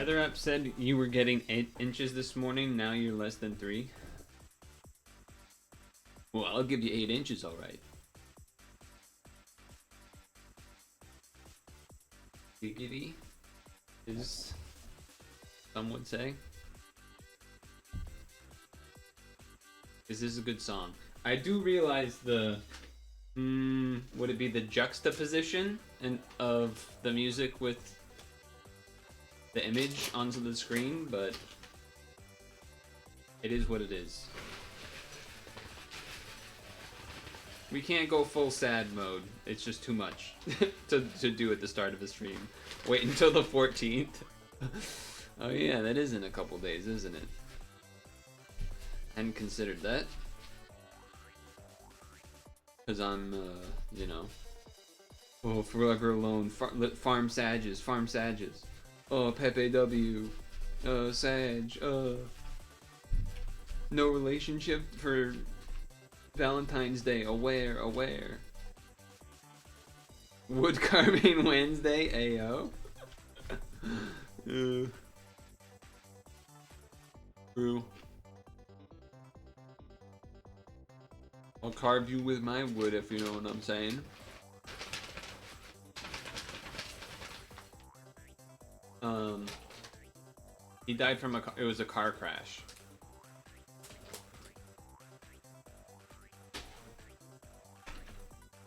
Weather app said you were getting 8 inches this morning. Now you're less than 3. Well, I'll give you 8 inches, all right. Giggity, as some would say. Is this a good song? I do realize the would it be the juxtaposition of the music with the image onto the screen, but it is what it is. We can't go full sad mode. It's just too much to do at the start of the stream. Wait until the 14th. Oh yeah, that is in a couple days, isn't it? Hadn't considered that. Because I'm, you know... Oh, forever alone. Farm Sages, Farm Sages. Oh, Pepe W. Sag. No relationship for Valentine's Day. Aware. Wood carving Wednesday. Ayo. True. I'll carve you with my wood if you know what I'm saying. He died from it was a car crash.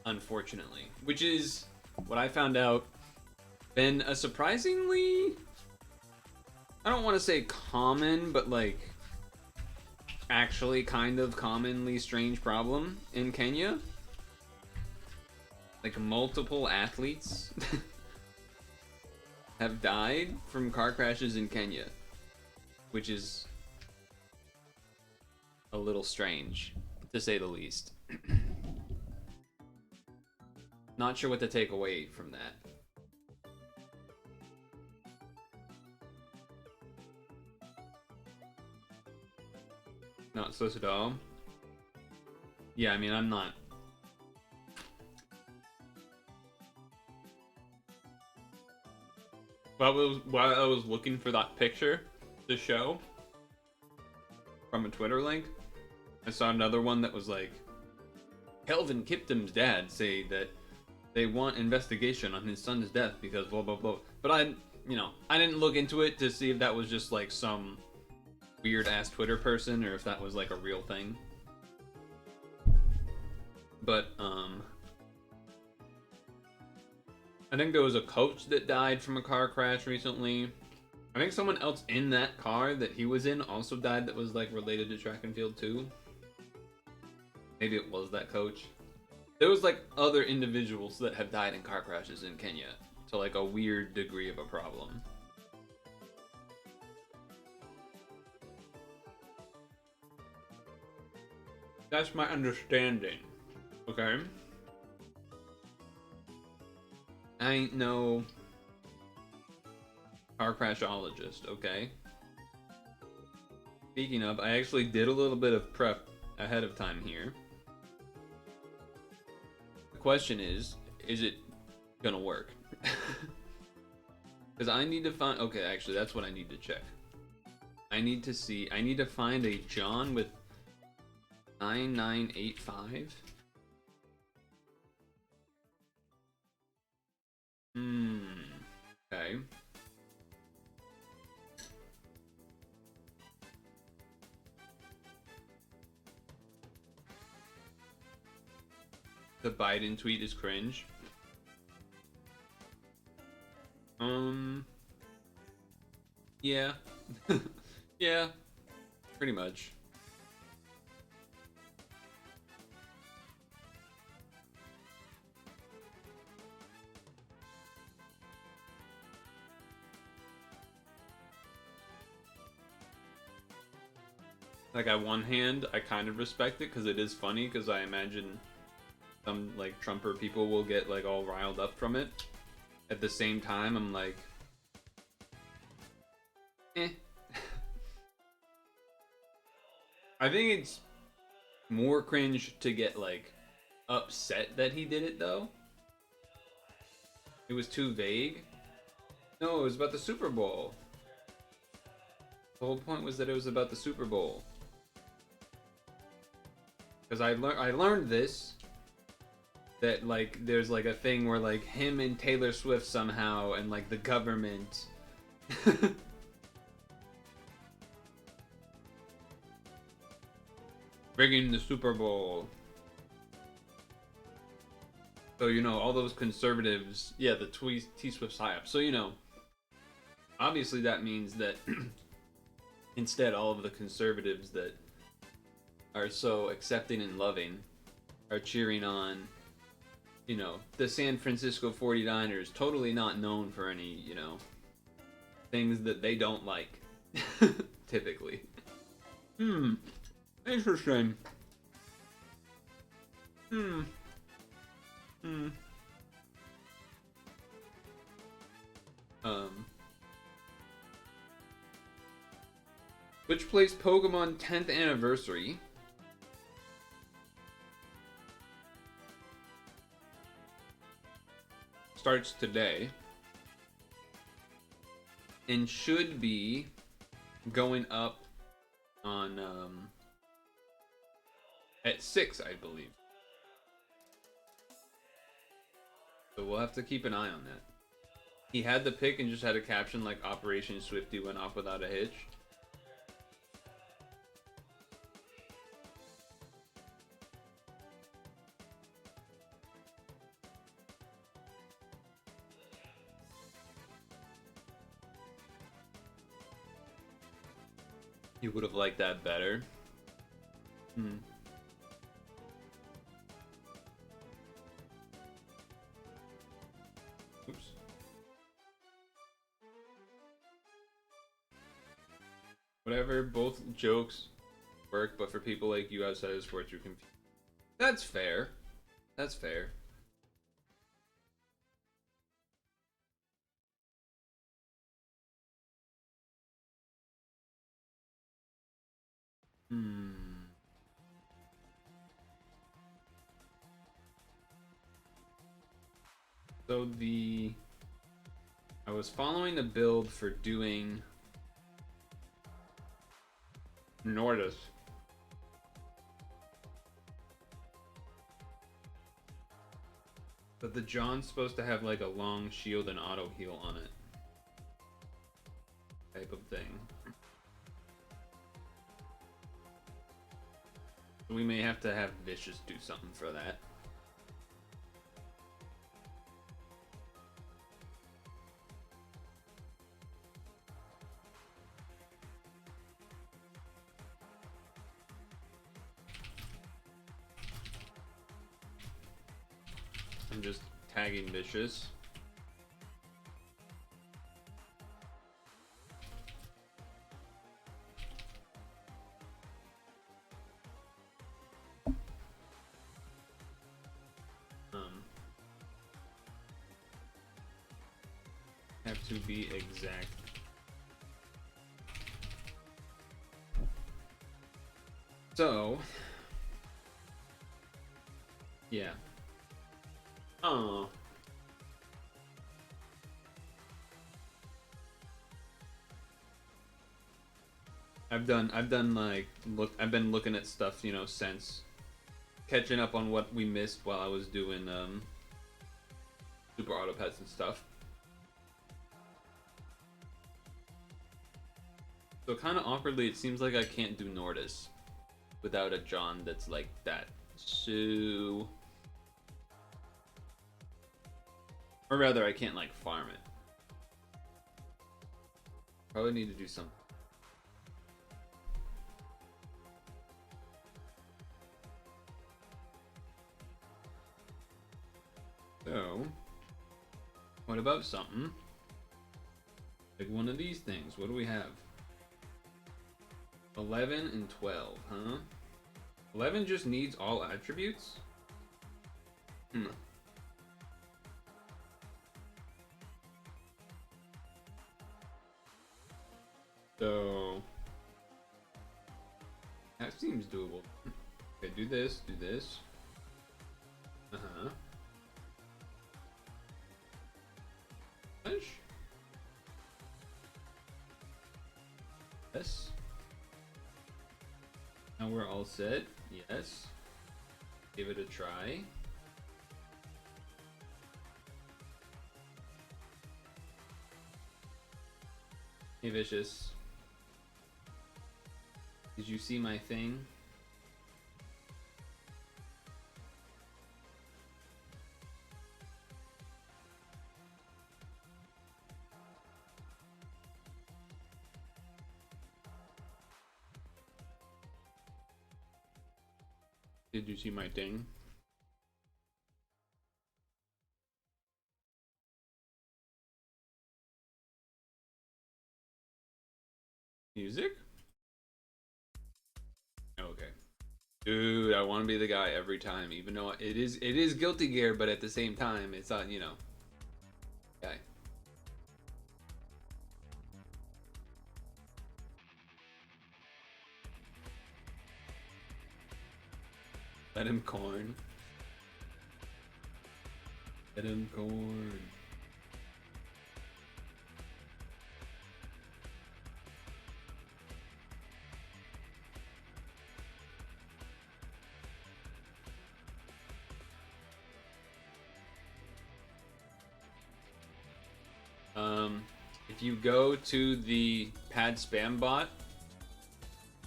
Unfortunately. Which is what I found out been a surprisingly, I don't want to say common, but like actually kind of commonly strange problem in Kenya. Like multiple athletes have died from car crashes in Kenya, which is a little strange, to say the least. Not sure what to take away from that. Not supposed at all. Yeah, I mean, I'm not. While I was looking for that picture to show from a Twitter link, I saw another one that was like, Kelvin Kiptum's dad say that they want investigation on his son's death because blah blah blah. But I didn't look into it to see if that was just like some weird ass Twitter person or if that was like a real thing. But I think there was a coach that died from a car crash recently. I think someone else in that car that he was in also died that was like related to track and field too. Maybe it was that coach. There was like other individuals that have died in car crashes in Kenya to like a weird degree of a problem. That's my understanding. Okay? I ain't no car crashologist, okay? Speaking of, I actually did a little bit of prep ahead of time here. The question is it gonna work? Because I need to find, okay, actually that's what I need to check. I need to find a John with 9985. Okay. The Biden tweet is cringe. Yeah. Yeah. Pretty much. Like, on one hand, I kind of respect it because it is funny, because I imagine some, like, Trumper people will get, like, all riled up from it. At the same time, I'm like, eh. I think it's more cringe to get, like, upset that he did it, though. It was too vague. No, it was about the Super Bowl. The whole point was that it was about the Super Bowl. Because I learned this, that like there's like a thing where like him and Taylor Swift somehow and like the government bringing the Super Bowl. So, you know, all those conservatives, yeah, the T-Swift psyop. So, you know, obviously that means that instead all of the conservatives that are so accepting and loving are cheering on, you know, the San Francisco 49ers, totally not known for any, you know, things that they don't like, typically. Interesting. Which plays Pokemon 10th anniversary starts today and should be going up on at 6, I believe. So we'll have to keep an eye on that. He had the pick and just had a caption like Operation Swifty went off without a hitch. You would have liked that better. Oops. Whatever, both jokes work, but for people like you outside of sports, you're confused. That's fair. That's fair. So I was following a build for doing Nordis. But the John's supposed to have like a long shield and auto heal on it. Type of thing. We may have to have Vicious do something for that. I'm just tagging Vicious. Have to be exact. So, yeah. Oh. I've been looking at stuff, you know, since catching up on what we missed while I was doing Super Auto Pets and stuff. So kind of awkwardly, it seems like I can't do Nordis without a John that's like that. So, or rather, I can't like farm it. Probably need to do something. So, what about something like one of these things? What do we have? 11 and 12, huh? 11 just needs all attributes? So, that seems doable. Okay, do this, do this. Push. Yes. we're all set. Yes. Give it a try. Hey, Vicious. Did you see my thing? Did you see my thing? Music? Okay. Dude, I want to be the guy every time, even though it is Guilty Gear, but at the same time, it's on, you know. Okay. Let him corn. Let him corn. If you go to the pad spam bot,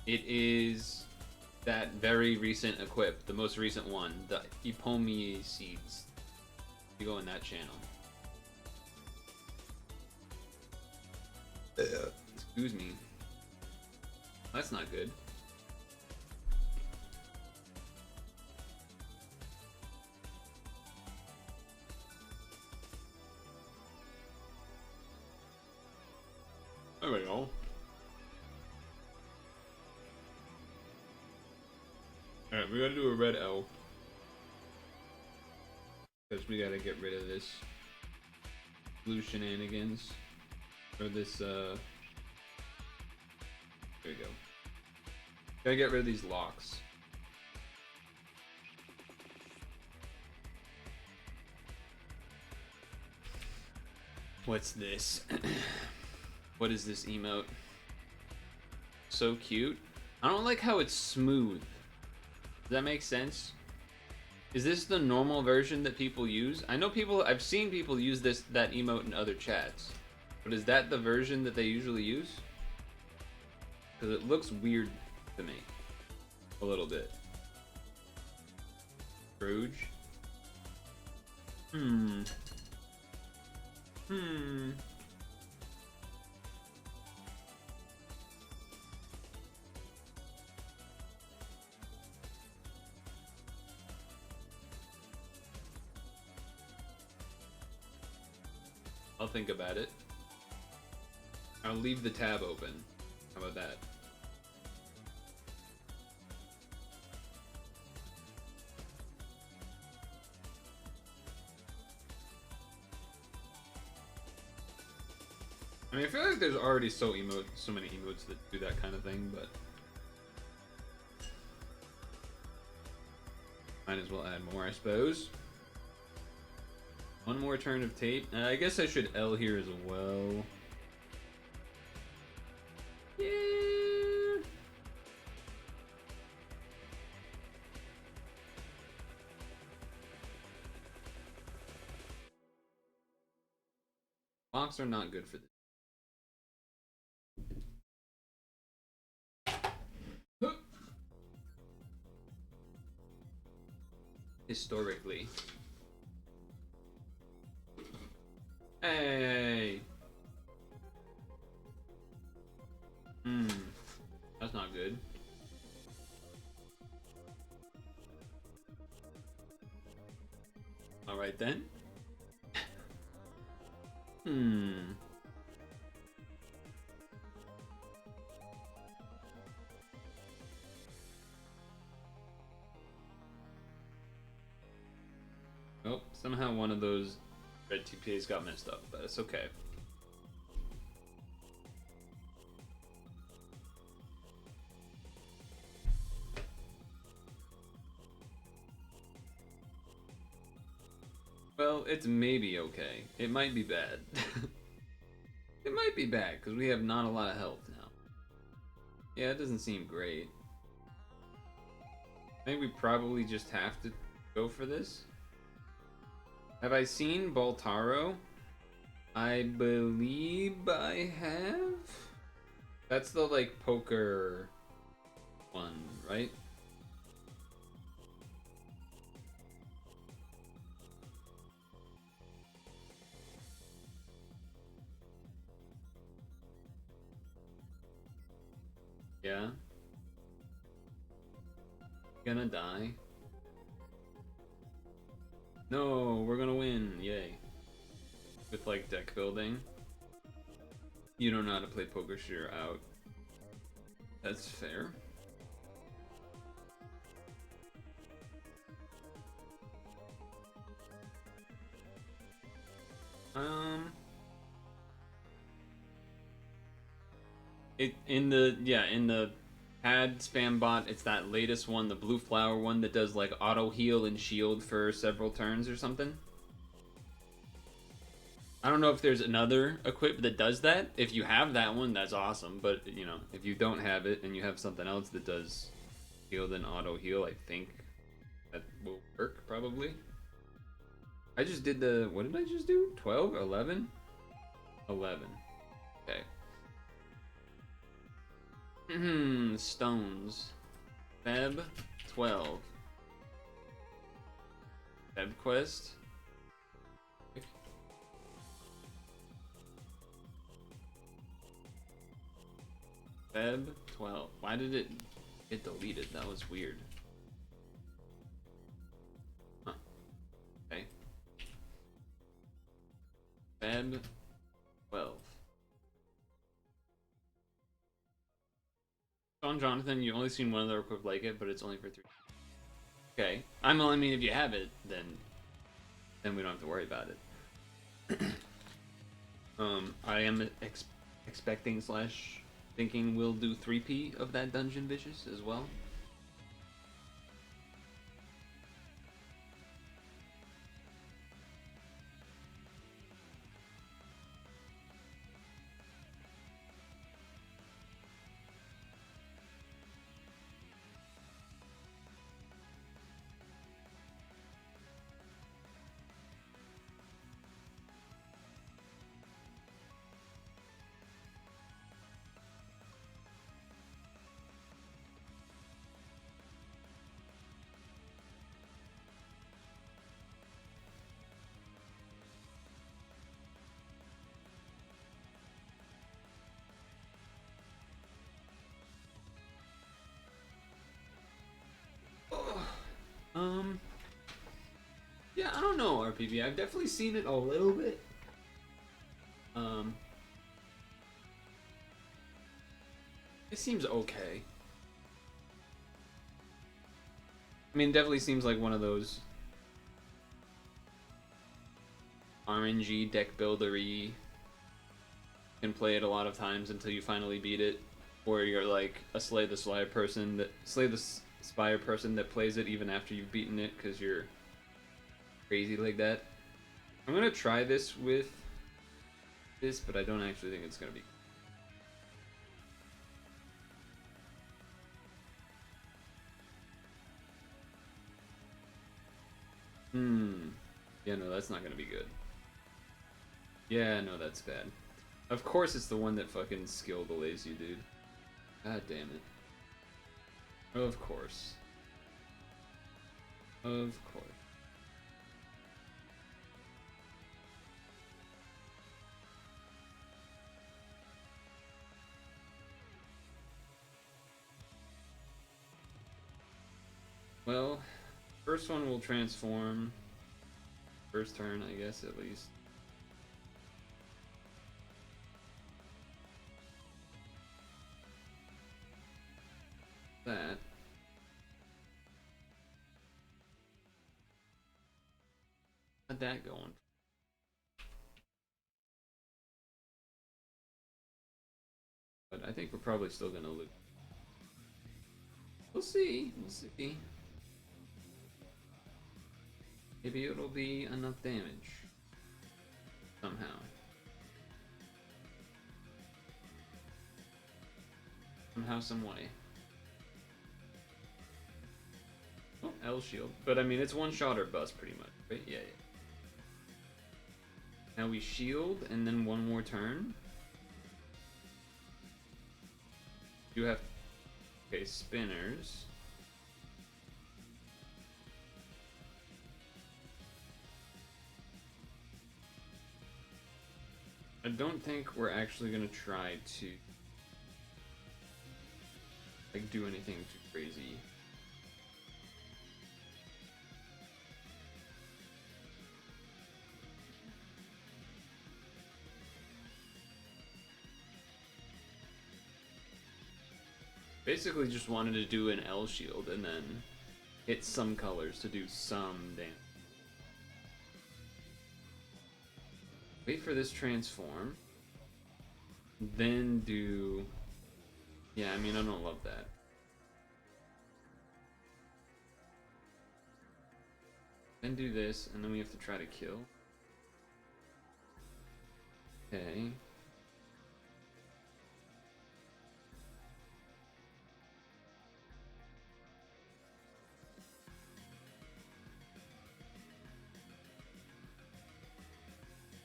it is that very recent equip, the most recent one, the Ipomi seeds. You go in that channel. Excuse me. That's not good. There we go. Alright, we gotta do a red L. Because we gotta get rid of this blue shenanigans. Or this, there we go. Gotta get rid of these locks. What's this? What is this emote? So cute. I don't like how it's smooth. Does that make sense? Is this the normal version that people use? I know I've seen people use that emote in other chats. But is that the version that they usually use? Because it looks weird to me. A little bit. Scrooge? I'll think about it. I'll leave the tab open. How about that? I mean, I feel like there's already so many emotes that do that kind of thing, but might as well add more, I suppose. One more turn of tape. I guess I should L here as well. Yeah. Locks are not good for this. Historically. Hey. That's not good. All right then. Oh, somehow one of those red TPAs got messed up, but it's okay. Well, it's maybe okay. It might be bad. It might be bad, because we have not a lot of health now. Yeah, it doesn't seem great. I think we probably just have to go for this. Have I seen Baltaro? I believe I have. That's the like poker one, right? Yeah. Gonna die. No, we're gonna win. Yay. With like deck building. You don't know how to play poker, so you're out. That's fair. In the pad spam bot, it's that latest one, the blue flower one that does like auto heal and shield for several turns or something. I don't know if there's another equip that does that. If you have that one, that's awesome. But you know, if you don't have it and you have something else that does shield and auto heal, I think that will work probably. I just did the, what did I just do? 12, 11? 11. Okay. Stones. Feb 12. Feb quest. Feb 12. Why did it get deleted? That was weird. Huh. Okay. Feb 12. On Jonathan, you've only seen one other equip like it, but it's only for 3. Okay. I mean, if you have it, then we don't have to worry about it. I am expecting slash thinking we'll do 3P of that Dungeon Vicious as well. Yeah, I don't know, RPV. I've definitely seen it a little bit. It seems okay. I mean, definitely seems like one of those RNG deck buildery. Can play it a lot of times until you finally beat it, or you're like a Slay the Spire person that plays it even after you've beaten it because you're crazy like that. I'm gonna try this with this, but I don't actually think it's gonna be. Yeah, no, that's not gonna be good. Yeah, no, that's bad. Of course it's the one that fucking skill delays you, dude. God damn it. Of course. Of course. Well, first one will transform. First turn, I guess, at least. That. How'd that going? But I think we're probably still gonna lose. We'll see. We'll see. Maybe it'll be enough damage. Somehow. Somehow, some way. L shield. But I mean, it's one shot or bust pretty much, right? Yeah, yeah. Now we shield and then one more turn. You have, okay, spinners. I don't think we're actually gonna try to like do anything too crazy. Basically just wanted to do an L shield and then hit some colors to do some damage. Wait for this transform. Then do... Yeah, I mean, I don't love that. Then do this, and then we have to try to kill. Okay.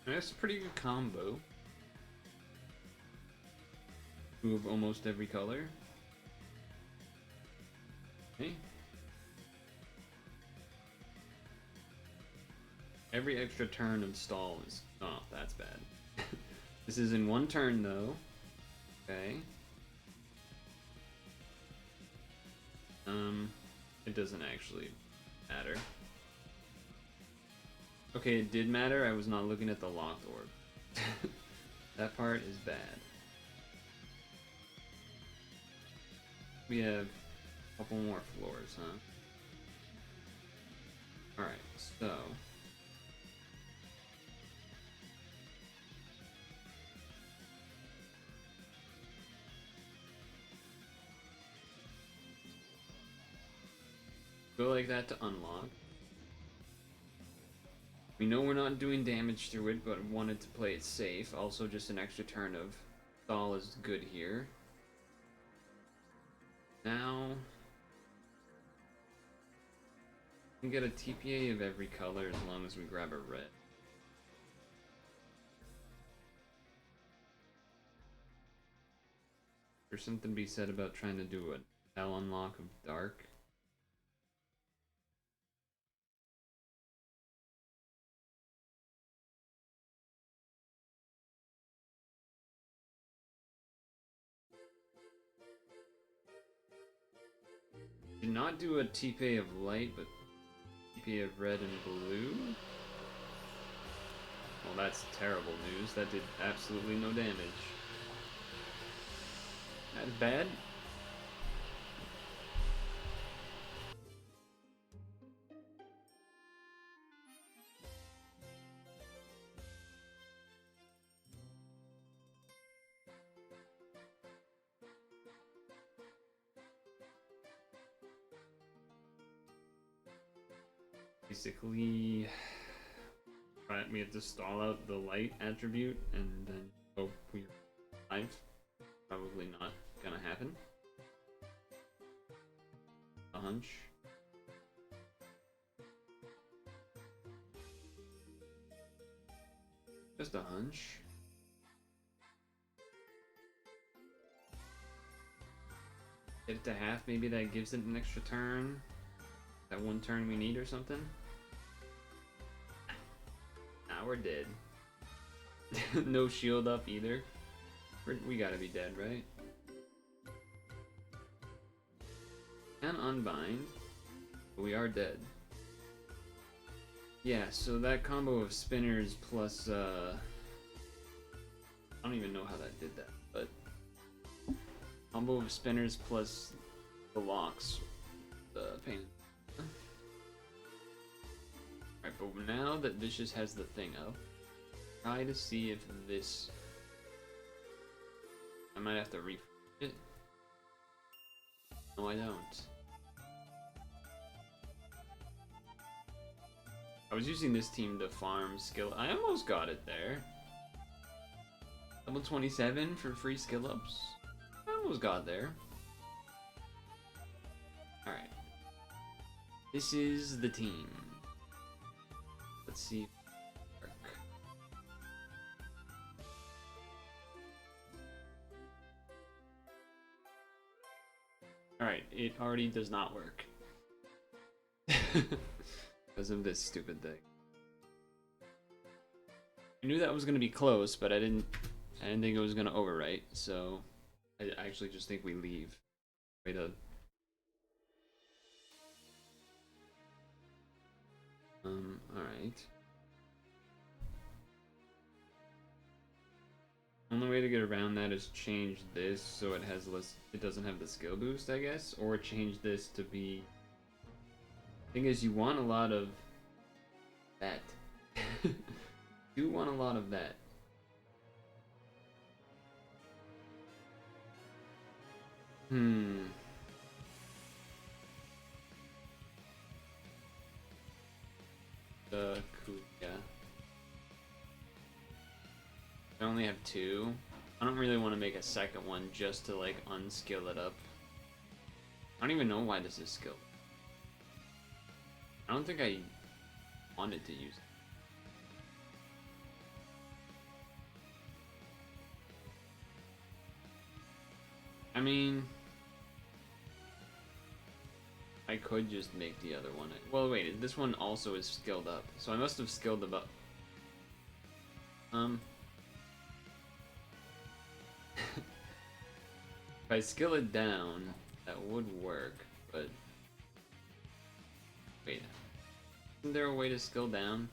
That's a pretty good combo. Move almost every color. Okay. Every extra turn of stall is... Oh, that's bad. This is in one turn, though. Okay. It doesn't actually matter. Okay, it did matter. I was not looking at the locked orb. That part is bad. We have a couple more floors, huh? Alright, so... go like that to unlock. We know we're not doing damage through it, but wanted to play it safe. Also, just an extra turn of stall is good here. Now, we can get a TPA of every color as long as we grab a red. There's something to be said about trying to do an L unlock of dark. Did not do a TPA of light, but TPA of red and blue? Well, that's terrible news. That did absolutely no damage. That's bad. Basically, right, we have to stall out the light attribute and then hope we're alive. Probably not gonna happen. A hunch. Just a hunch. Get it to half, maybe that gives it an extra turn. That one turn we need or something. Now we're dead. No shield up either. We gotta be dead, right? Can unbind, but we are dead. Yeah, so that combo of spinners plus, I don't even know how that did that, but combo of spinners plus the locks, the pain. Alright, but now that Vicious has the thing up, try to see if this... I might have to refresh it. No, I don't. I was using this team to farm skill. I almost got it there. Level 27 for free skill ups. I almost got there. Alright. This is the team. Let's see. Alright, it already does not work. Because of this stupid thing. I knew that was gonna be close, but I didn't think it was gonna overwrite, so I actually just think we leave. Way to alright. Only way to get around that is change this so it has less, it doesn't have the skill boost, I guess, or change this to be. Thing is, you want a lot of that. You want a lot of that. Cool, yeah. I only have 2. I don't really want to make a second one just to like unskill it up. I don't even know why this is skilled. I don't think I wanted to use it. I mean, I could just make the other one. Well, wait, this one also is skilled up, so I must have skilled them up. If I skill it down, that would work, but wait, isn't there a way to skill down?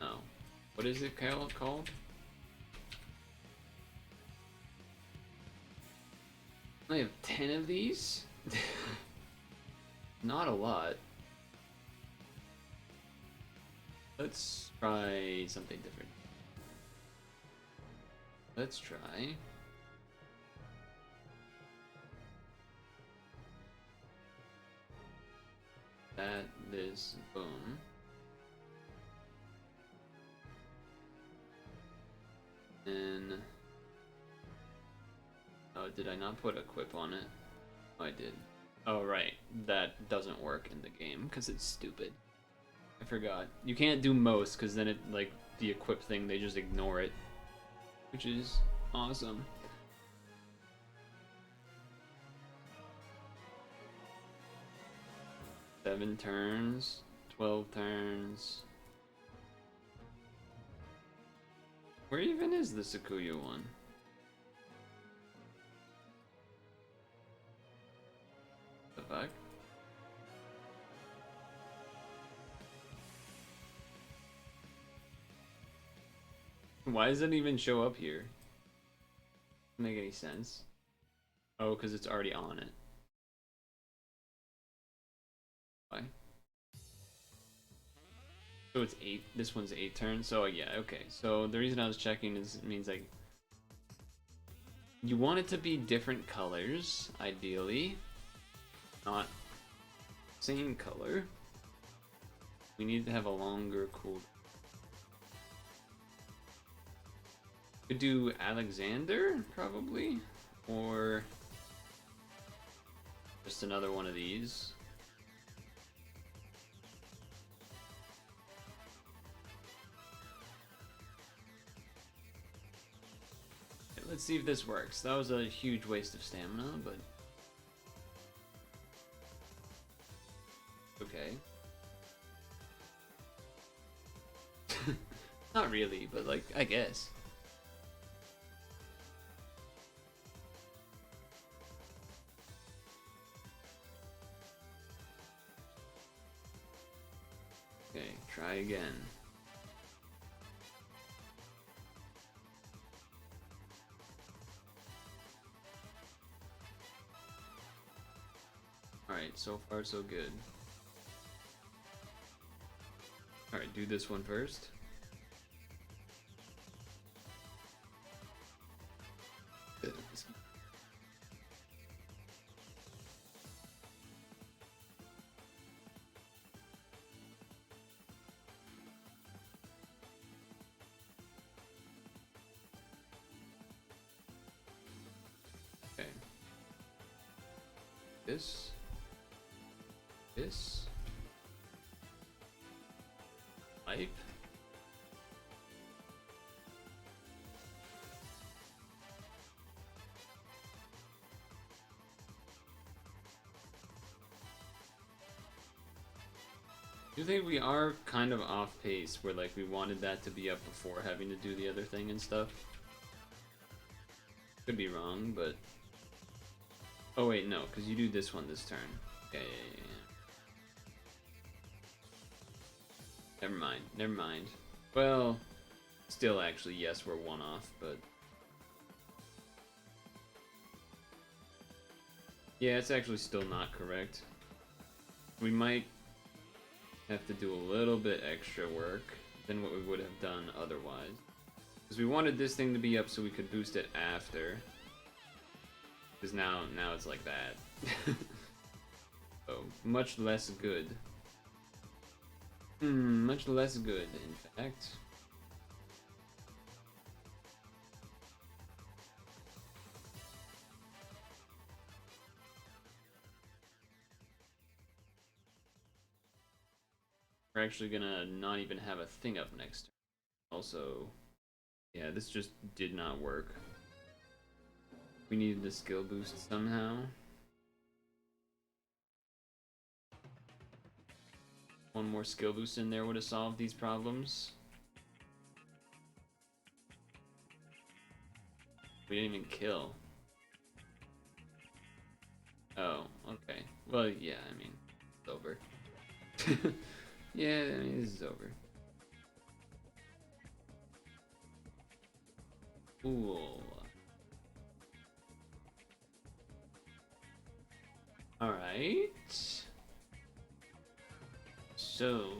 Oh, what is it called? I have 10 of these? Not a lot. Let's try something different. Let's try that, this, boom. And oh, did I not put equip on it? Oh, I did. Oh, right. That doesn't work in the game because it's stupid. I forgot. You can't do most because then it, like, the equip thing, they just ignore it. Which is awesome. Seven turns, 12 turns. Where even is the Sakuya one? The fuck? Why does it even show up here? Doesn't make any sense. Oh, because it's already on it. Why? So it's 8. This one's 8 turns. So yeah, okay. So the reason I was checking is it means like you want it to be different colors, ideally, not same color. We need to have a longer cooldown. Could do Alexander probably, or just another one of these. Let's see if this works. That was a huge waste of stamina, but okay. Not really, but like, I guess. Okay, try again. Alright, so far so good. Alright, do this one first. this. This. Pipe. Do you think we are kind of off pace where like we wanted that to be up before having to do the other thing and stuff? Could be wrong, but... Oh wait, no, because you do this one this turn. Yeah. Never mind, never mind. Well, still actually, yes, we're one off, but... Yeah, it's actually still not correct. We might have to do a little bit extra work than what we would have done otherwise. Because we wanted this thing to be up so we could boost it after. Because now it's like that. So, much less good. Much less good, in fact. We're actually gonna not even have a thing up next turn. Also, yeah, this just did not work. We needed the skill boost somehow. One more skill boost in there would have solved these problems. We didn't even kill. Oh, okay. Well, yeah, I mean, it's over. Yeah, I mean, this is over. Cool. Alright. So...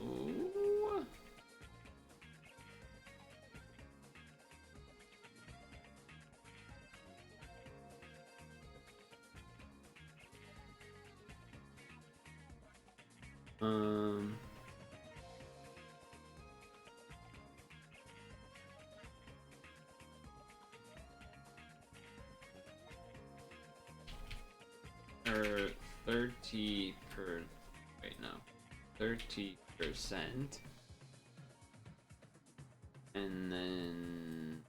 Or 30 per... Wait, no. 30%. And then...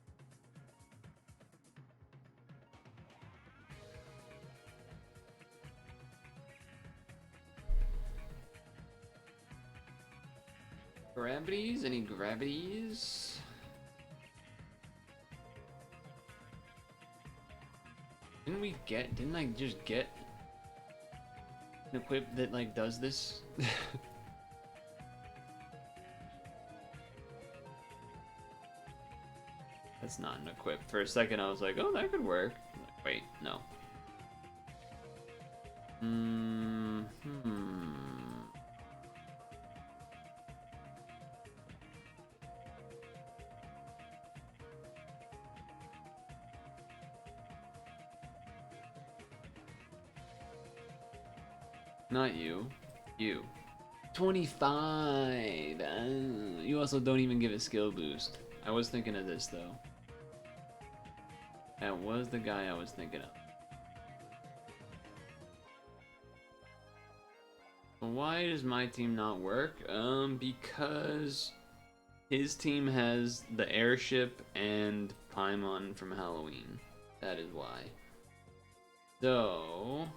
Gravities? Any gravities? Didn't I just get an equip that like does this? That's not an equip. For a second I was like, oh, that could work. Like, wait, no. Not you. You. 25! You also don't even give a skill boost. I was thinking of this, though. That was the guy I was thinking of. Why does my team not work? Because his team has the airship and Paimon from Halloween. That is why. So...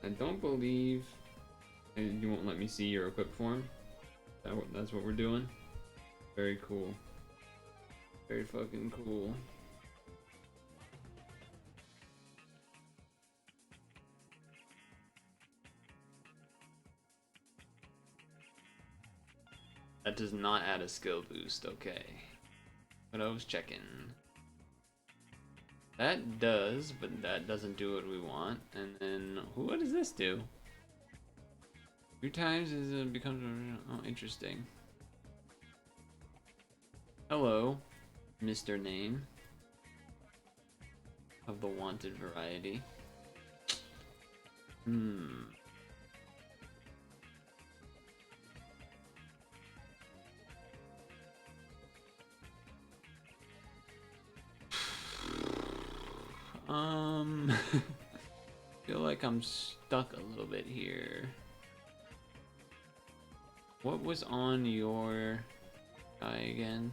I don't believe... And you won't let me see your equip form? That's what we're doing? Very cool. Very fucking cool. That does not add a skill boost, okay. But I was checking. That does, but that doesn't do what we want. And then, what does this do? 3 times it becomes... Oh, interesting. Hello, Mr. Name. Of the wanted variety. Feel like I'm stuck a little bit here. What was on your guy again?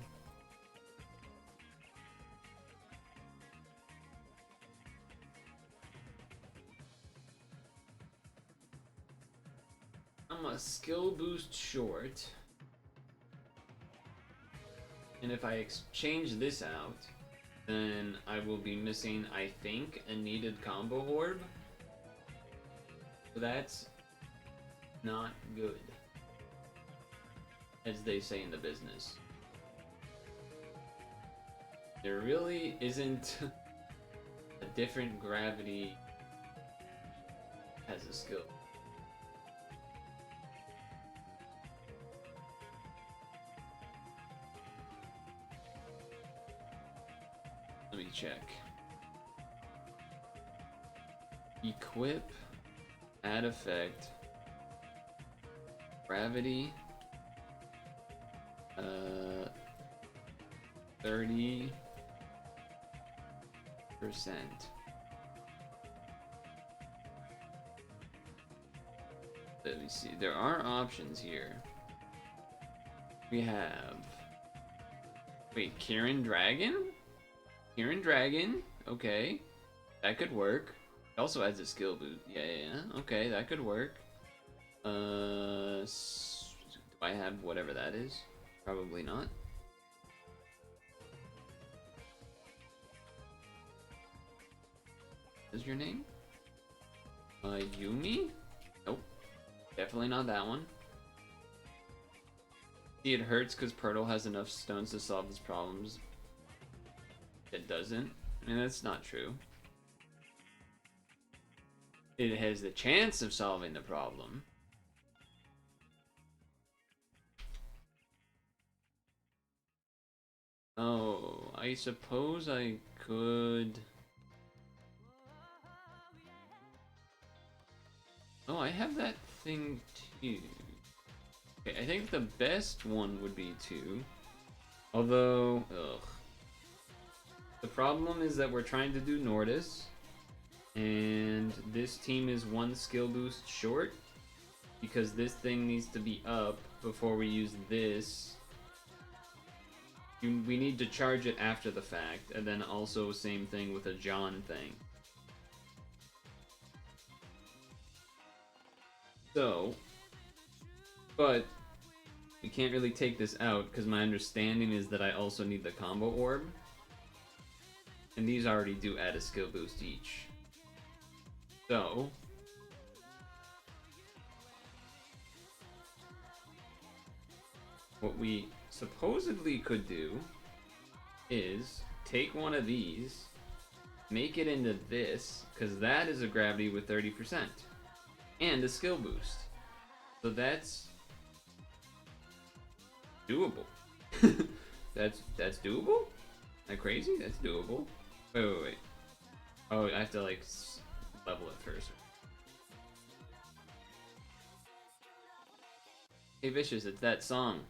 I'm a skill boost short. And if I exchange this out, then I will be missing, I think, a needed combo orb. So that's not good, as they say in the business. There really isn't a different gravity as a skill. Let me check. Equip, add effect, gravity, 30%. Let me see. There are options here. We have. Wait, Kieran Dragon? Kieran Dragon, okay, that could work. It also adds a skill boot. Yeah, okay, that could work. Do I have whatever that is? Probably not. Is your name? Yumi? Nope, definitely not that one. See, it hurts because Purtle has enough stones to solve his problems. It doesn't. I mean, that's not true. It has the chance of solving the problem. Oh, I suppose I could... Oh, I have that thing too. Okay, I think the best one would be 2. Although, ugh. The problem is that we're trying to do Nordis, and this team is 1 skill boost short, because this thing needs to be up before we use this. We need to charge it after the fact, and then also same thing with a John thing. So, but we can't really take this out, because my understanding is that I also need the combo orb. And these already do add a skill boost each. So, what we supposedly could do is take one of these, make it into this, because that is a gravity with 30%. And a skill boost. So that's doable. That's doable? Am I crazy? That's doable. Wait. Oh, I have to like level it first. Hey Vicious, it's that song.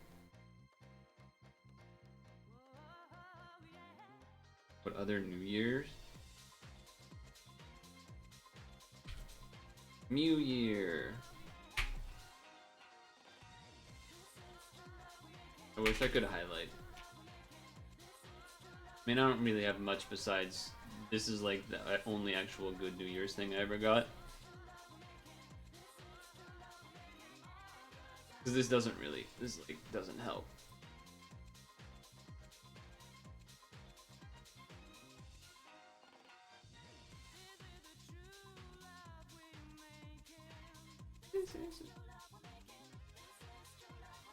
What other New Year's? New Year. I wish I could highlight. I mean, I don't really have much besides this is like the only actual good New Year's thing I ever got. Because this doesn't help.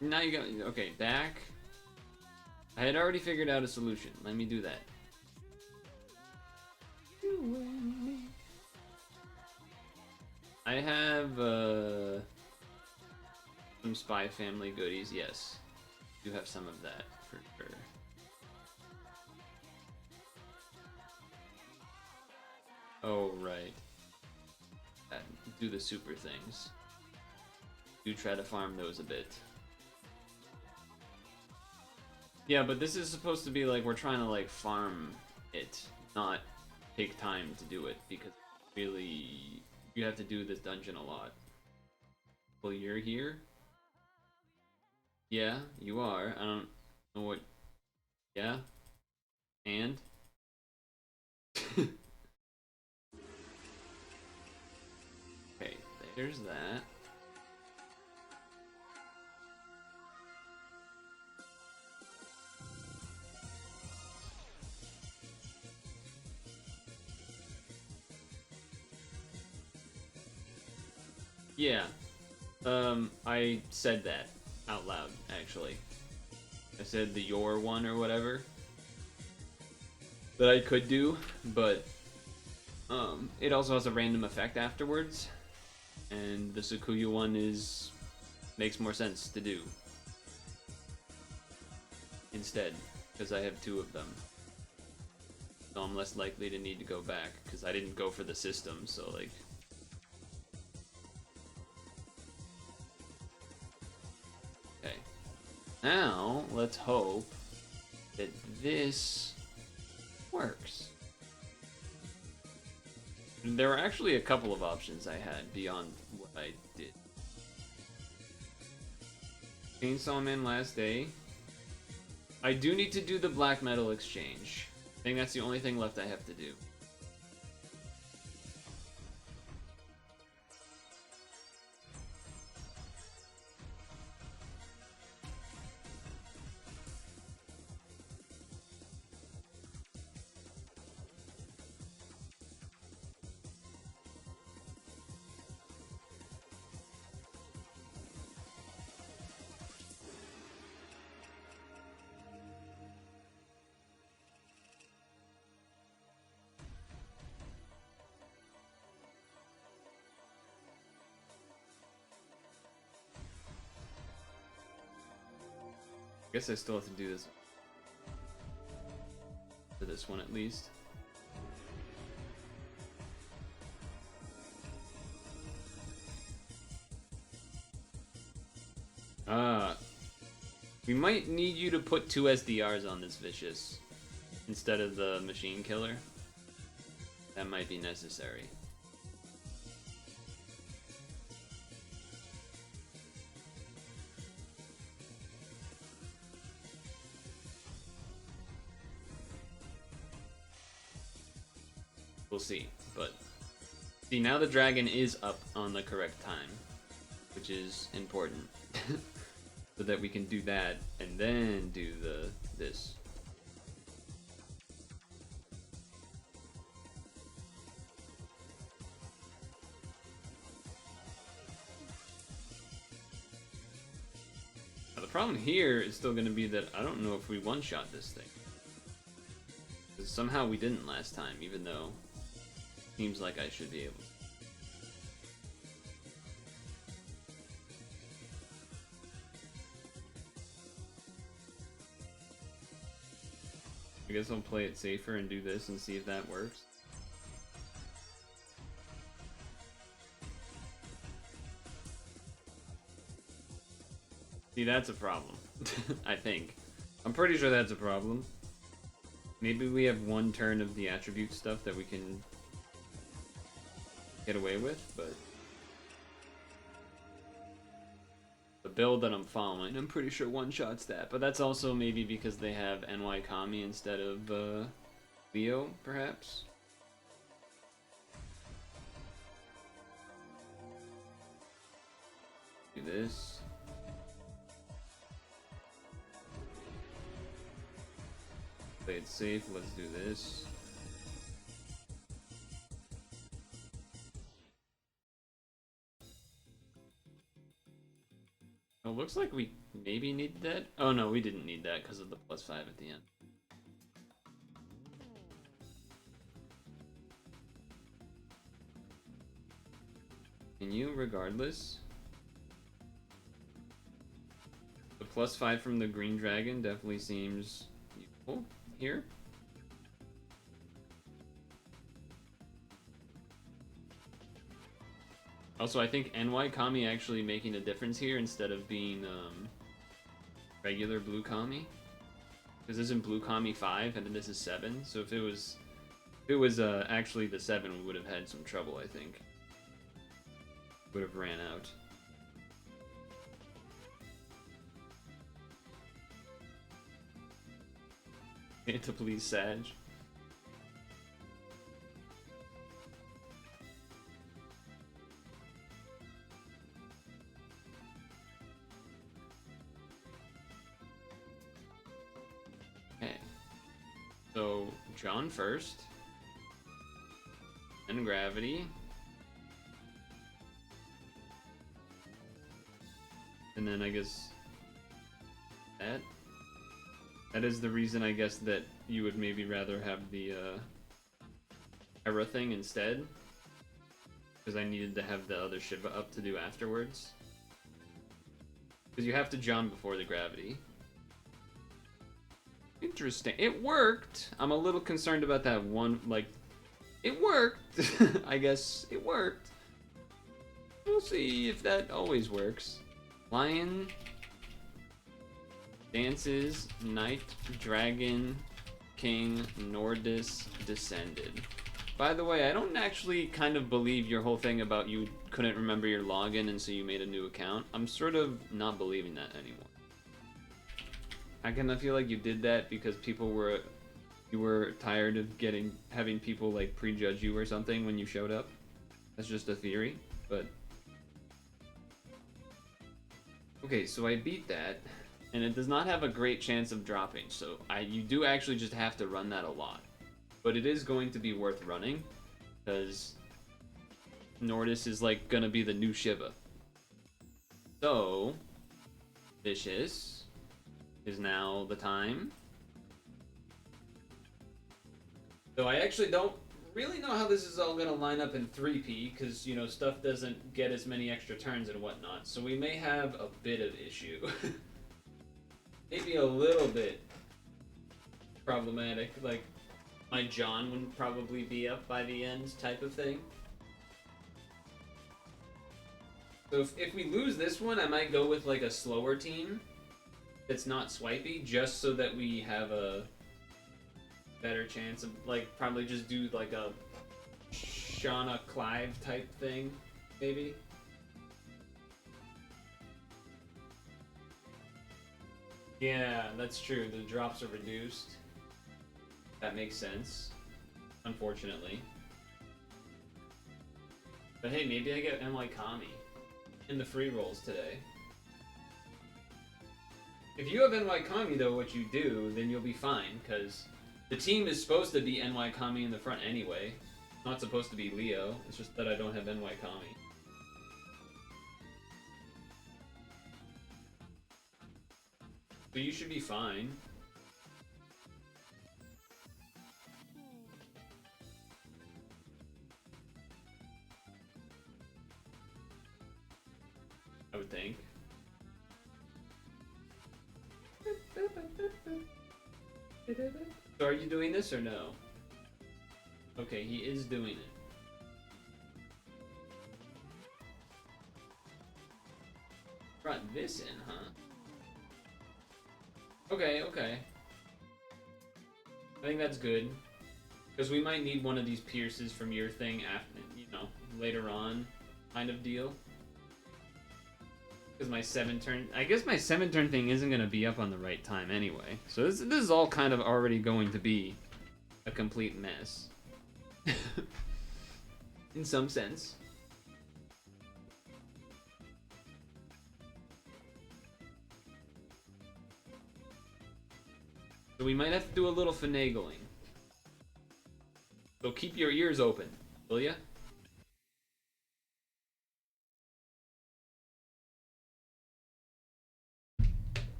Now you got, okay, back. I had already figured out a solution. Let me do that. I have some Spy Family goodies, yes. I do have some of that, for sure. Oh, right. Do the super things. Do try to farm those a bit. Yeah, but this is supposed to be like we're trying to like farm it, not take time to do it, because really, you have to do this dungeon a lot. Well, you're here? Yeah, you are. I don't know what... Yeah? And? Okay, there's that. Yeah. I said that out loud, actually. I said the your one or whatever that I could do, but it also has a random effect afterwards, and the Sakuya one makes more sense to do instead, because I have 2 of them. So I'm less likely to need to go back, because I didn't go for the system, so like... Okay. Now, let's hope that this works. There were actually a couple of options I had beyond what I did. Chainsaw Man last day. I do need to do the black metal exchange. I think that's the only thing left I have to do. I guess I still have to do this for this one at least. We might need you to put 2 SDRs on this Vicious instead of the Machine Killer. That might be necessary. We'll see, but see, now the dragon is up on the correct time, which is important. So that we can do that and then do this. Now the problem here is still going to be that I don't know if we one-shot this thing. Because somehow we didn't last time, even though it seems like I should be able to. I guess I'll play it safer and do this and see if that works. See, that's a problem. I think. I'm pretty sure that's a problem. Maybe we have 1 turn of the attribute stuff that we can get away with, but the build that I'm following, I'm pretty sure one-shots that. But that's also maybe because they have NY Kami instead of Leo, perhaps? Do this. Play it safe, let's do this. Oh, looks like we maybe need that. Oh no, we didn't need that because of the +5 at the end. Continue regardless. The +5 from the green dragon definitely seems useful here. Also, I think NY Kami actually making a difference here instead of being regular blue Kami. Because this isn't blue Kami 5 and then this is 7. So if it was If it was actually the 7, we would have had some trouble, I think. Would have ran out. To please Sag. Okay. So, John first. And Gravity. And then I guess that is the reason, I guess, that you would maybe rather have the Hera thing instead, because I needed to have the other Shiva up to do afterwards. Because you have to John before the Gravity. Interesting. It worked. I'm a little concerned about that one. Like, it worked. I guess it worked. We'll see if that always works. Lion dances, Knight, Dragon, King, Nordis, Descended. By the way, I don't actually kind of believe your whole thing about you couldn't remember your login and so you made a new account. I'm sort of not believing that anymore. I kind of feel like you did that because you were tired of having people like prejudge you or something when you showed up. That's just a theory, but okay, so I beat that, and it does not have a great chance of dropping, so you do actually just have to run that a lot. But it is going to be worth running, because Nordis is like gonna be the new Shiva. So, Vicious is now the time. So I actually don't really know how this is all gonna line up in 3P, because, you know, stuff doesn't get as many extra turns and whatnot, so we may have a bit of issue. Maybe a little bit problematic, like my John would probably be up by the end type of thing. So if we lose this one, I might go with like a slower team that's not swipey, just so that we have a better chance of, like, probably just do like a Shauna Clive type thing, maybe. Yeah, that's true. The drops are reduced. That makes sense, unfortunately. But hey, maybe I get NY Kami in the free rolls today. If you have NY Kami, though, what you do, then you'll be fine, because the team is supposed to be NY Kami in the front anyway. It's not supposed to be Leo. It's just that I don't have NY Kami. So you should be fine. I would think. So are you doing this or no? Okay, he is doing it. Brought this in, huh? Okay, okay. I think that's good. Because we might need one of these pierces from your thing after, you know, later on kind of deal. Because my 7-turn... I guess my 7-turn thing isn't going to be up on the right time anyway. So this is all kind of already going to be a complete mess. In some sense. So we might have to do a little finagling. So keep your ears open, will ya?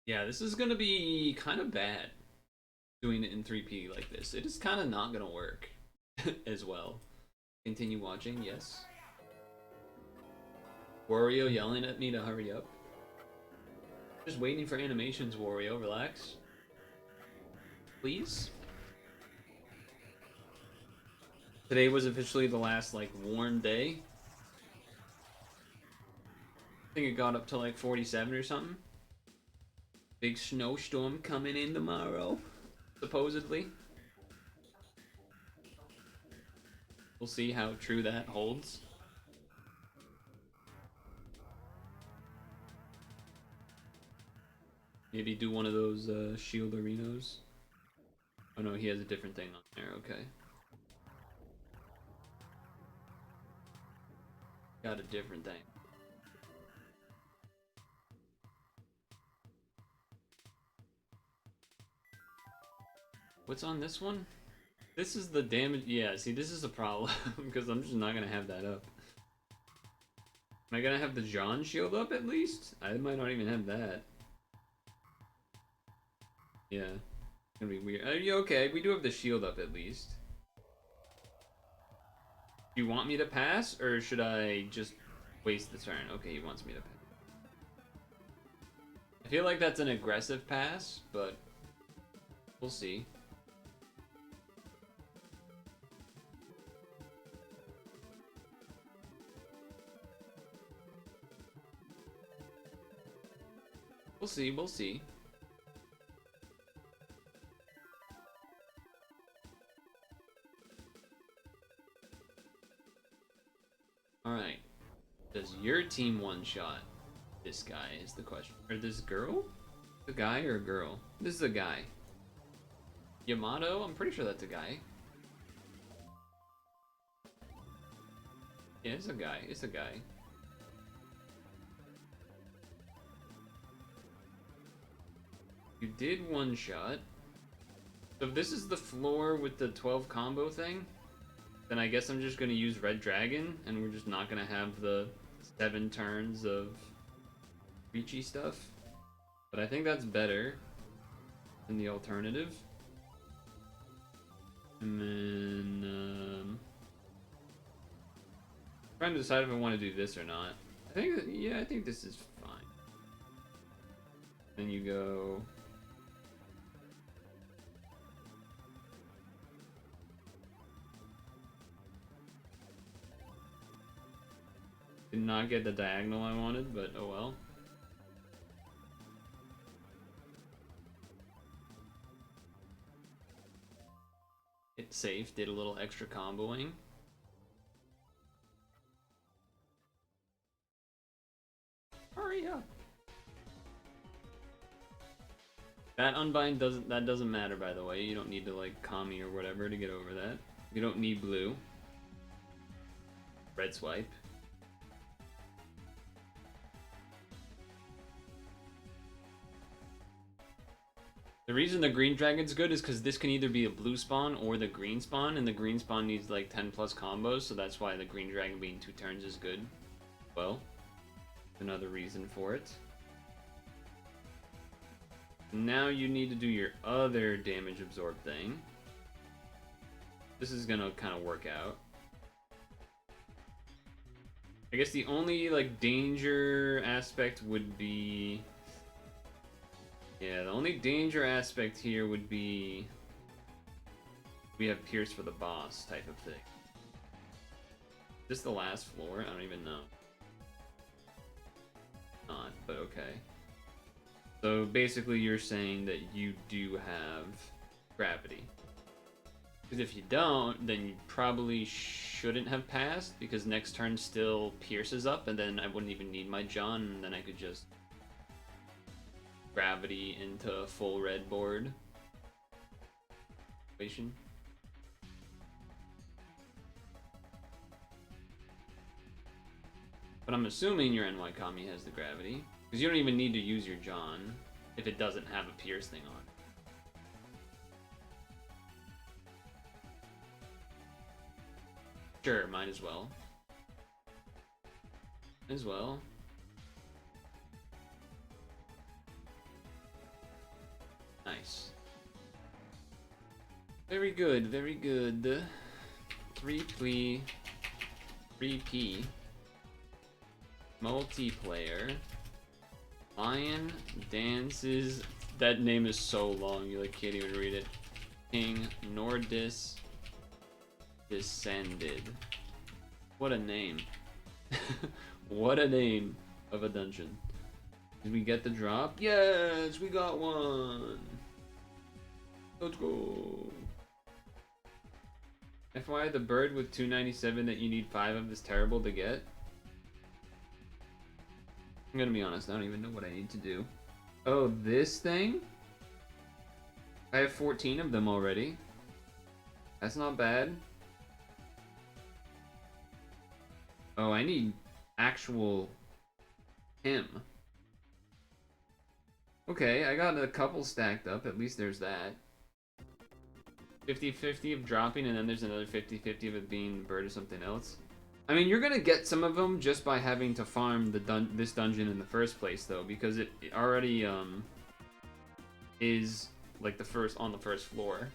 Yeah, this is gonna be kind of bad, doing it in 3P like this. It is kind of not gonna work as well. Continue watching, yes. Wario yelling at me to hurry up. Just waiting for animations, Wario, relax. Please? Today was officially the last, like, warm day. I think it got up to, like, 47 or something. Big snowstorm coming in tomorrow, supposedly. We'll see how true that holds. Maybe do one of those shield arenas. Oh no, he has a different thing on there, okay. Got a different thing. What's on this one? This is the damage. Yeah, see, this is a problem because I'm just not gonna have that up. Am I gonna have the John shield up at least? I might not even have that. Yeah, it's gonna be weird. Yeah, okay, we do have the shield up at least. Do you want me to pass, or should I just waste the turn? Okay, he wants me to pass. I feel like that's an aggressive pass, but we'll see. We'll see, we'll see. Alright. Does your team one-shot this guy is the question. Or this girl? A guy or a girl? This is a guy. Yamato? I'm pretty sure that's a guy. Yeah, it's a guy. It's a guy. You did one shot. So if this is the floor with the 12 combo thing, then I guess I'm just gonna use Red Dragon, and we're just not gonna have the 7 turns of reachy stuff. But I think that's better than the alternative. And then, trying to decide if I want to do this or not. I think, yeah, I think this is fine. Then you go. Did not get the diagonal I wanted, but oh well. It's safe, did a little extra comboing. Hurry up. That unbind doesn't matter, by the way. You don't need to like Kami or whatever to get over that. You don't need blue. Red swipe. The reason the green dragon's good is because this can either be a blue spawn or the green spawn, and the green spawn needs like 10 plus combos, so that's why the green dragon being 2 turns is good. Well, another reason for it. Now you need to do your other damage absorb thing. This is gonna kind of work out. I guess the only like danger aspect would be... Yeah, the only danger aspect here would be we have Pierce for the boss type of thing. Is this the last floor? I don't even know. Not, but okay. So basically you're saying that you do have gravity. Because if you don't, then you probably shouldn't have passed, because next turn still Pierce is up, and then I wouldn't even need my John, and then I could just gravity into a full red board. But I'm assuming your NY Kami has the gravity, because you don't even need to use your John if it doesn't have a Pierce thing on. Sure, might as well. As well. Nice. Very good, very good. 3P. Multiplayer. Lion dances. That name is so long, you like can't even read it. King Nordis Descended. What a name. What a name of a dungeon. Did we get the drop? Yes, we got one. Let's go. FYI, the bird with 297 that you need 5 of is terrible to get. I'm gonna be honest, I don't even know what I need to do. Oh, this thing? I have 14 of them already. That's not bad. Oh, I need actual him. Okay, I got a couple stacked up. At least there's that. 50-50 of dropping, and then there's another 50-50 of it being the bird or something else. I mean, you're gonna get some of them just by having to farm this dungeon in the first place, though, because it already is like on the first floor.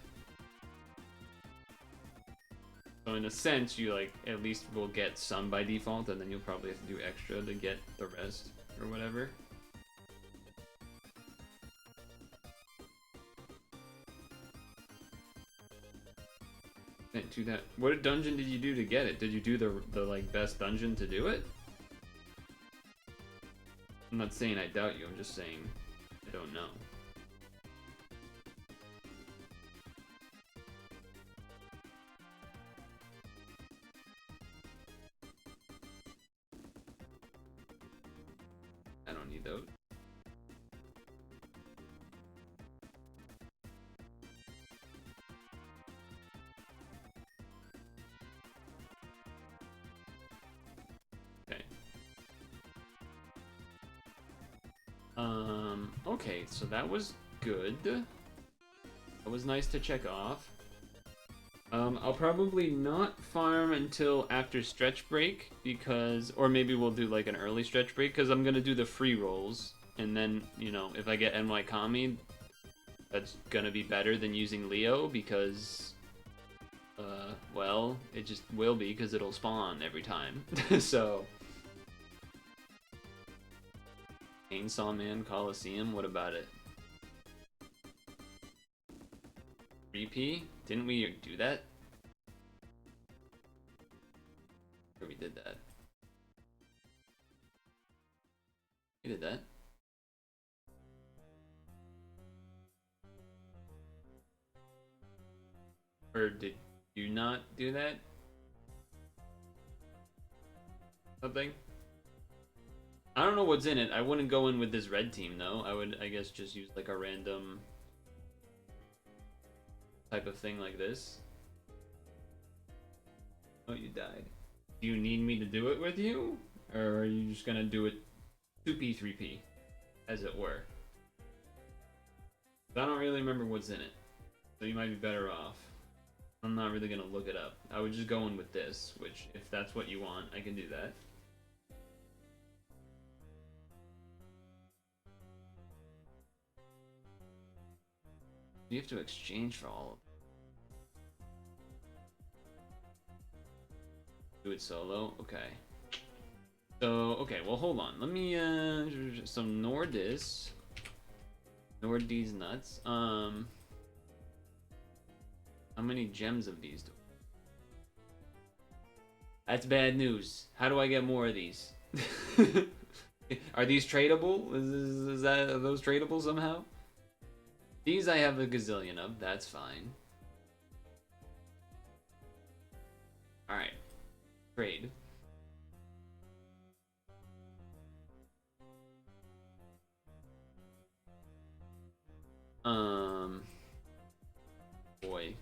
So in a sense, you like at least will get some by default, and then you'll probably have to do extra to get the rest or whatever. Do that. What dungeon did you do to get it? Did you do the like best dungeon to do it? I'm not saying I doubt you. I'm just saying I don't know. I don't need those. Okay, so that was good. That was nice to check off. I'll probably not farm until after stretch break because, or maybe we'll do like an early stretch break because I'm gonna do the free rolls, and then, you know, if I get NY Kami, that's gonna be better than using Leo because, well, it just will be because it'll spawn every time. So. Chainsaw Man Coliseum, what about it? 3P? Didn't we do that? Or we did that? We did that. Or did you not do that? Something? I don't know what's in it. I wouldn't go in with this red team, though. I would, I guess, just use like a random type of thing like this. Oh, you died. Do you need me to do it with you? Or are you just gonna do it 2P, 3P, as it were? I don't really remember what's in it. So you might be better off. I'm not really gonna look it up. I would just go in with this, which, if that's what you want, I can do that. You have to exchange for all of them. Do it solo? Okay. So, okay, well, hold on. Let me, so Nordis. Nordis nuts. How many gems of these do? That's bad news. How do I get more of these? Are these tradable? Are those tradable somehow? These I have a gazillion of, that's fine. Alright. Trade. Boy.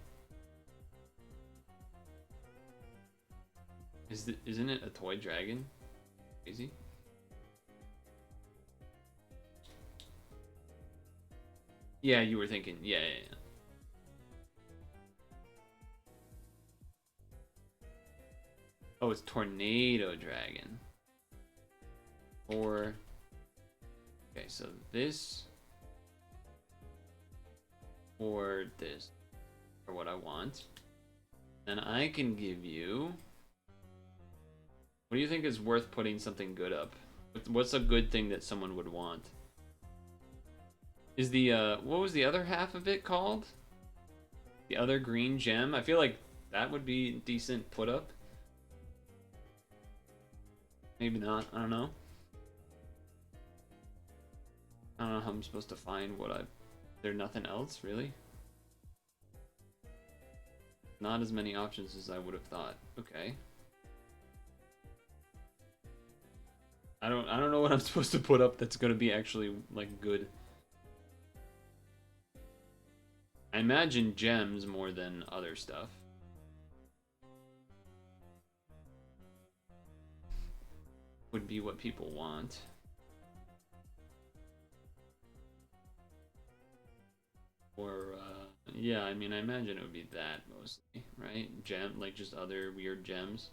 Isn't it a toy dragon? Crazy. Yeah, you were thinking. Yeah. Oh, it's Tornado Dragon. Or... Okay, so this... Or this. Or what I want. And I can give you... What do you think is worth putting something good up? What's a good thing that someone would want? Is the, what was the other half of it called? The other green gem? I feel like that would be decent put up. Maybe not, I don't know. I don't know how I'm supposed to find what There's nothing else, really? Not as many options as I would have thought. Okay. I don't know what I'm supposed to put up that's gonna be actually like good. I imagine gems more than other stuff. Would be what people want. Or yeah, I mean I imagine it would be that mostly, right? Gem, like just other weird gems.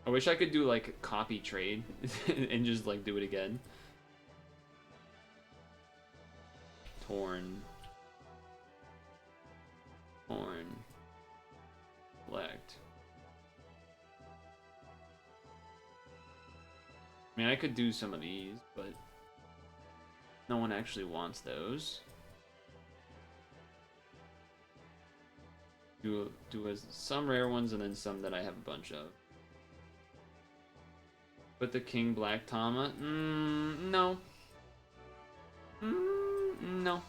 I wish I could do like copy trade and just like do it again. Torn. Select. I mean, I could do some of these, but no one actually wants those. Do some rare ones and then some that I have a bunch of. But the King Black Tama? No. No.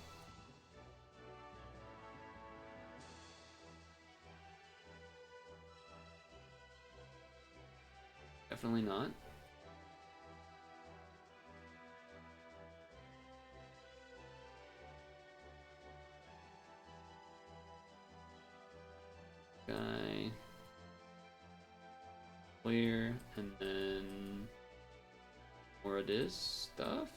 Definitely not. Guy. Clear. And then... more of this stuff.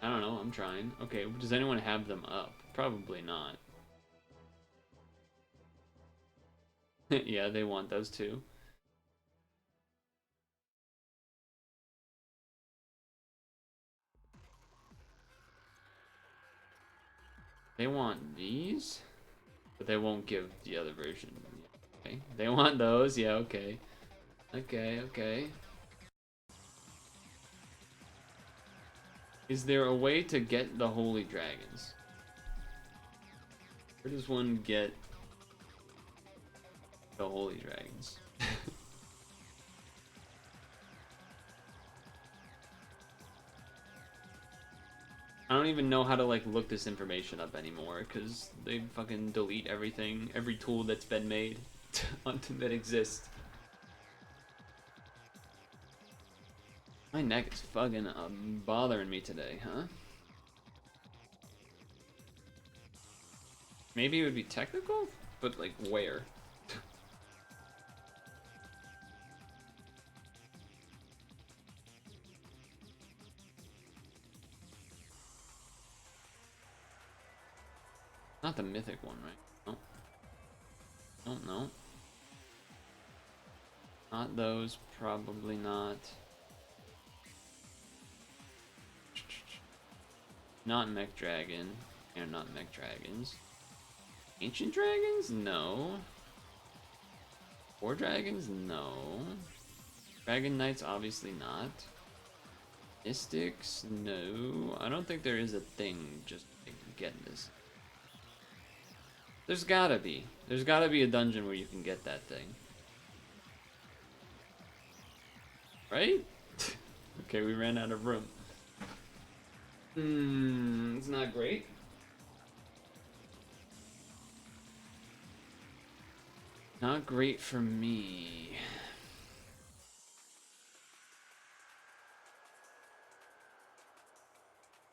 I don't know, I'm trying. Okay, does anyone have them up? Probably not. Yeah, they want those too. They want these, but they won't give the other version. Okay. They want those, yeah, okay. Okay. Is there a way to get the holy dragons? Where does one get the holy dragons? I don't even know how to like look this information up anymore because they fucking delete everything, every tool that's been made that exists. My neck is fucking bothering me today, huh? Maybe it would be technical, but like where? Not the mythic one, right? No. No. Not those, probably not. Not Mech Dragon. They're not Mech Dragons. Ancient Dragons? No. War Dragons? No. Dragon Knights? Obviously not. Mystics? No. I don't think there is a thing just to get this. There's gotta be. There's gotta be a dungeon where you can get that thing. Right? Okay, we ran out of room. It's not great. Not great for me.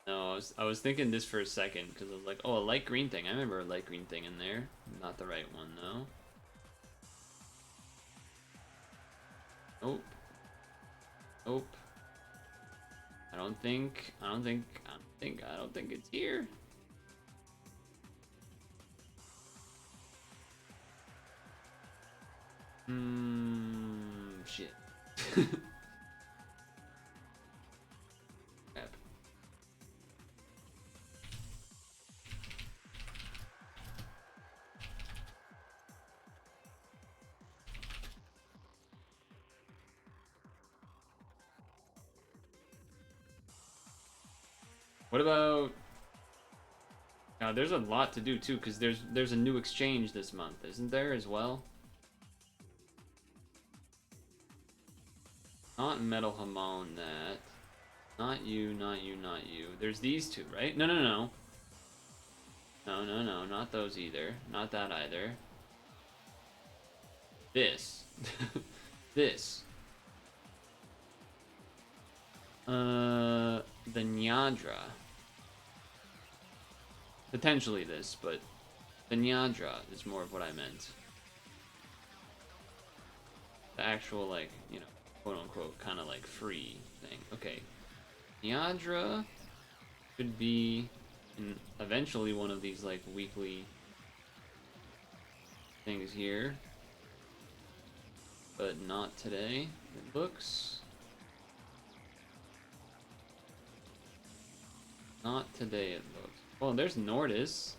No, I was thinking this for a second because I was like, oh, a light green thing. I remember a light green thing in there. Not the right one though. Nope. Nope. I don't think it's here. Shit. Crap. What about... Now, there's a lot to do too, because there's a new exchange this month, isn't there, as well? Not Metal Hamon that. Not you, not you, not you. There's these two, right? No, no, no. No, no, no, not those either. Not that either. This. This. The Nyadra. Potentially this, but the Nyadra is more of what I meant. The actual, like, you know, quote-unquote, kind of like free thing. Okay. Nyadra could be eventually one of these, like, weekly things here. But not today, it looks. Not today, it looks. Oh, there's Nordis.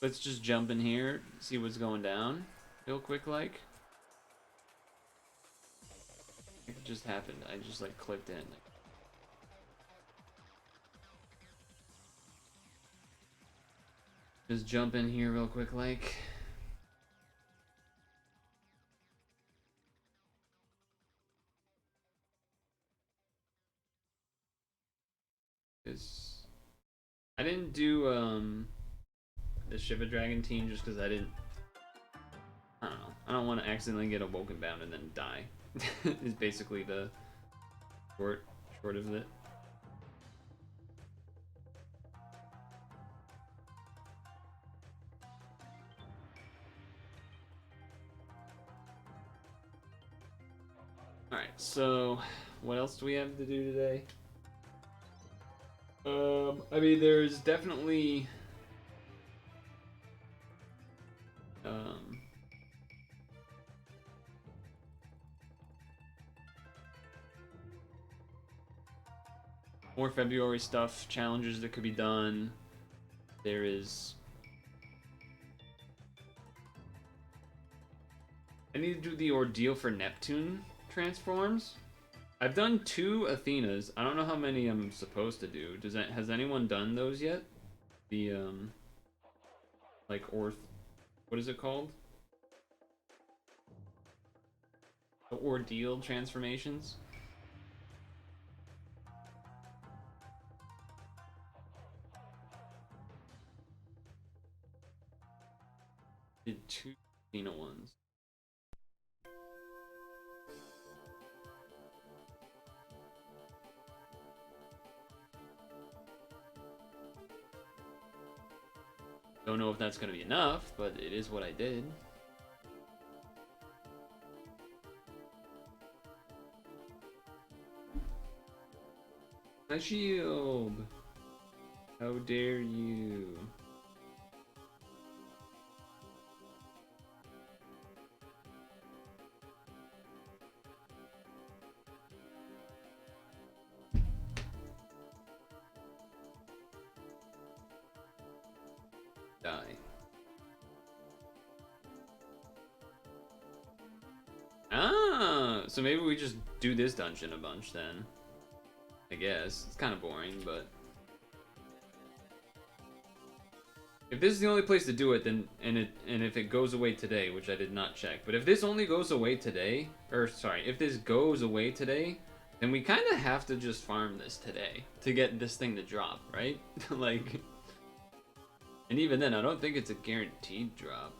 Let's just jump in here, see what's going down real quick, like. It just happened. I just, like, clicked in. Just jump in here real quick, like. I didn't do the Shiva Dragon team just because I don't know. I don't want to accidentally get awoken bound and then die. Is basically the short of it. All right, so what else do we have to do today? I mean, there's definitely more February stuff, challenges that could be done. There is. I need to do the ordeal for Neptune transforms. I've done 2 Athenas. I don't know how many I'm supposed to do. Has anyone done those yet? The like what is it called? The ordeal transformations. Did 2 Athena ones. Don't know if that's gonna be enough, but it is what I did. My shield! How dare you? Die. Ah, so maybe we just do this dungeon a bunch then. I guess it's kind of boring, but if this is the only place to do it, then and if it goes away today, which I did not check, but if this only goes away today, or sorry, if this goes away today, then we kind of have to just farm this today to get this thing to drop, right? Like, and even then, I don't think it's a guaranteed drop.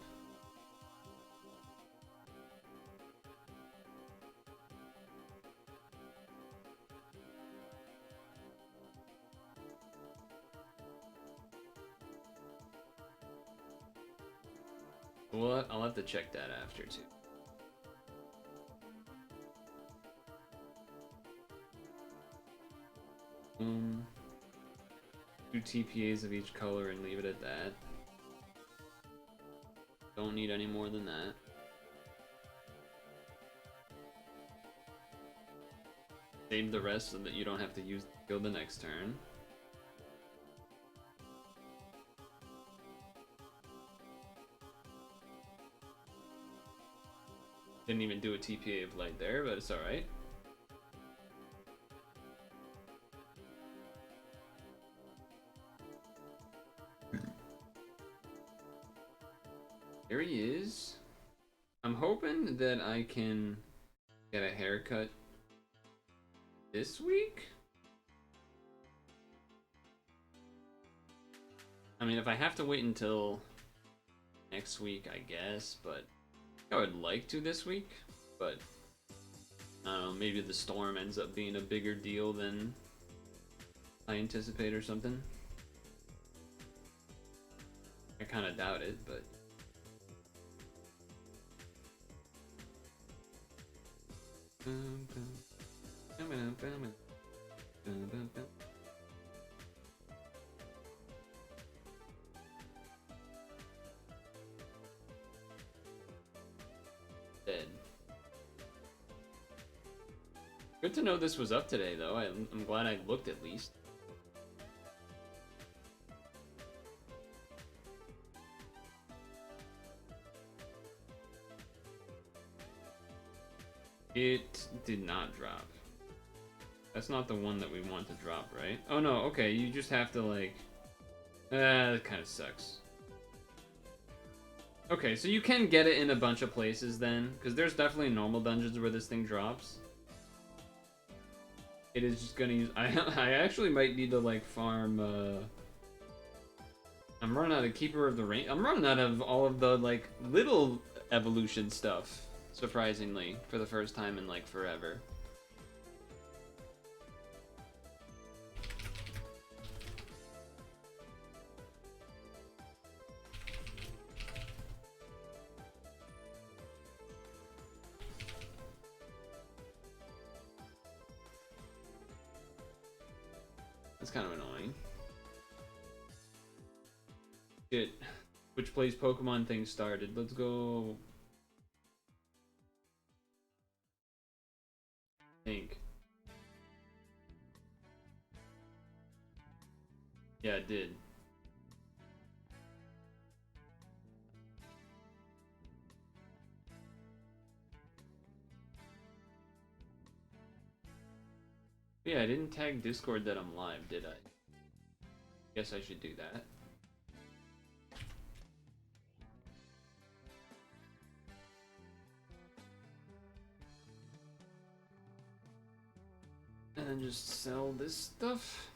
Well, I'll have to check that after too. Do TPAs of each color and leave it at that. Don't need any more than that. Save the rest so that you don't have to use the skill the next turn. Didn't even do a TPA of light there, but it's alright. There he is. I'm hoping that I can get a haircut this week? I mean, if I have to wait until next week, I guess, but I would like to this week, but I don't know, maybe the storm ends up being a bigger deal than I anticipate or something. I kind of doubt it, but dead. Good to know this was up today, though. I'm glad I looked at least. It did not drop. That's not the one that we want to drop, right? Oh no, okay, you just have to like... that kind of sucks. Okay, so you can get it in a bunch of places then, because there's definitely normal dungeons where this thing drops. It is just gonna use... I actually might need to like farm... I'm running out of Keeper of the Rain. I'm running out of all of the like little evolution stuff. Surprisingly, for the first time in like forever. That's kind of annoying. Shit. Which place Pokemon thing started? Let's go. Think. Yeah, it did. Yeah, I didn't tag Discord that I'm live, did I? Guess I should do that. And then just sell this stuff.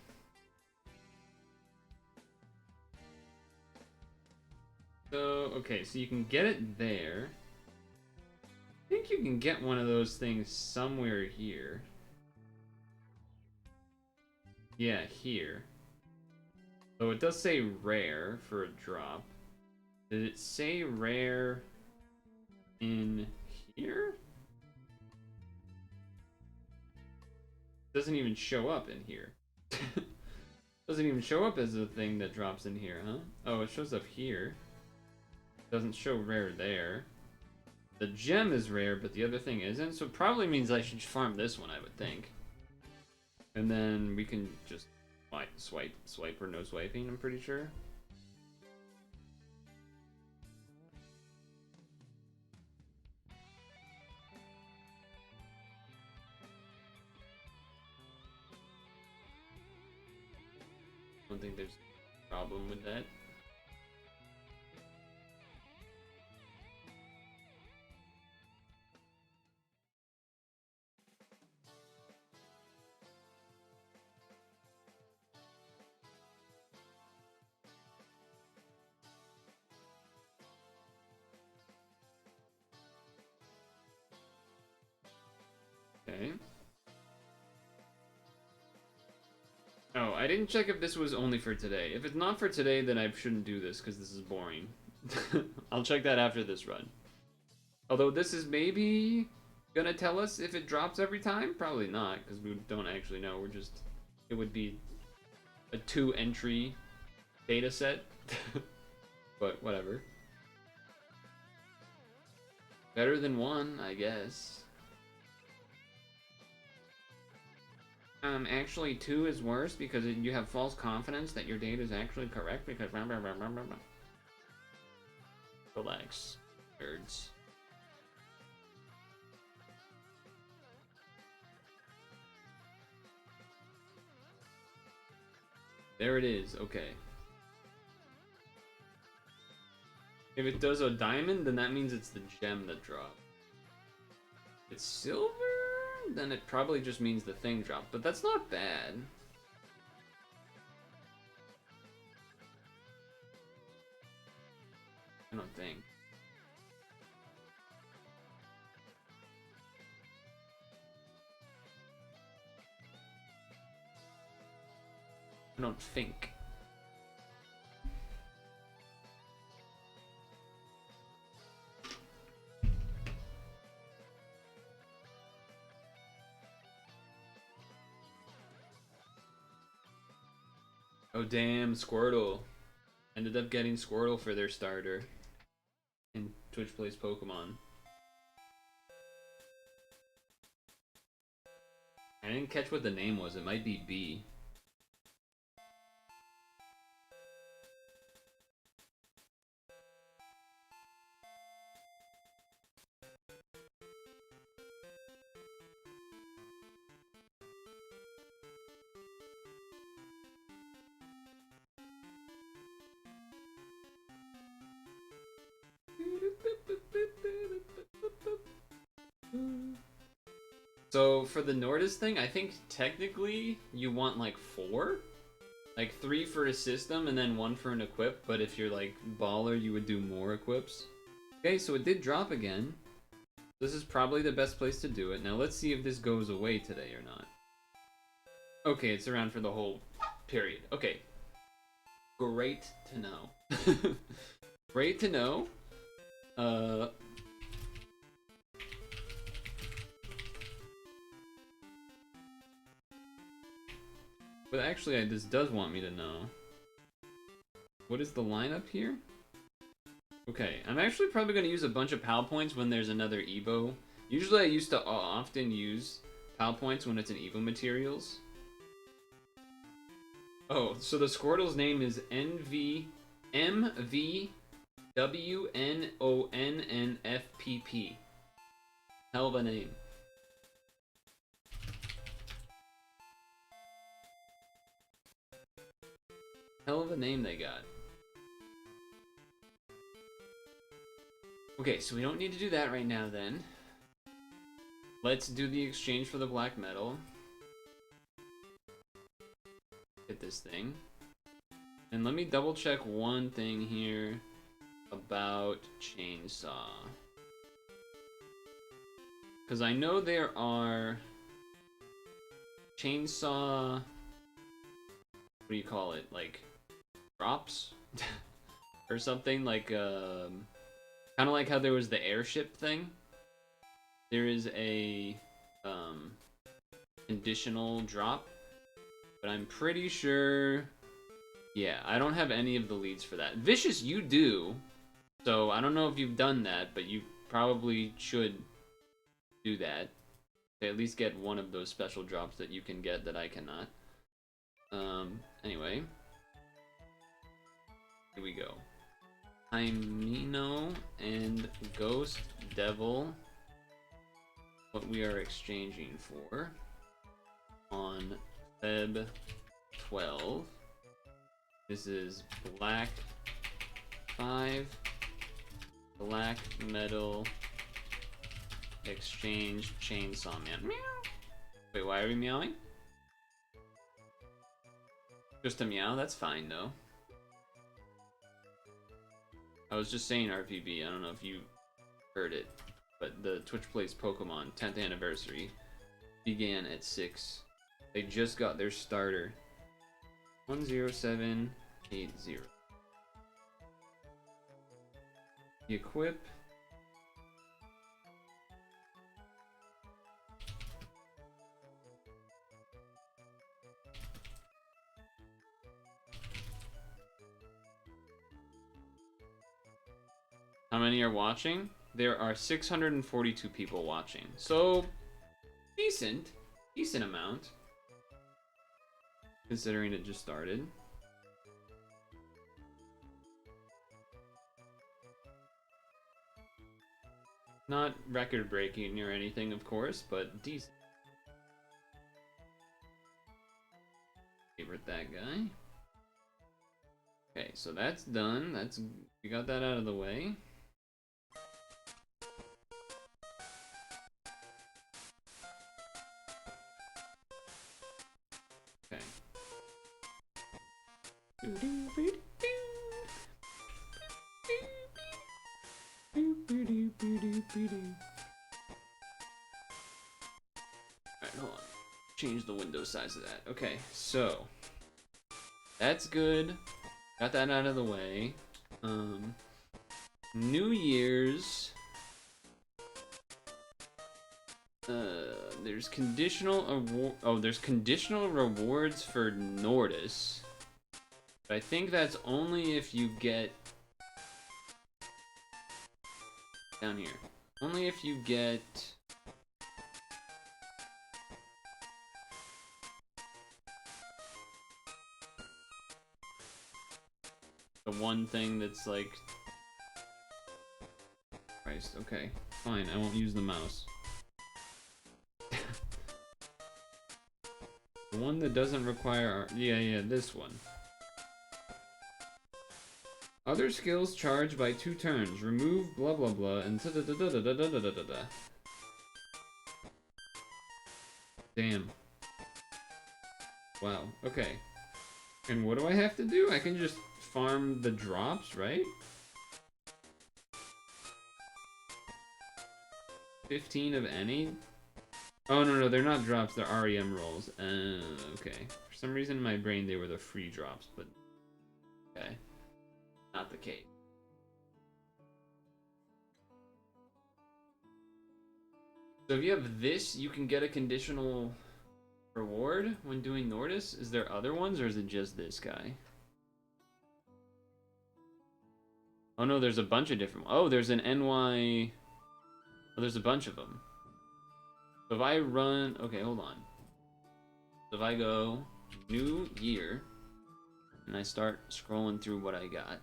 So, okay, so you can get it there. I think you can get one of those things somewhere here. Yeah, here. So it does say rare for a drop. Did it say rare in here? Doesn't even show up in here. Doesn't even show up as a thing that drops in here, huh? Oh, it shows up here. Doesn't show rare there. The gem is rare, but the other thing isn't, so it probably means I should farm this one, I would think. And then we can just swipe or no swiping, I'm pretty sure. I don't think there's a problem with that. Okay. Oh, I didn't check if this was only for today. If it's not for today, then I shouldn't do this, because this is boring. I'll check that after this run. Although this is maybe gonna tell us if it drops every time? Probably not, because we don't actually know. We're just... It would be a 2-entry data set. But whatever. Better than 1, I guess. Actually 2 is worse because you have false confidence that your data is actually correct because blah, blah, blah, blah, blah, blah. Relax, nerds. There it is, okay. If it does a diamond, then that means it's the gem that dropped. it's silver, then it probably just means the thing dropped, but that's not bad. I don't think. I don't think. Oh damn, Squirtle. Ended up getting Squirtle for their starter in Twitch Plays Pokemon. I didn't catch what the name was. It might be B. So for the Nordis thing, I think technically you want like 4? Like 3 for a system and then 1 for an equip, but if you're like baller, you would do more equips. Okay, so it did drop again. This is probably the best place to do it. Now let's see if this goes away today or not. Okay, it's around for the whole period. Okay. Great to know. Great to know. But actually, this does want me to know. What is the lineup here? Okay, I'm actually probably going to use a bunch of PAL points when there's another Evo. Usually I used to often use PAL points when it's an Evo materials. Oh, so the Squirtle's name is MVWNONNFPP. Hell of a name. Hell of a name they got. Okay, so we don't need to do that right now then. Let's do the exchange for the black metal. Get this thing. And let me double check one thing here about Chainsaw. Because I know there are Chainsaw, what do you call it, like drops? Or something like, kind of like how there was the airship thing. There is a conditional drop, but I'm pretty sure, yeah, I don't have any of the leads for that. Vicious, you do, so I don't know if you've done that, but you probably should do that to at least get one of those special drops that you can get that I cannot. Anyway, here we go. Hymeno and Ghost Devil, what we are exchanging for on Feb 12. This is Black 5, Black Metal, Exchange, Chainsaw Man. Meow. Wait, why are we meowing? Just a meow? That's fine though. I was just saying RPB, I don't know if you heard it, but the Twitch Plays Pokemon 10th anniversary began at 6. They just got their starter. 10780. The equip. How many are watching? There are 642 people watching. So, decent amount. Considering it just started. Not record-breaking or anything, of course, but decent. Favorite that guy. Okay, so that's done. We got that out of the way. hold on. Change the window size of that. Okay, so that's good. Got that out of the way. New Year's. There's there's conditional rewards for Nordis. But I think that's only if you get down here. Only if you get the one thing that's like Christ, okay. Fine, I won't use the mouse. The one that doesn't require yeah, this one. Other skills charged by 2 turns. Remove blah blah blah and da da da da da da da da da. Damn. Wow, okay. And what do I have to do? I can just farm the drops, right? 15 of any? Oh, no, they're not drops, they're REM rolls. Okay. For some reason in my brain they were the free drops, but... Okay. Not the case. So if you have this, you can get a conditional reward when doing Nordis? Is there other ones, or is it just this guy? Oh no, there's a bunch of different... Oh, there's an NY... Oh, there's a bunch of them. So if I run... Okay, hold on. So if I go New Year, and I start scrolling through what I got.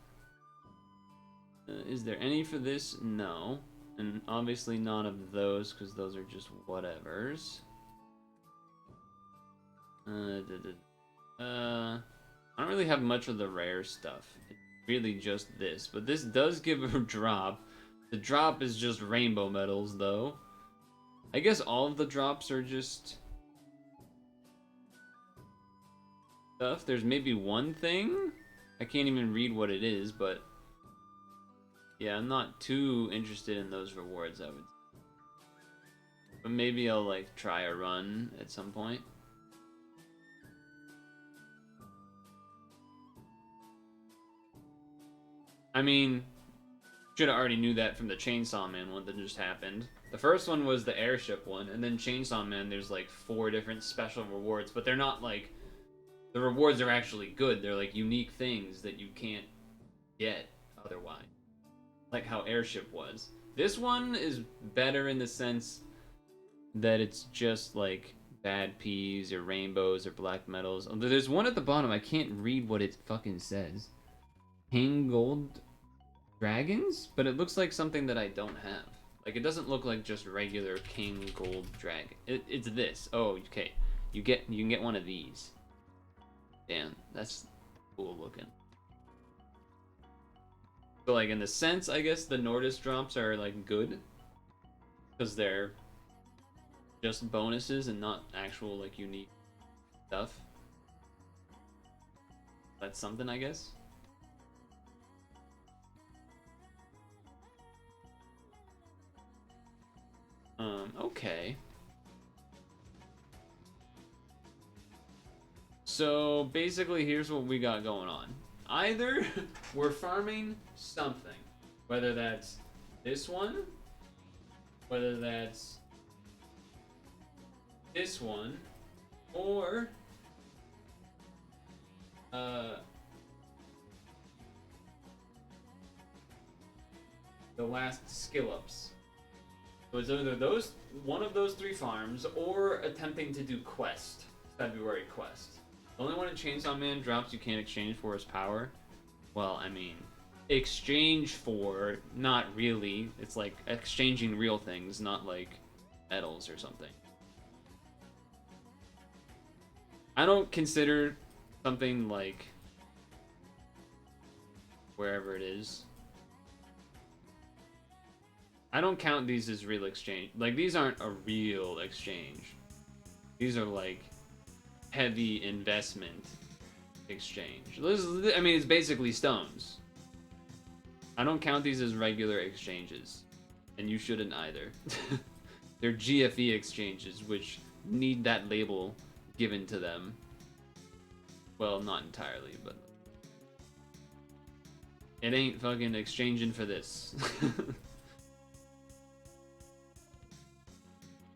Is there any for this? No. And obviously none of those, because those are just whatevers. I don't really have much of the rare stuff. It's really just this. But this does give a drop. The drop is just rainbow medals, though. I guess all of the drops are just... stuff. There's maybe one thing? I can't even read what it is, but... yeah, I'm not too interested in those rewards, I would... but maybe I'll, like, try a run at some point. I mean, should have already knew that from the Chainsaw Man one that just happened. The first one was the airship one, and then Chainsaw Man, there's like 4 different special rewards, but they're not like... the rewards are actually good. They're like unique things that you can't get otherwise. Like how airship was. This one is better in the sense that it's just like bad peas or rainbows or black metals. Although there's one at the bottom, I can't read what it fucking says. King Gold Dragons? But it looks like something that I don't have. Like, it doesn't look like just regular King Gold Dragon. It's this. Oh, okay. You can get one of these. Damn, that's cool looking. So, like, in the sense, I guess the Nordis drops are, like, good. Because they're just bonuses and not actual, like, unique stuff. That's something, I guess. Okay. So, basically, here's what we got going on. Either we're farming something, whether that's this one, whether that's this one, or the last skill ups. So it's either one of those 3 farms, or attempting to do quest, February quest. The only one in Chainsaw Man drops you can't exchange for is power. Well, I mean, exchange for, not really. It's like exchanging real things, not like metals or something. I don't consider something like wherever it is. I don't count these as real exchange. Like, these aren't a real exchange. These are like heavy investment exchange. I mean, it's basically stones. I don't count these as regular exchanges. And you shouldn't either. They're GFE exchanges, which need that label given to them. Well, not entirely, but it ain't fucking exchanging for this.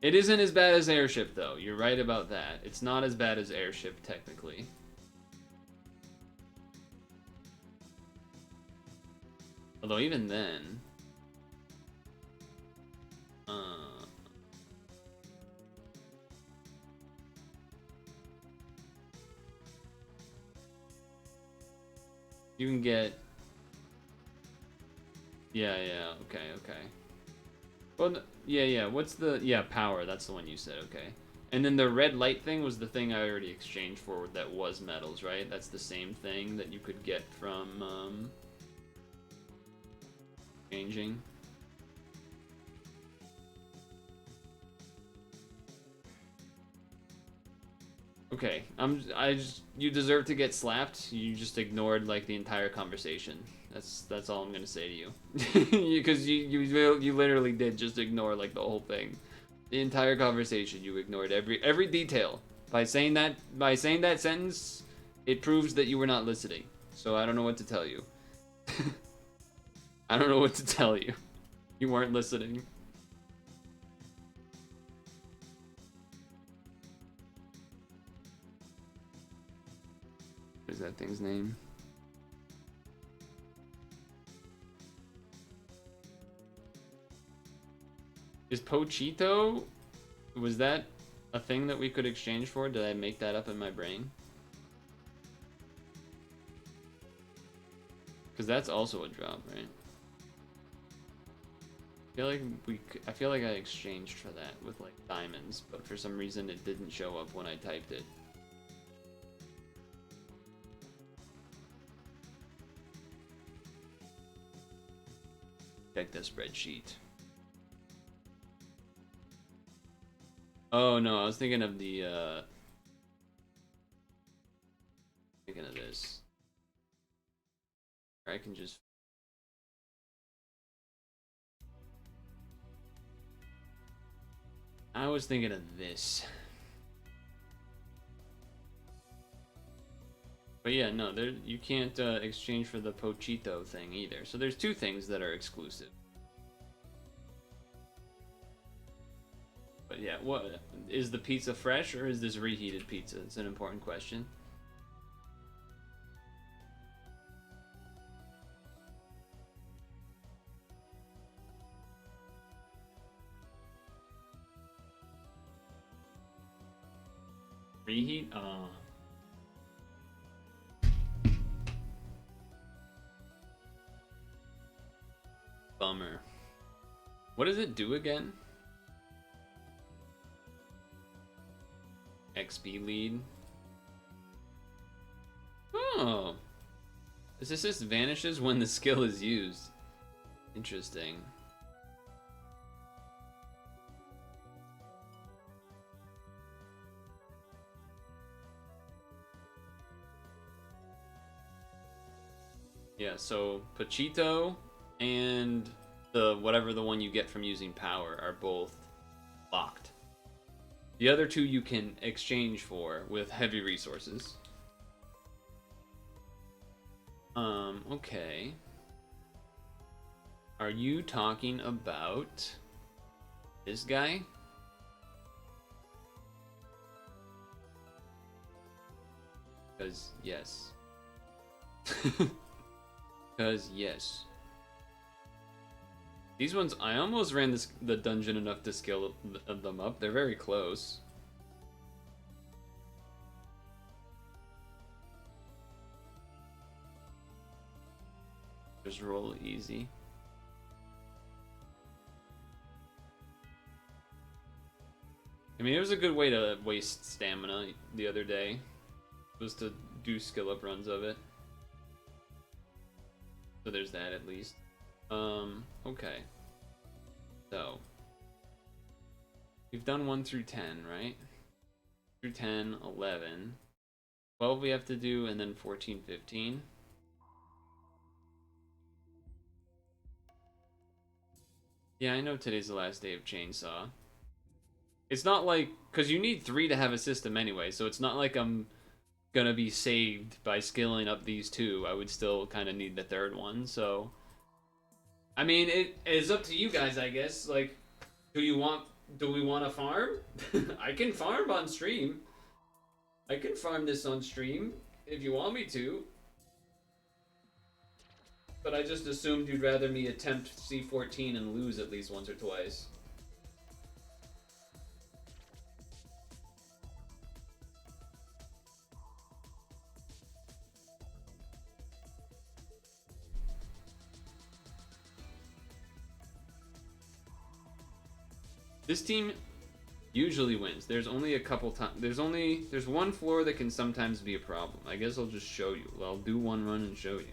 It isn't as bad as Airship, though. You're right about that. It's not as bad as Airship, technically. Although even then... you can get... Yeah, okay. Well, yeah, what's the... Yeah, power, that's the one you said, okay. And then the red light thing was the thing I already exchanged for that was metals, right? That's the same thing that you could get from, changing. Okay, you deserve to get slapped. You just ignored like the entire conversation. That's all I'm gonna say to you, because you literally did just ignore like the whole thing, the entire conversation. You ignored every detail by saying that sentence. It proves that you were not listening. So I don't know what to tell you. I don't know what to tell you. You weren't listening. What is that thing's name? Is Pochito? Was that a thing that we could exchange for? Did I make that up in my brain? Because that's also a drop, right? I feel like I exchanged for that with like diamonds, but for some reason it didn't show up when I typed it. Check the spreadsheet. Oh no, I was thinking of the thinking of this. Or I can just I was thinking of this. But yeah, no, you can't exchange for the Pochito thing either. So there's two things that are exclusive. But yeah, what is the pizza fresh or is this reheated pizza? It's an important question. Reheat? Bummer. What does it do again? XP lead. Oh. This assist vanishes when the skill is used. Interesting. Yeah, so Pachito and the whatever the one you get from using power are both locked. The other two you can exchange for with heavy resources. Okay. Are you talking about this guy? Because yes. Because yes. These ones, I almost ran the dungeon enough to skill them up. They're very close. Just roll easy. I mean, it was a good way to waste stamina the other day. Was to do skill up runs of it. So there's that at least. Okay. So we've done 1 through 10, right? Through 10, 11. 12 we have to do, and then 14, 15. Yeah, I know today's the last day of Chainsaw. It's not like, because you need 3 to have a system anyway, so it's not like I'm gonna be saved by skilling up these 2. I would still kind of need the 3rd one, so... I mean, it is up to you guys, I guess. Like, do you want... Do we want to farm? I can farm on stream. I can farm this on stream, if you want me to. But I just assumed you'd rather me attempt C14 and lose at least once or twice. This team usually wins. There's only a couple times. There's one floor that can sometimes be a problem. I guess I'll just show you. Well, I'll do one run and show you.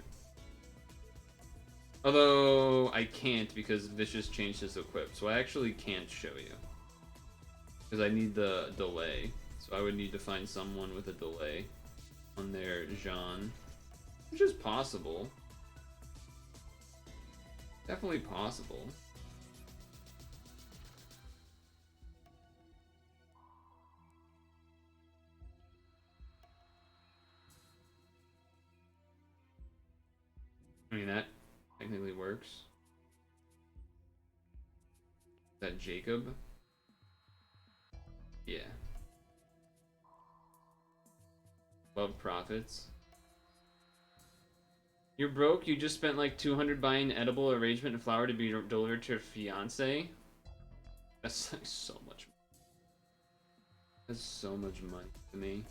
Although I can't because Vicious changed his equip, so I actually can't show you because I need the delay. So I would need to find someone with a delay on their Jean, which is possible. Definitely possible. I mean, that technically works. Is that Jacob? Yeah. Love profits. You're broke? You just spent like 200 buying edible arrangement and flour to be delivered to your fiance? That's like so much. That's so much money to me.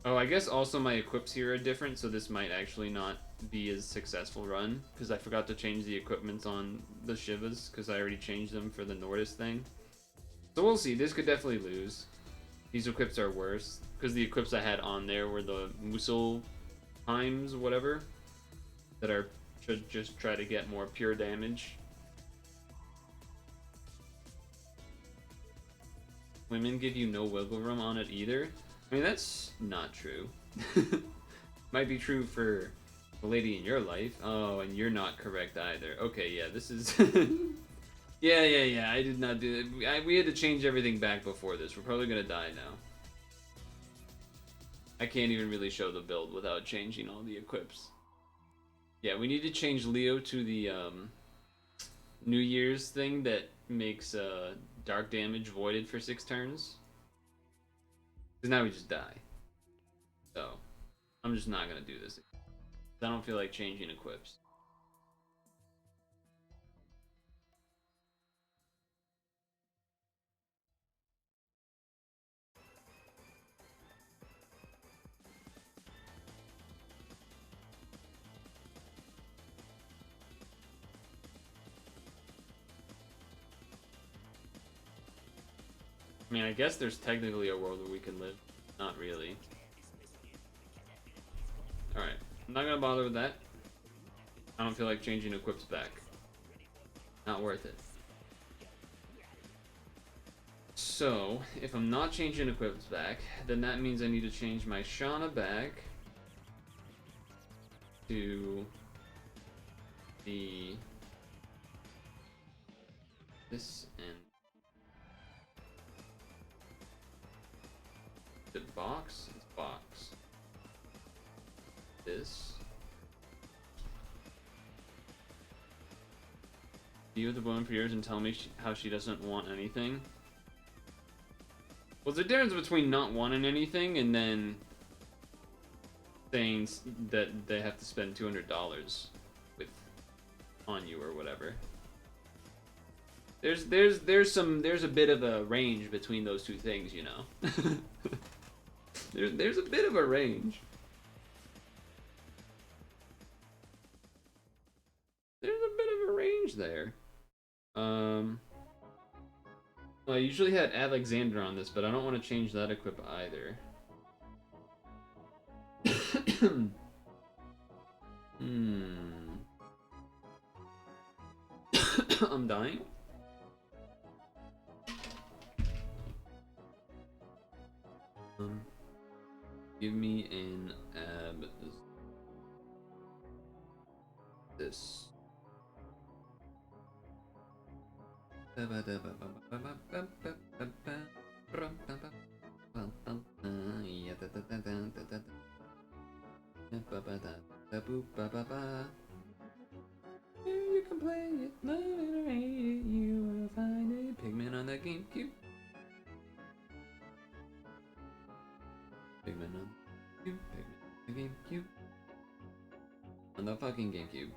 Oh, I guess also my equips here are different, so this might actually not be as successful run, because I forgot to change the equipment on the Shivas, because I already changed them for the Nordis thing. So we'll see, this could definitely lose. These equips are worse, because the equips I had on there were the Musil times, whatever, that are should just try to get more pure damage. Women give you no wiggle room on it either? I mean, that's not true. Might be true for the lady in your life. Oh, and you're not correct either. Okay, yeah, this is... yeah, I did not do that. We had to change everything back before this. We're probably gonna die now. I can't even really show the build without changing all the equips. Yeah, we need to change Leo to the New Year's thing that makes dark damage voided for 6 turns. Because now we just die. So, I'm just not going to do this. I don't feel like changing equips. I mean, I guess there's technically a world where we can live. Not really. Alright, I'm not going to bother with that. I don't feel like changing equips back. Not worth it. So, if I'm not changing equips back, then that means I need to change my Shauna back to the this and the box. It's box. This. You have the woman for years and tell me how she doesn't want anything. Well, there's a difference between not wanting anything and then saying that they have to spend $200 with on you or whatever. There's a bit of a range between those two things, you know. there's a bit of a range. There's a bit of a range there. Well, I usually had Alexander on this, but I don't want to change that equip either. I'm dying. Give me an ab. This. You can play it, love it or hate it, you will find it. Pigment on the GameCube. Pigment on the GameCube. On the fucking GameCube.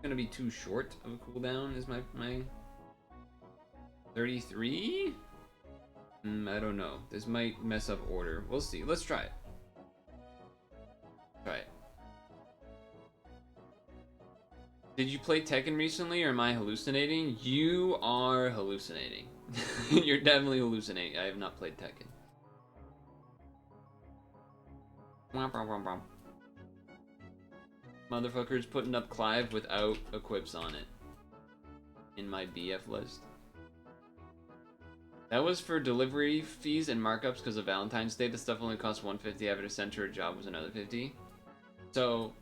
Gonna be too short of a cooldown is my 33? I don't know. This might mess up order. We'll see. Let's try it. Try it. Did you play Tekken recently or am I hallucinating? You are hallucinating. You're definitely hallucinating. I have not played Tekken. Motherfuckers putting up Clive without equips on it. In my BF list. That was for delivery fees and markups because of Valentine's Day. The stuff only cost $150. Having to send her a job was another $50. So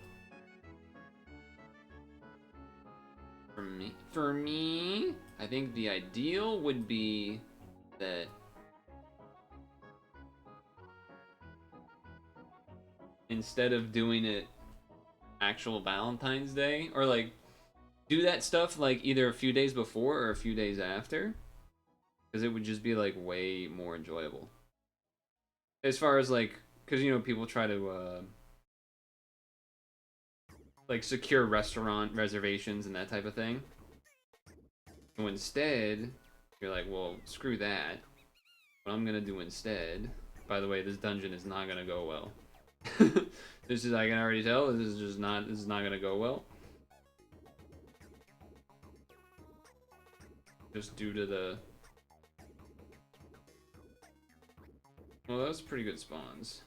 for me, I think the ideal would be that instead of doing it actual Valentine's Day, or like do that stuff like either a few days before or a few days after, because it would just be like way more enjoyable. As far as like, because you know people try to like secure restaurant reservations and that type of thing. So instead, you're like, well, screw that. What I'm gonna do instead. By the way, this dungeon is not gonna go well. This is, I can already tell, this is not gonna go well. Just due to the... Well, that was pretty good spawns.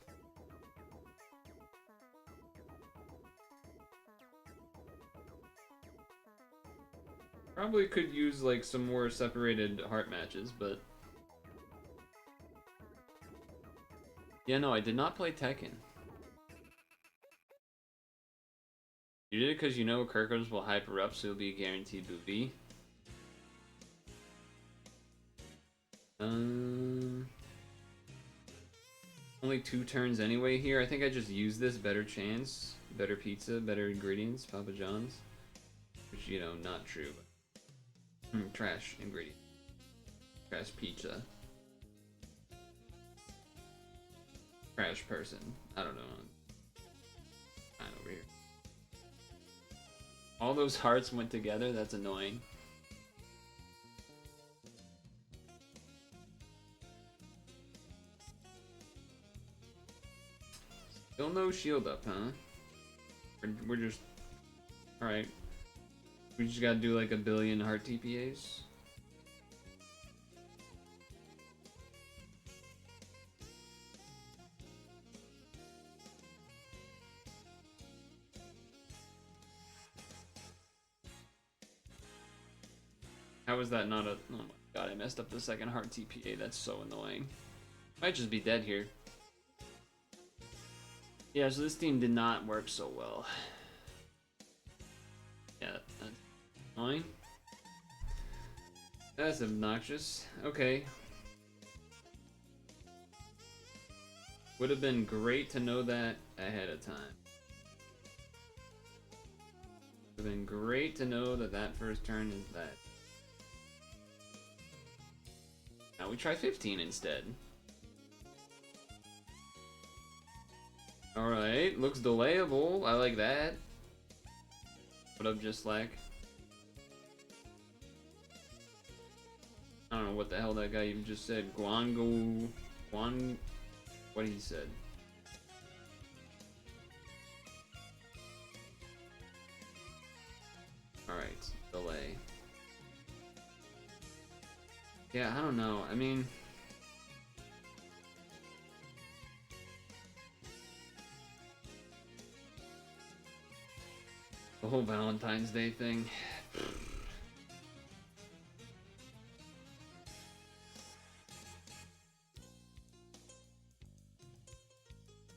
Probably could use like some more separated heart matches, but... Yeah, no, I did not play Tekken. You did it because you know Kirkos will hype her up, so it'll be a guaranteed booty. Only 2 turns anyway here. I think I just use this. Better chance, better pizza, better ingredients, Papa John's. Which, you know, not true. But, trash ingredient. Trash pizza. Trash person. I don't know. Fine over here. All those hearts went together? That's annoying. Still no shield up, huh? We're just... Alright. We just gotta do like a billion heart TPAs. How is that not a... Oh my god, I messed up the second heart TPA. That's so annoying. Might just be dead here. Yeah, so this team did not work so well. Yeah, that's annoying. That's obnoxious. Okay. Would have been great to know that ahead of time. Would have been great to know that that first turn is that. Now we try 15 instead. Alright, looks delayable. I like that. What up, Just Slack? I don't know what the hell that guy even just said. What he said. Alright, delay. Yeah, I don't know. I mean... the whole Valentine's Day thing.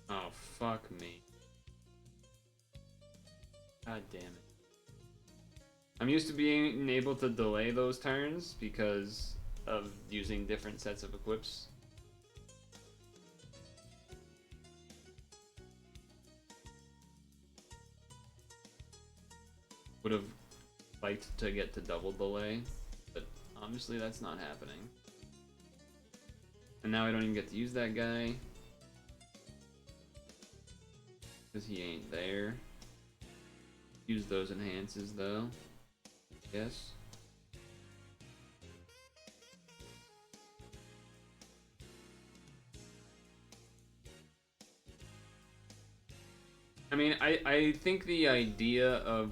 Oh, fuck me. God damn it. I'm used to being able to delay those turns because of using different sets of equips. Would have liked to get to double delay, but obviously that's not happening. And now I don't even get to use that guy because he ain't there. Use those enhances though. Yes. I mean, I think the idea of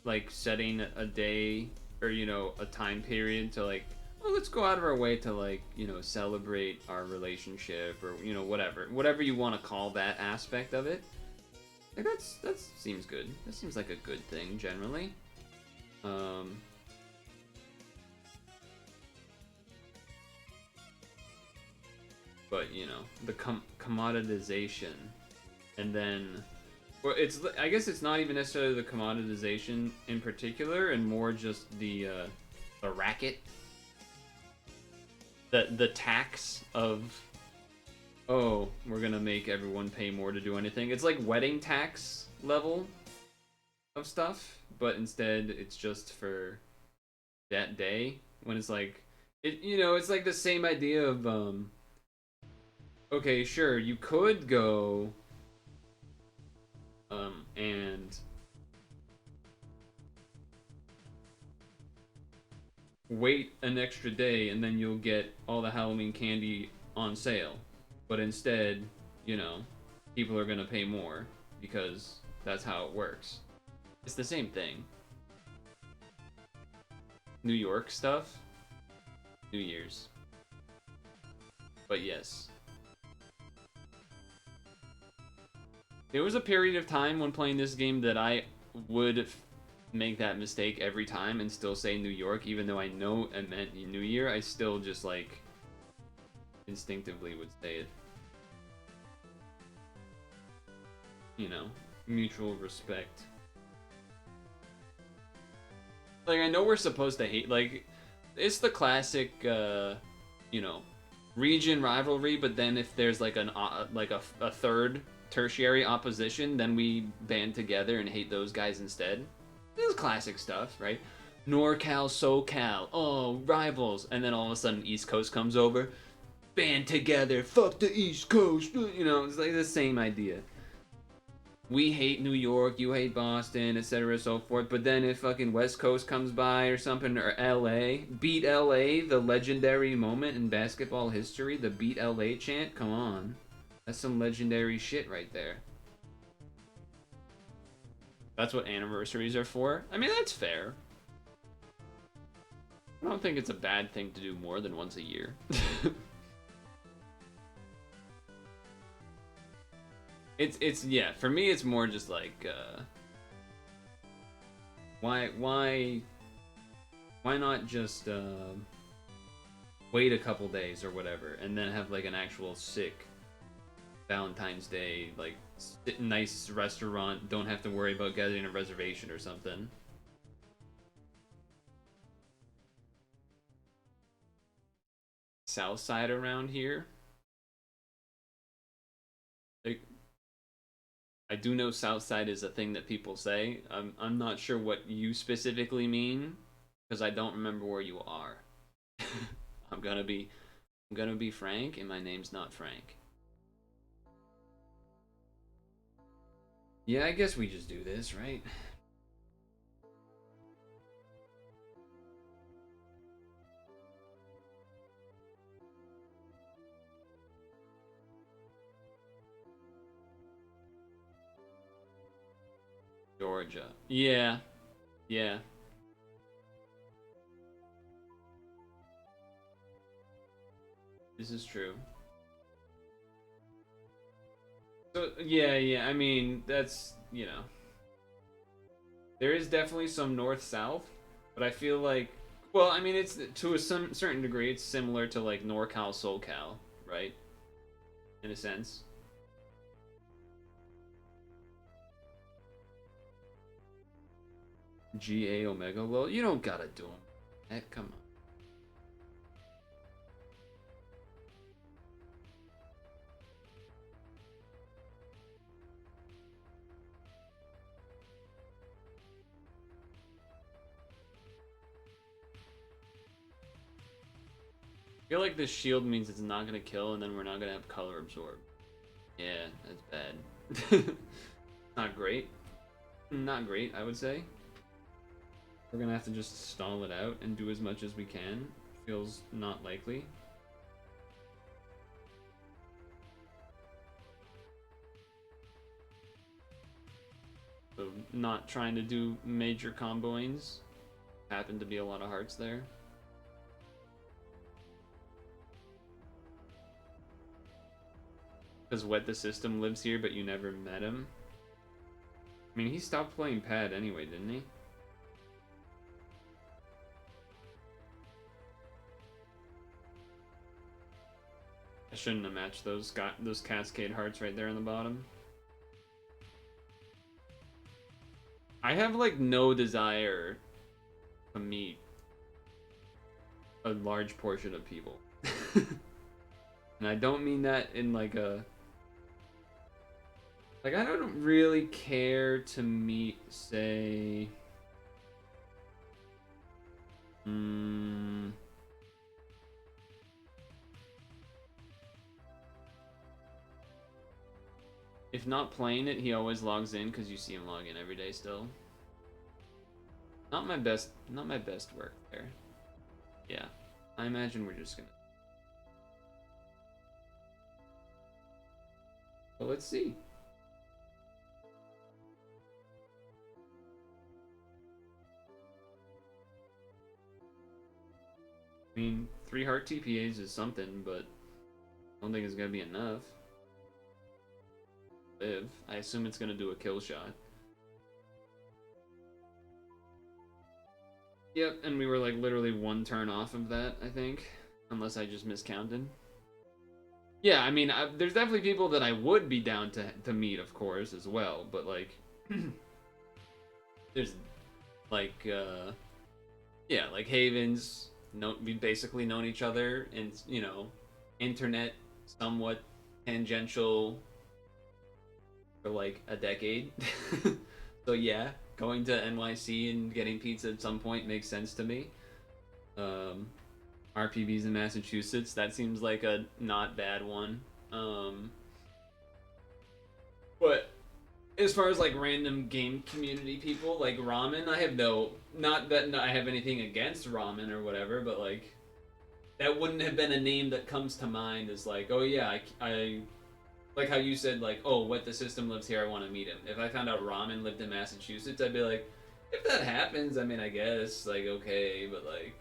like setting a day or, you know, a time period to like, oh, let's go out of our way to like, you know, celebrate our relationship or, you know, whatever you want to call that aspect of it. Like that seems good. That seems like a good thing generally. But you know, the commoditization, and then, well, I guess it's not even necessarily the commoditization in particular, and more just the racket, the tax of, oh, we're gonna make everyone pay more to do anything. It's like wedding tax level of stuff, but instead it's just for that day. When it's like, you know, it's like the same idea of okay, sure, you could go and wait an extra day and then you'll get all the Halloween candy on sale. But instead, you know, people are gonna pay more because that's how it works. It's the same thing. New York stuff, New Year's. But yes. There was a period of time when playing this game that I would make that mistake every time and still say New York, even though I know it meant New Year. I still just like instinctively would say it. You know, mutual respect. Like, I know we're supposed to hate, like, it's the classic, you know, region rivalry, but then if there's like a third tertiary opposition, then we band together and hate those guys instead. This is classic stuff, right? NorCal, SoCal, oh, rivals, and then all of a sudden East Coast comes over, band together, fuck the East Coast, you know, it's like the same idea. We hate New York, you hate Boston, etc. so forth, but then if fucking West Coast comes by or something, or LA, beat LA, the legendary moment in basketball history, the beat LA chant, come on. That's some legendary shit right there. That's what anniversaries are for. I mean, that's fair. I don't think it's a bad thing to do more than once a year. It's yeah, for me it's more just like why not just wait a couple days or whatever and then have like an actual sick Valentine's Day, like sit in a nice restaurant, don't have to worry about getting a reservation or something. South side around here, like, I do know South Side is a thing that people say. I'm not sure what you specifically mean because I don't remember where you are. I'm gonna be frank, and my name's not Frank. Yeah, I guess we just do this, right? Georgia. Yeah. Yeah. This is true. So, yeah, I mean, that's, you know. There is definitely some north-south, but I feel like, well, I mean, it's, to a certain degree, it's similar to, like, NorCal, SoCal, right? In a sense. GA Omega. Well, you don't gotta do them. Heck, come on. I feel like this shield means it's not gonna kill, and then we're not gonna have color absorb. Yeah, that's bad. Not great. Not great, I would say. We're gonna have to just stall it out and do as much as we can. Feels not likely. So not trying to do major comboings. Happened to be a lot of hearts there. Because Wet the System lives here, but you never met him. I mean, he stopped playing pad anyway, didn't he? I shouldn't have matched those Cascade hearts right there on the bottom. I have like no desire to meet a large portion of people. And I don't mean that in like a... Like, I don't really care to meet, say... If not playing it, he always logs in because you see him log in every day still. Not my best work there. Yeah, I imagine we're just gonna... Well, let's see. I mean, 3 heart TPAs is something, but I don't think it's gonna be enough. Live. I assume it's gonna do a kill shot. Yep, and we were like literally 1 turn off of that, I think. Unless I just miscounted. Yeah, I mean, there's definitely people that I would be down to meet, of course, as well. But like, there's like, yeah, like Havens. We've basically known each other, and you know, internet somewhat tangential for like a decade. So yeah, going to NYC and getting pizza at some point makes sense to me. RPBs in Massachusetts, that seems like a not bad one. But as far as like random game community people, like ramen, I have not that I have anything against ramen or whatever, but like that wouldn't have been a name that comes to mind as like, oh yeah, I like how you said like, oh, What the System lives here, I want to meet him. If I found out ramen lived in Massachusetts, I'd be like, if that happens, I mean, I guess like okay, but like.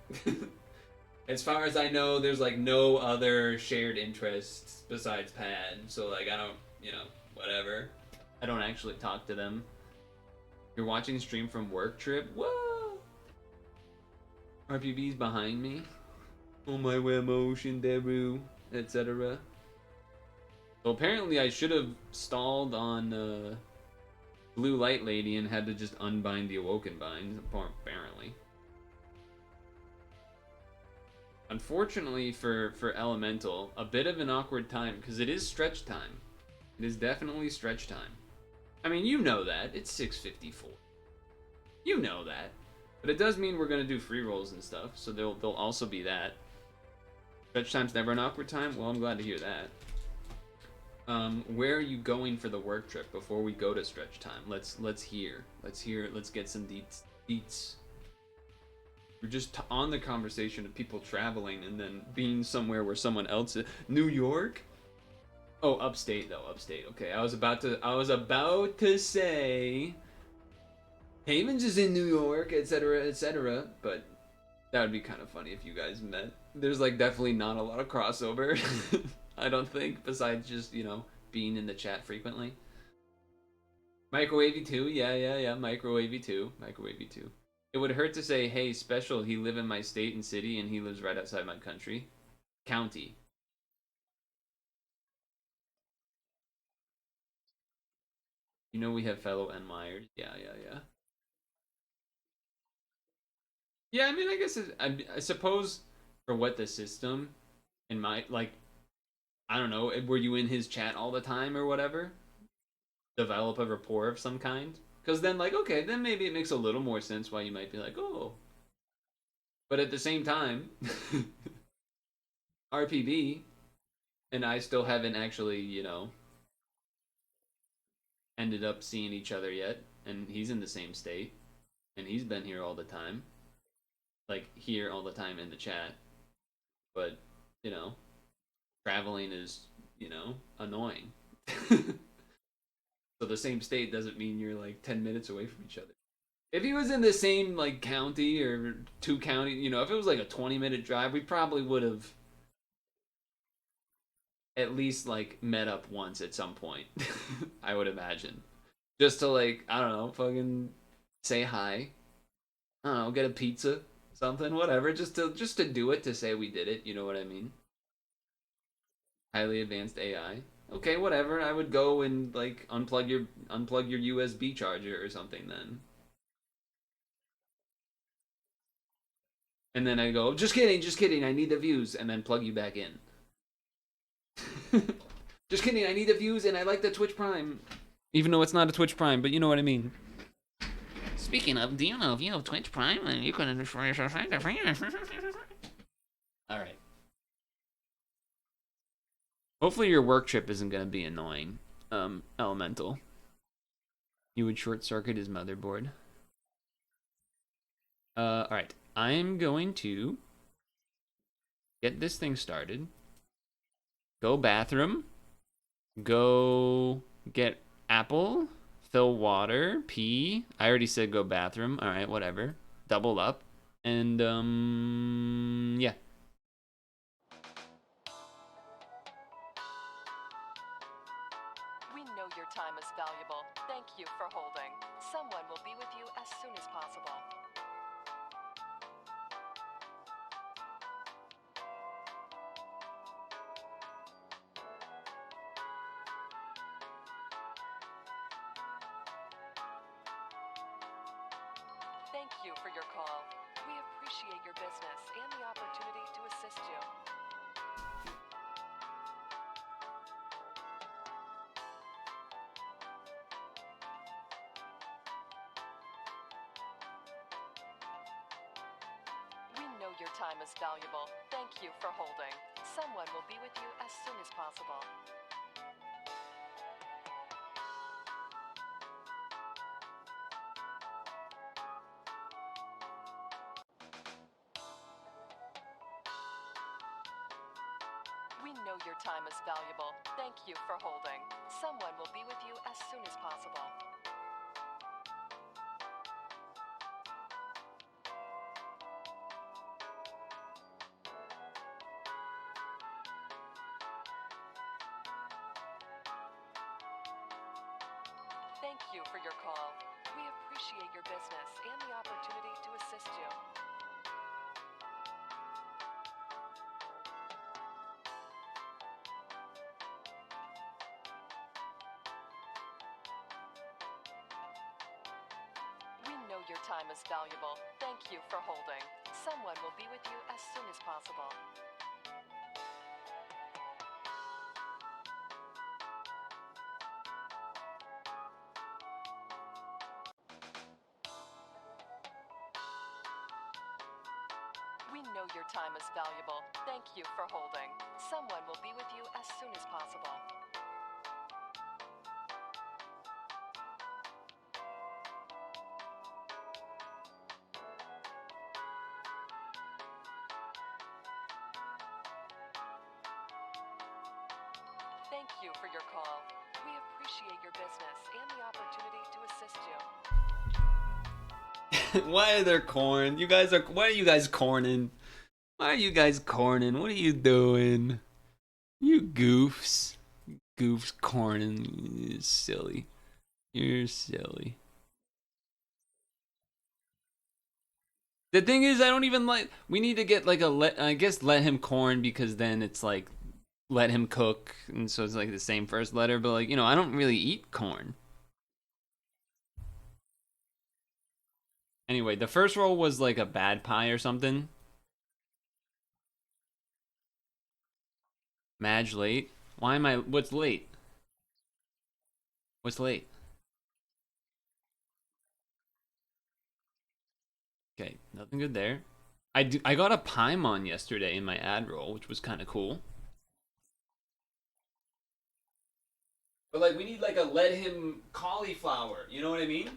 As far as I know, there's like no other shared interests besides pad, so like I don't, you know, whatever. I don't actually talk to them. You're watching stream from work trip? Whoa! RPB's behind me. On my way motion, Deru, etc. So apparently I should have stalled on Blue Light Lady and had to just unbind the Awoken Bind, apparently. Unfortunately for Elemental, a bit of an awkward time, because it is stretch time. It is definitely stretch time. I mean, you know that. It's 6:54. You know that. But it does mean we're going to do free rolls and stuff, so there'll also be that. Stretch time's never an awkward time? Well, I'm glad to hear that. Where are you going for the work trip before we go to stretch time? Let's hear. Let's get some deets. We're just on the conversation of people traveling and then being somewhere where someone else is. New York? Oh, upstate though, upstate. Okay, I was about to say Havens is in New York, etc., but that would be kind of funny if you guys met. There's like definitely not a lot of crossover. I don't think, besides just, you know, being in the chat frequently. Microwavy 2, yeah, Microwavy 2. It would hurt to say, hey, special, he live in my state and city, and he lives right outside my country. County. You know we have fellow N. Myers. Yeah. Yeah, I mean, I guess I suppose for what the system in my like, I don't know, were you in his chat all the time or whatever? Develop a rapport of some kind? Because then, like, okay, then maybe it makes a little more sense why you might be like, oh. But at the same time, RPB and I still haven't actually, ended up seeing each other yet. And he's in the same state. And he's been here all the time. Like, here all the time in the chat. But, you know, traveling is, annoying. So the same state doesn't mean you're like 10 minutes away from each other. If he was in the same like county or two county, if it was like a 20-minute drive, we probably would have at least like met up once at some point. I would imagine. Just to like, I don't know, fucking say hi. I don't know, get a pizza, something, whatever, just to do it, to say we did it, you know what I mean? Highly advanced AI. Okay, whatever. I would go and like unplug your USB charger or something then. And then I go, just kidding, I need the views, and then plug you back in. Just kidding, I need the views, and I like the Twitch Prime. Even though it's not a Twitch Prime, but you know what I mean. Speaking of, do you know if you have Twitch Prime, then you can destroy yourself. Alright. Hopefully your work trip isn't going to be annoying, Elemental. You would short circuit his motherboard. Alright. I'm going to get this thing started. Go bathroom. Go get apple. Fill water. Pee. I already said go bathroom. Alright, whatever. Double up. And, yeah. We know your time is valuable. Thank you for holding. Someone will be with you as soon as possible. Thank you for your call. We appreciate your business and the opportunity to assist you. We know your time is valuable. Thank you for holding. Someone will be with you as soon as possible. We know your time is valuable. Thank you for holding. Someone will be with you as soon as possible. Thank you for your call. We appreciate your business and the opportunity to assist you. We know your time is valuable. Thank you for holding. Someone will be with you as soon as possible. We know your time is valuable. Thank you for holding. Someone will be with you as soon as possible. Thank you for your call. We appreciate your business and the opportunity to assist you. Why are there corn? Why are you guys corning? Why are you guys corning? What are you doing? You goofs. Goofs corning. You're silly. You're silly. The thing is, I don't even like. We need to get like let him corn, because then it's like let him cook, and so it's like the same first letter. But like, I don't really eat corn. Anyway, the first roll was like a bad pie or something. Madge late. Why am I? What's late? What's late? Okay, nothing good there. I got a Paimon yesterday in my ad roll, which was kind of cool. But like, we need like a let him cauliflower. You know what I mean?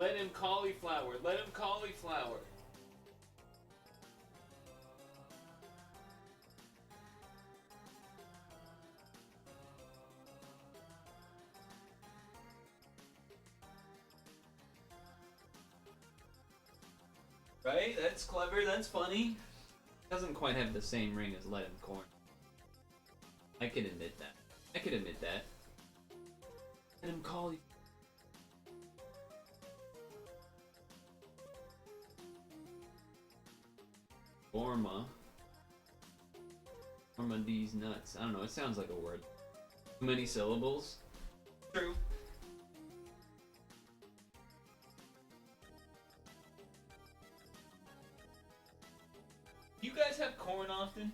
Let him cauliflower. Let him cauliflower. Right? That's clever. That's funny. Doesn't quite have the same ring as let him corn. I can admit that. I can admit that. Let him cauliflower. Orma. Orma these nuts. I don't know, it sounds like a word. Too many syllables? True. You guys have corn often?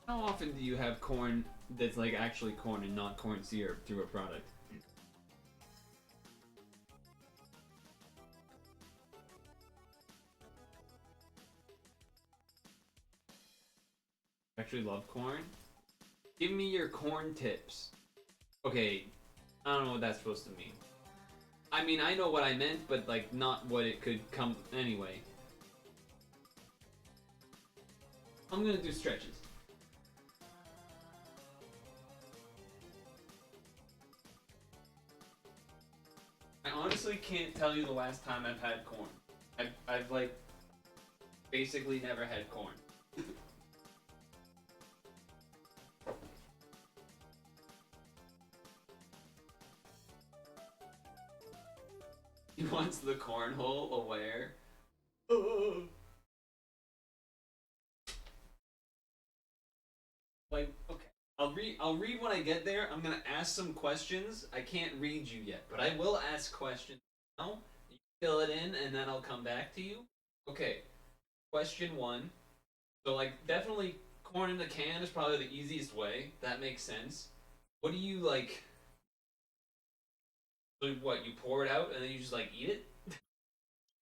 How often do you have corn that's like actually corn and not corn syrup through a product? Actually love corn? Give me your corn tips. Okay, I don't know what that's supposed to mean. I mean, I know what I meant, but like not what it could come anyway. I'm gonna do stretches. I honestly can't tell you the last time I've had corn. I've like basically never had corn. He wants the cornhole aware. Like, okay. I'll read when I get there. I'm gonna ask some questions. I can't read you yet, but I will ask questions now. You fill it in and then I'll come back to you. Okay. Question one. So like definitely corn in the can is probably the easiest way. That makes sense. What do you like? So what, you pour it out and then you just like eat it?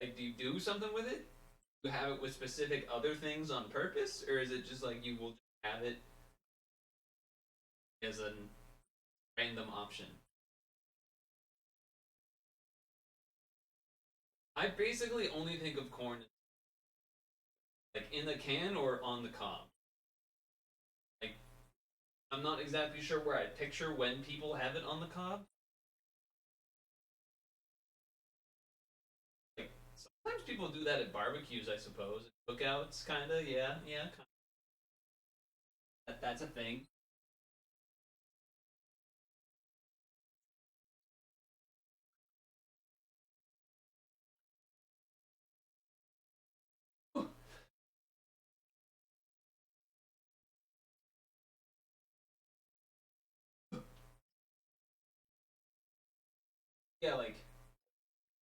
Like, do you do something with it? Do you have it with specific other things on purpose, or is it just like you will just have it as a random option? I basically only think of corn like in the can or on the cob. Like, I'm not exactly sure where I picture when people have it on the cob. Like, sometimes people do that at barbecues, I suppose. Cookouts, kinda, yeah, yeah. Kinda. That's a thing. Yeah, like,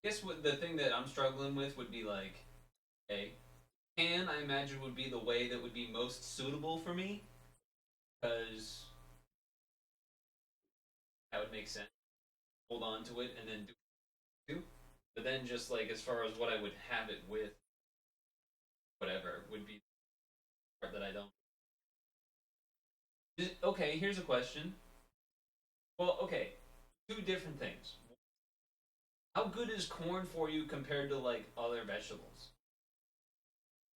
I guess what the thing that I'm struggling with would be like, okay, Can I imagine would be the way that would be most suitable for me, because that would make sense. Hold on to it and then do it. But then just like as far as what I would have it with, whatever would be the part that I don't. Okay, here's a question. Well, okay, two different things. How good is corn for you compared to like other vegetables?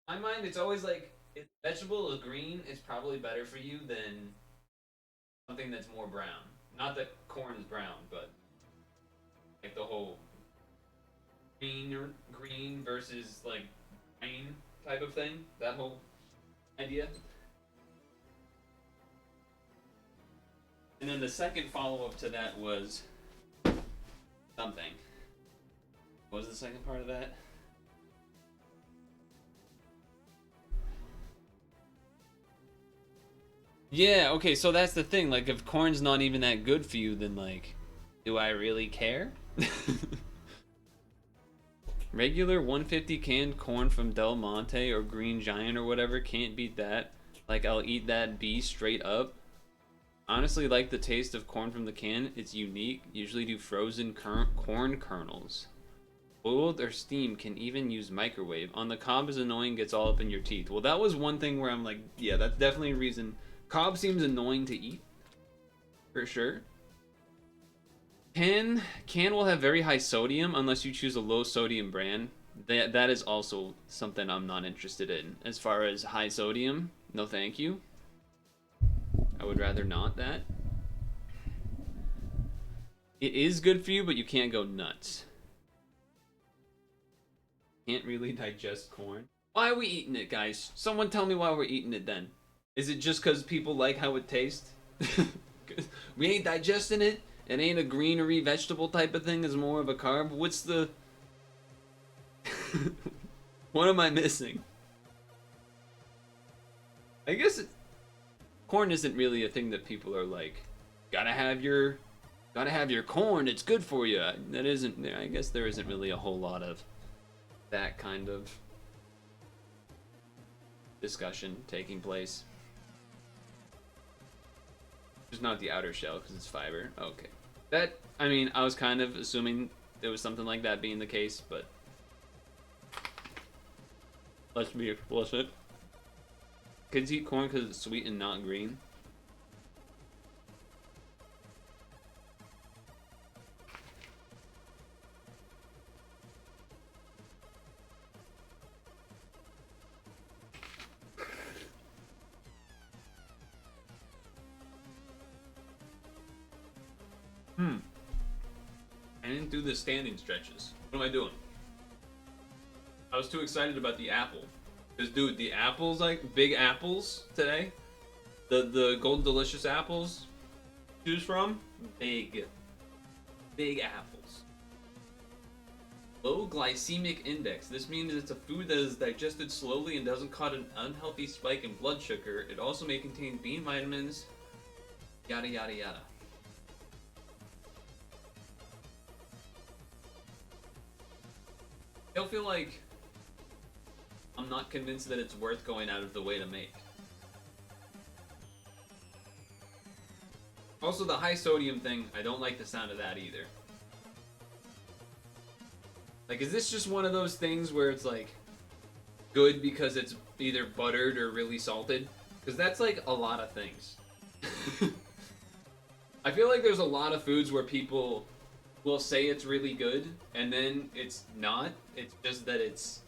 In my mind, it's always like if vegetable is green, it's probably better for you than something that's more brown. Not that corn is brown, but like the whole green versus like green type of thing. That whole idea. And then the second follow up to that was something. What was the second part of that? Yeah, okay, so that's the thing. Like, if corn's not even that good for you, then, like, do I really care? Regular 150 canned corn from Del Monte or Green Giant or whatever, can't beat that. Like, I'll eat that B straight up. Honestly, like the taste of corn from the can. It's unique. Usually do frozen corn kernels. Boiled or steamed, can even use microwave. On the cob is annoying, gets all up in your teeth. Well, that was one thing where I'm like, yeah, that's definitely a reason. Cob seems annoying to eat, for sure. Can will have very high sodium unless you choose a low sodium brand. That is also something I'm not interested in. As far as high sodium, no thank you. I would rather not that. It is good for you, but you can't go nuts. Can't really digest corn. Why are we eating it, guys? Someone tell me why we're eating it then. Is it just because people like how it tastes? We ain't digesting it? It ain't a greenery vegetable type of thing, it's more of a carb? What's the... What am I missing? I guess corn isn't really a thing that people are like, gotta have your corn, it's good for you. That isn't, I guess there isn't really a whole lot of that kind of discussion taking place. Just not the outer shell because it's fiber. Okay. That, I mean, I was kind of assuming there was something like that being the case, but let's be explicit. Kids eat corn because it's sweet and not green. I didn't do the standing stretches. What am I doing? I was too excited about the apple. Because, dude, the apples, like, big apples today. The Golden Delicious apples. Choose from. Big apples. Low glycemic index. This means it's a food that is digested slowly and doesn't cause an unhealthy spike in blood sugar. It also may contain B vitamins. Yada yada yada. I feel like I'm not convinced that it's worth going out of the way to make. Also, the high sodium thing, I don't like the sound of that either. Like, is this just one of those things where it's like good because it's either buttered or really salted? Because that's like a lot of things. I feel like there's a lot of foods where people will say it's really good and then it's not. It's just that it's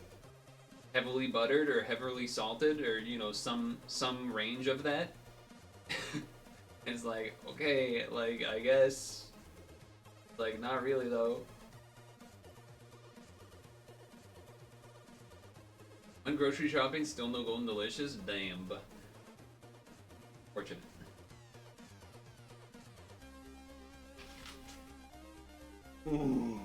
heavily buttered or heavily salted or, you know, some range of that. It's like, okay, like, I guess, like, not really though. When grocery shopping, still no Golden Delicious? Damn. Fortunate. Ooh.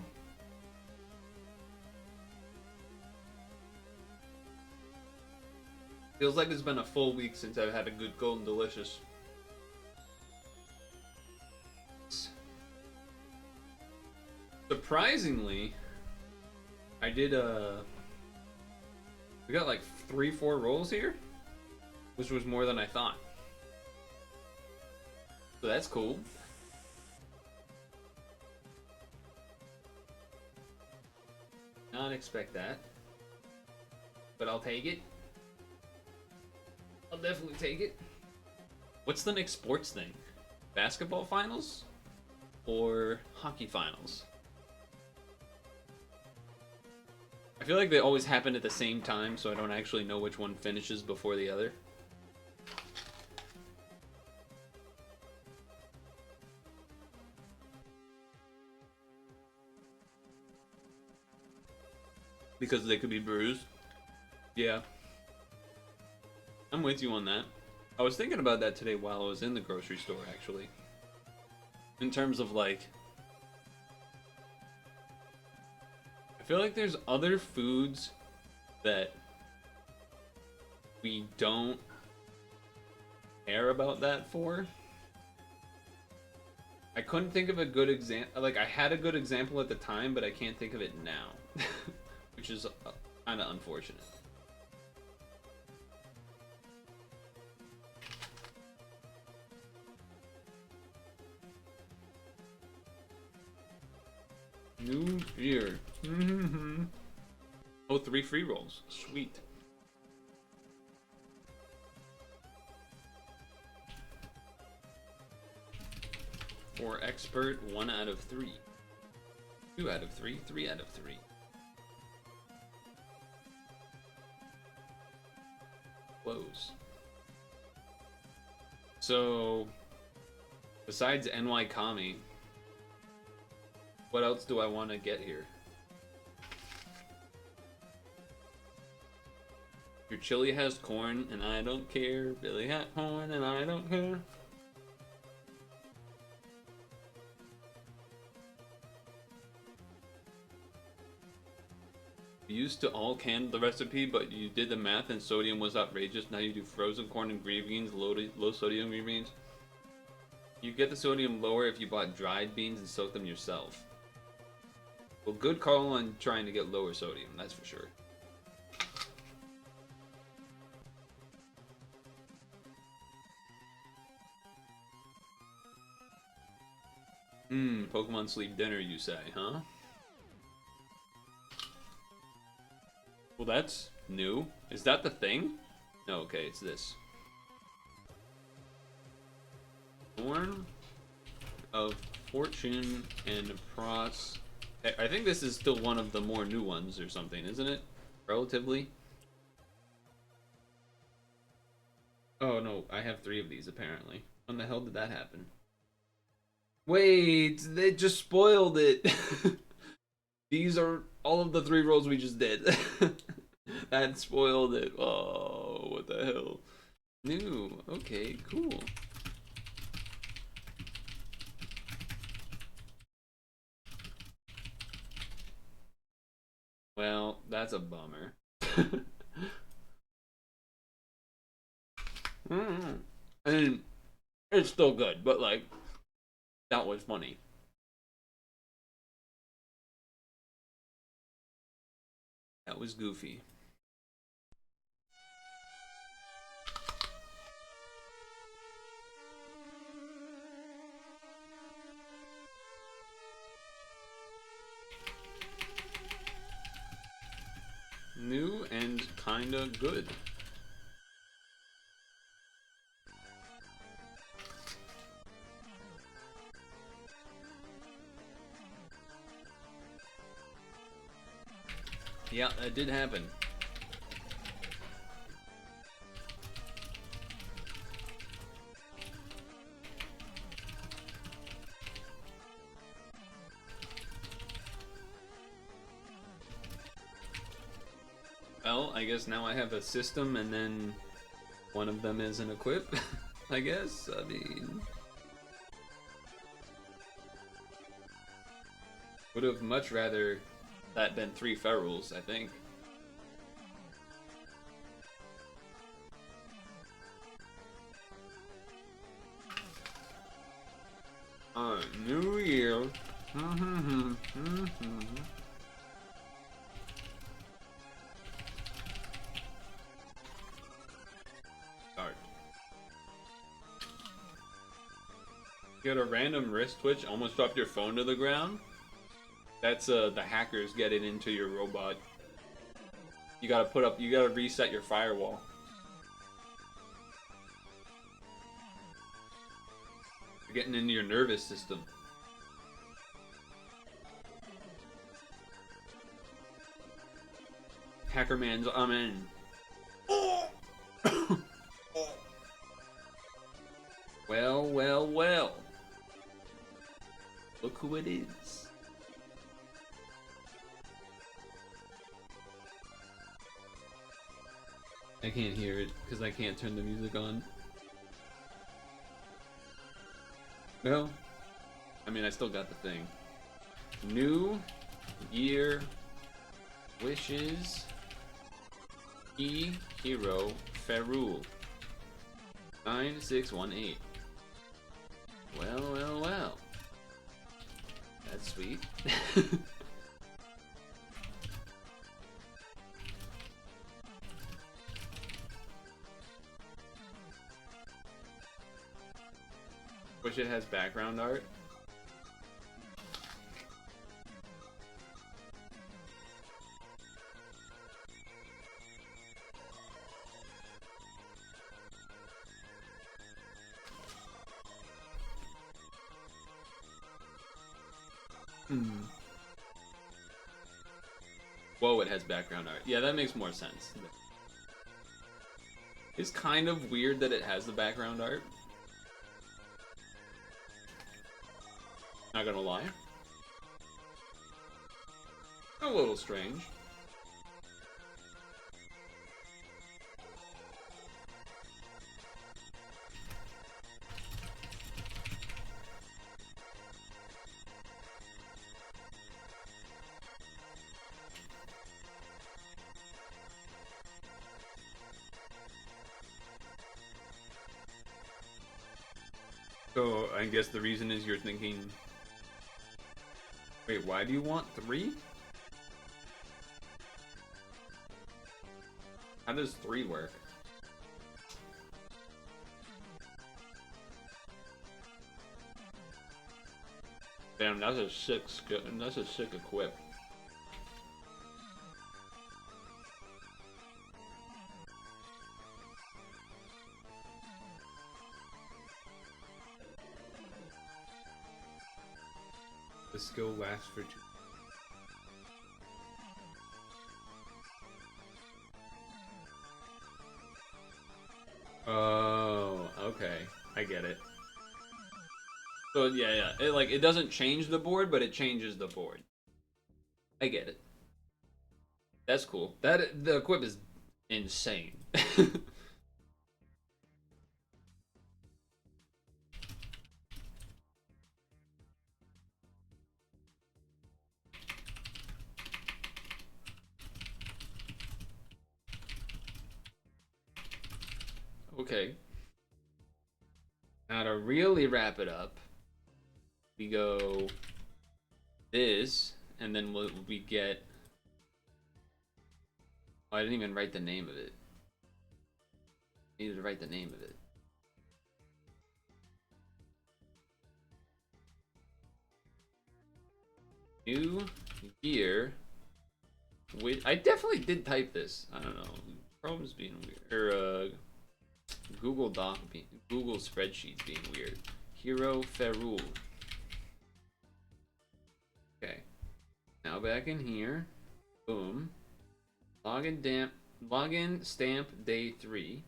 Feels like it's been a full week since I've had a good Golden Delicious. Surprisingly, I did We got like 3-4 rolls here, which was more than I thought. So that's cool. Not expect that, but I'll take it. I'll definitely take it. What's the next sports thing? Basketball finals or hockey finals? I feel like they always happen at the same time, so I don't actually know which one finishes before the other. Because they could be bruised. Yeah. I'm with you on that. I was thinking about that today while I was in the grocery store, actually. In terms of, like... I feel like there's other foods that we don't care about that for. I couldn't think of a good example. Like, I had a good example at the time, but I can't think of it now. Which is kind of unfortunate. New year. Oh, 3 free rolls. Sweet. For expert, 1 out of 3. 2 out of 3. 3 out of 3. Close. So, besides NY Kami, what else do I want to get here? Your chili has corn, and I don't care. Billy hat horn, and I don't care. You used to all can the recipe, but you did the math and sodium was outrageous. Now you do frozen corn and green beans, low sodium green beans. You get the sodium lower if you bought dried beans and soaked them yourself. Well, good call on trying to get lower sodium, that's for sure. Pokemon sleep dinner, you say, huh? Well, that's new. Is that the thing? No, okay, it's this. Horn of Fortune and Pros. I think this is still one of the more new ones or something, isn't it? Relatively. Oh no, I have 3 of these apparently. When the hell did that happen? Wait, they just spoiled it. These are all of the 3 rolls we just did. That spoiled it. Oh, what the hell? New. Okay, cool. Well, that's a bummer. I mean, it's still good, but like, that was funny. That was goofy. New and kinda good. Yeah, that did happen. Well, I guess now I have a system and then one of them is an equip, I guess. I mean, would have much rather that been 3 ferals, I think. New year. You got a random wrist twitch, almost dropped your phone to the ground. That's the hackers getting into your robot. You gotta reset your firewall. You're getting into your nervous system. Hackerman's amen. Well, well, well. Look who it is. I can't hear it because I can't turn the music on. Well, I mean, I still got the thing. New Year wishes. Hero Ferrule 9618. Well, well, well. That's sweet. Wish it has background art. Whoa, it has background art. Yeah, that makes more sense. It's kind of weird that it has the background art. Not gonna lie. A little strange. So, I guess the reason is you're thinking... Wait, why do you want 3? How does 3 work? Damn, that's a sick equip. The skill lasts for 2. Oh, okay. I get it. So yeah. It doesn't change the board, but it changes the board. I get it. That's cool. The equip is insane. Okay. Now to really wrap it up, we go this, and then we get... Oh, I didn't even write the name of it. I needed to write the name of it. New Year. Wait, I definitely did type this. I don't know. Chrome's being weird. Or Google spreadsheets being weird. Hero Ferrule. Okay. Now back in here. Boom. Login stamp day 3.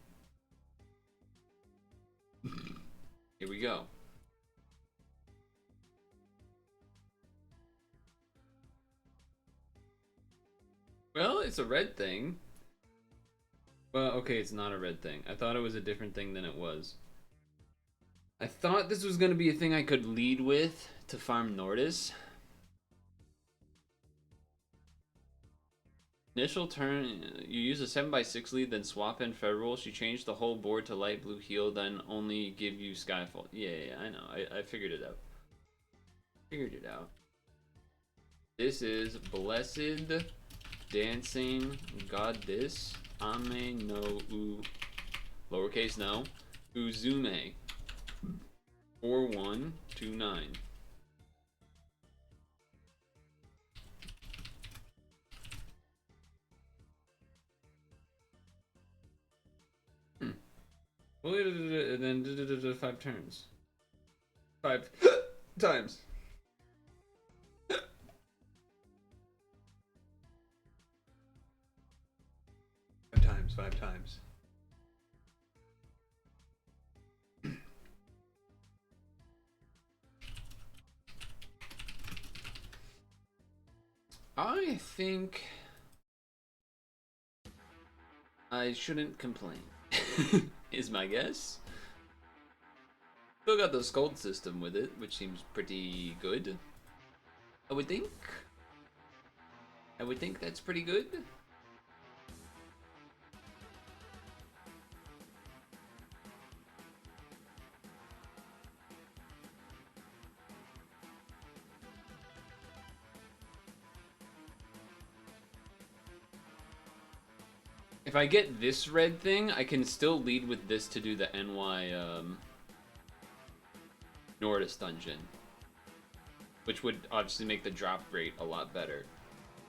Here we go. Well, it's a red thing. Well, okay, it's not a red thing. I thought it was a different thing than it was. I thought this was going to be a thing I could lead with to farm Nordis. Initial turn, you use a 7x6 lead, then swap in Ferrule. She changed the whole board to light blue heal, then only give you Skyfall. Yeah, I know. I figured it out. This is Blessed Dancing Goddess Ame no U, lowercase no, Uzume. 4129. Well, and then 5 turns. 5 times. 5 times, 5 times. I think I shouldn't complain, is my guess. Still got the Scold system with it, which seems pretty good. I would think. I would think that's pretty good. If I get this red thing, I can still lead with this to do the NY Nordis dungeon, which would obviously make the drop rate a lot better.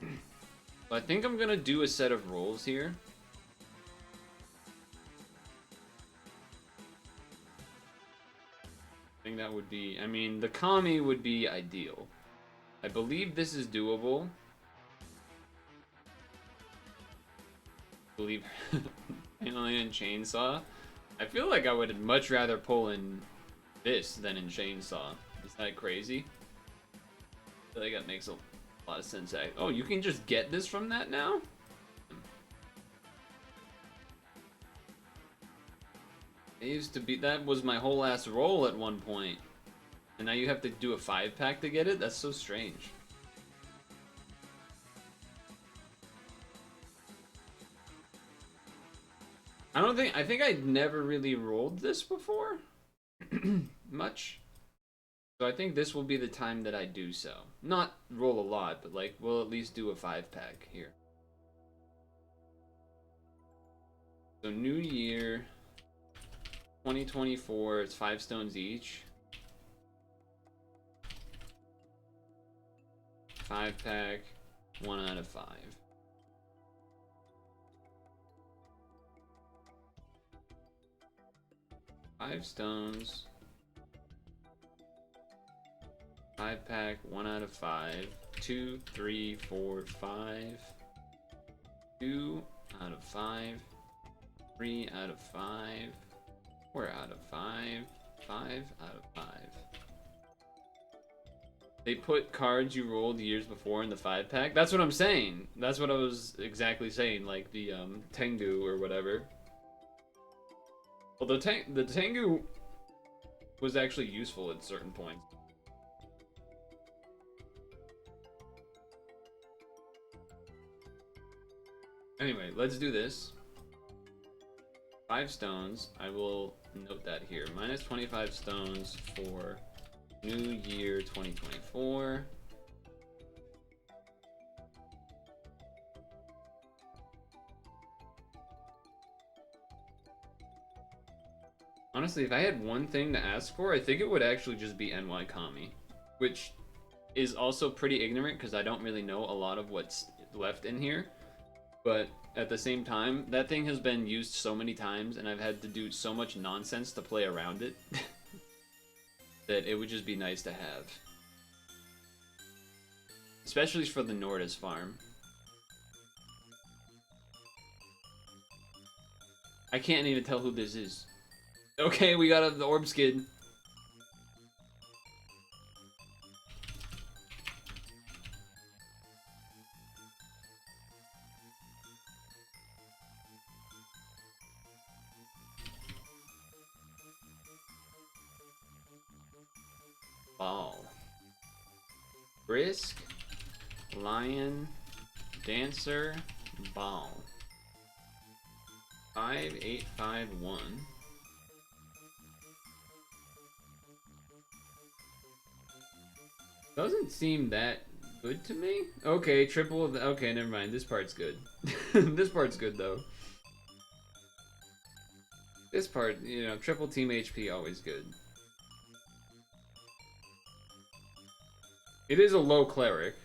So I think I'm gonna do a set of rolls here. I think that would be, I mean, the Kami would be ideal. I believe this is doable. I believe Alien Chainsaw. I feel like I would much rather pull in this than in Chainsaw. Is that crazy? I feel like that makes a lot of sense. Oh, you can just get this from that now? It used to be, that was my whole ass roll at one point. And now you have to do a 5-pack to get it? That's so strange. I think I'd never really rolled this before. Much. So I think this will be the time that I do so. Not roll a lot, but like, we'll at least do a 5-pack here. So New Year, 2024, it's 5 stones each. 5-pack, 1 out of 5. 5 stones. 5-pack, 1 out of 5. 2, 3, 4, 5. 2 out of 5. 3 out of 5. 4 out of 5. 5 out of 5. They put cards you rolled years before in the 5-pack? That's what I'm saying. That's what I was exactly saying, like the Tengu or whatever. Well, the Tengu was actually useful at certain points. Anyway, let's do this. 5 stones. I will note that here. Minus 25 stones for New Year 2024. Honestly, if I had one thing to ask for, I think it would actually just be NY Kami, which is also pretty ignorant because I don't really know a lot of what's left in here. But at the same time, that thing has been used so many times and I've had to do so much nonsense to play around it that it would just be nice to have. Especially for the Nordis farm. I can't even tell who this is. Okay, we got the orb skid. Ball. Brisk. Lion. Dancer. Ball. 5851. Doesn't seem that good to me. Okay, triple. Okay, never mind. This part's good. This part's good though. This part, you know, triple team HP always good. It is a low cleric,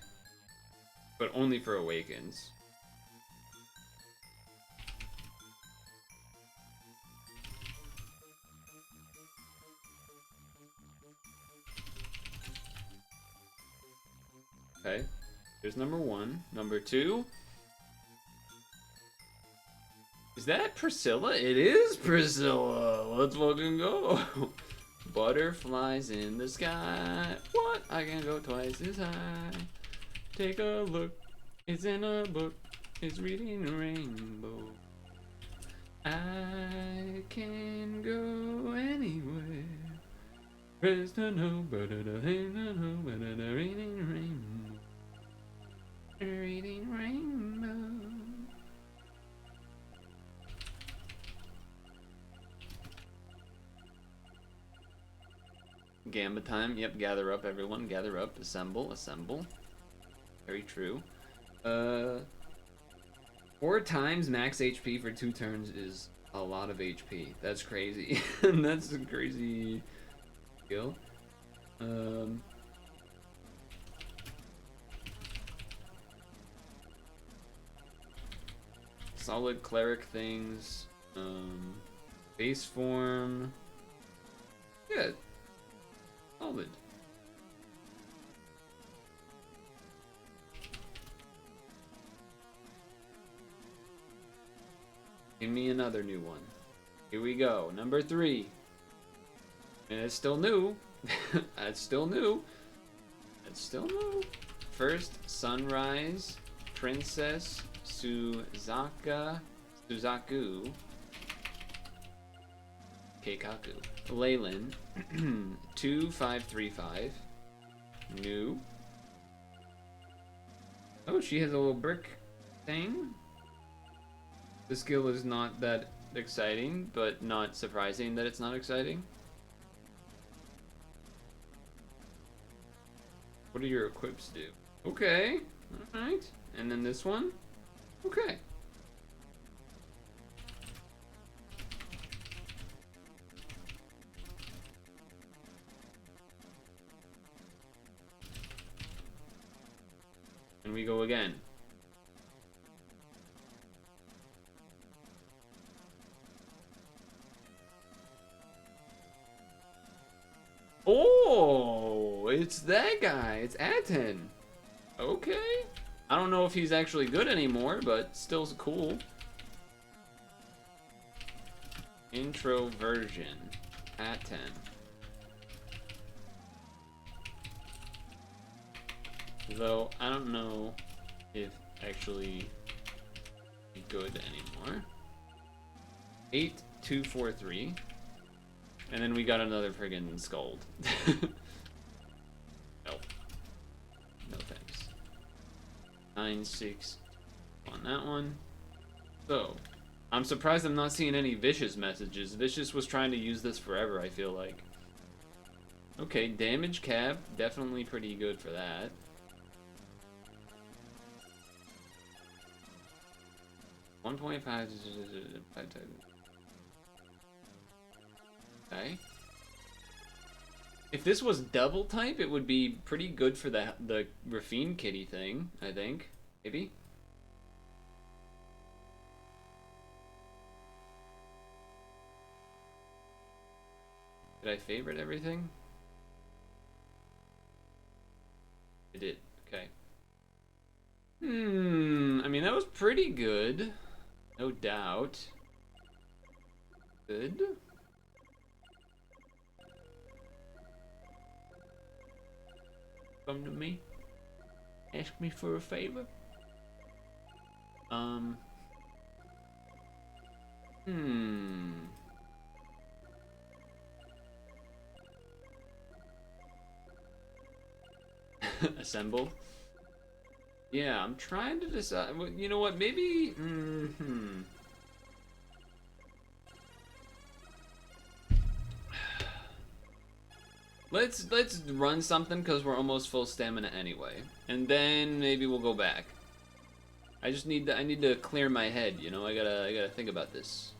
but only for awakens. Okay, here's number 1. Number 2. Is that Priscilla? It is Priscilla! Let's fucking go! Butterflies in the sky. What? I can go twice as high. Take a look. It's in a book. It's reading a rainbow. I can go anywhere. Press to know, but reading rainbow. Reading rainbow. Gamba time. Yep, gather up, everyone. Gather up. Assemble. Assemble. Very true. 4 times max HP for 2 turns is a lot of HP. That's crazy. That's a crazy skill. Solid cleric things. Base form. Yeah. Solid. Give me another new one. Here we go. Number 3. And it's still new. That's still new. That's still new. First, Sunrise, Princess Suzaku, Keikaku, Leyland, 2535, new. Oh, she has a little brick thing. The skill is not that exciting, but not surprising that it's not exciting. What do your equips do? Okay, alright. And then this one? Okay. And we go again. Oh, it's that guy. It's Aten. Okay. I don't know if he's actually good anymore, but still cool. Intro version. Aten. Though I don't know if actually good anymore. 8243. And then we got another friggin' scold. No. No thanks. 9-6 on that one. So, I'm surprised I'm not seeing any Vicious messages. Vicious was trying to use this forever, I feel like. Okay, damage cap. Definitely pretty good for that. .5. Okay. If this was double type, it would be pretty good for the Rafine kitty thing, I think. Maybe? Did I favorite everything? I did. Okay. I mean, that was pretty good. No doubt. Good. Come to me. Ask me for a favor. Assemble. Yeah, I'm trying to decide. Well, you know what? Maybe. Let's run something because we're almost full stamina anyway, and then maybe we'll go back. I need to clear my head. You know, I gotta think about this.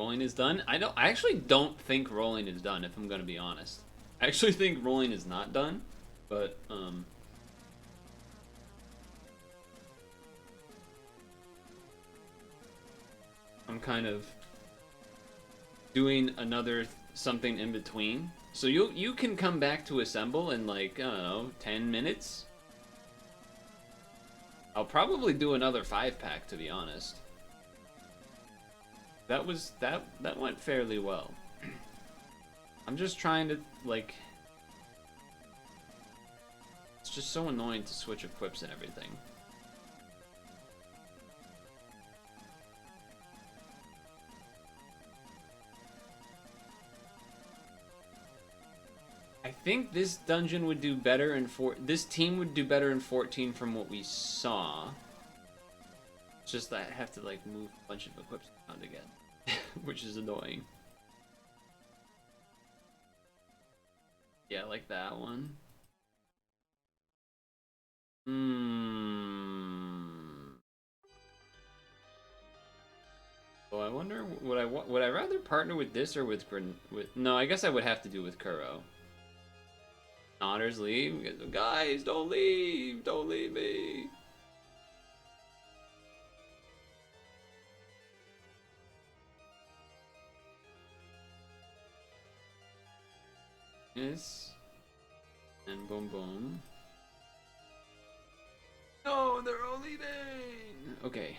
rolling is done. I actually don't think rolling is done, if I'm gonna be honest. I actually think rolling is not done, but I'm kind of doing another something in between. So you can come back to assemble in like, I don't know, 10 minutes. I'll probably do another 5-pack, to be honest. That went fairly well. I'm just trying to, like, it's just so annoying to switch equips and everything. I think this dungeon would do better in this team would do better in 14 from what we saw. It's just that I have to like move a bunch of equips around again, which is annoying. Yeah, like that one. So I wonder, would I rather partner with this or with no, I guess I would have to do with Kuro. Otters leave. Guys, don't leave. Don't leave me. Yes. And boom boom. No, they're all leaving. Okay.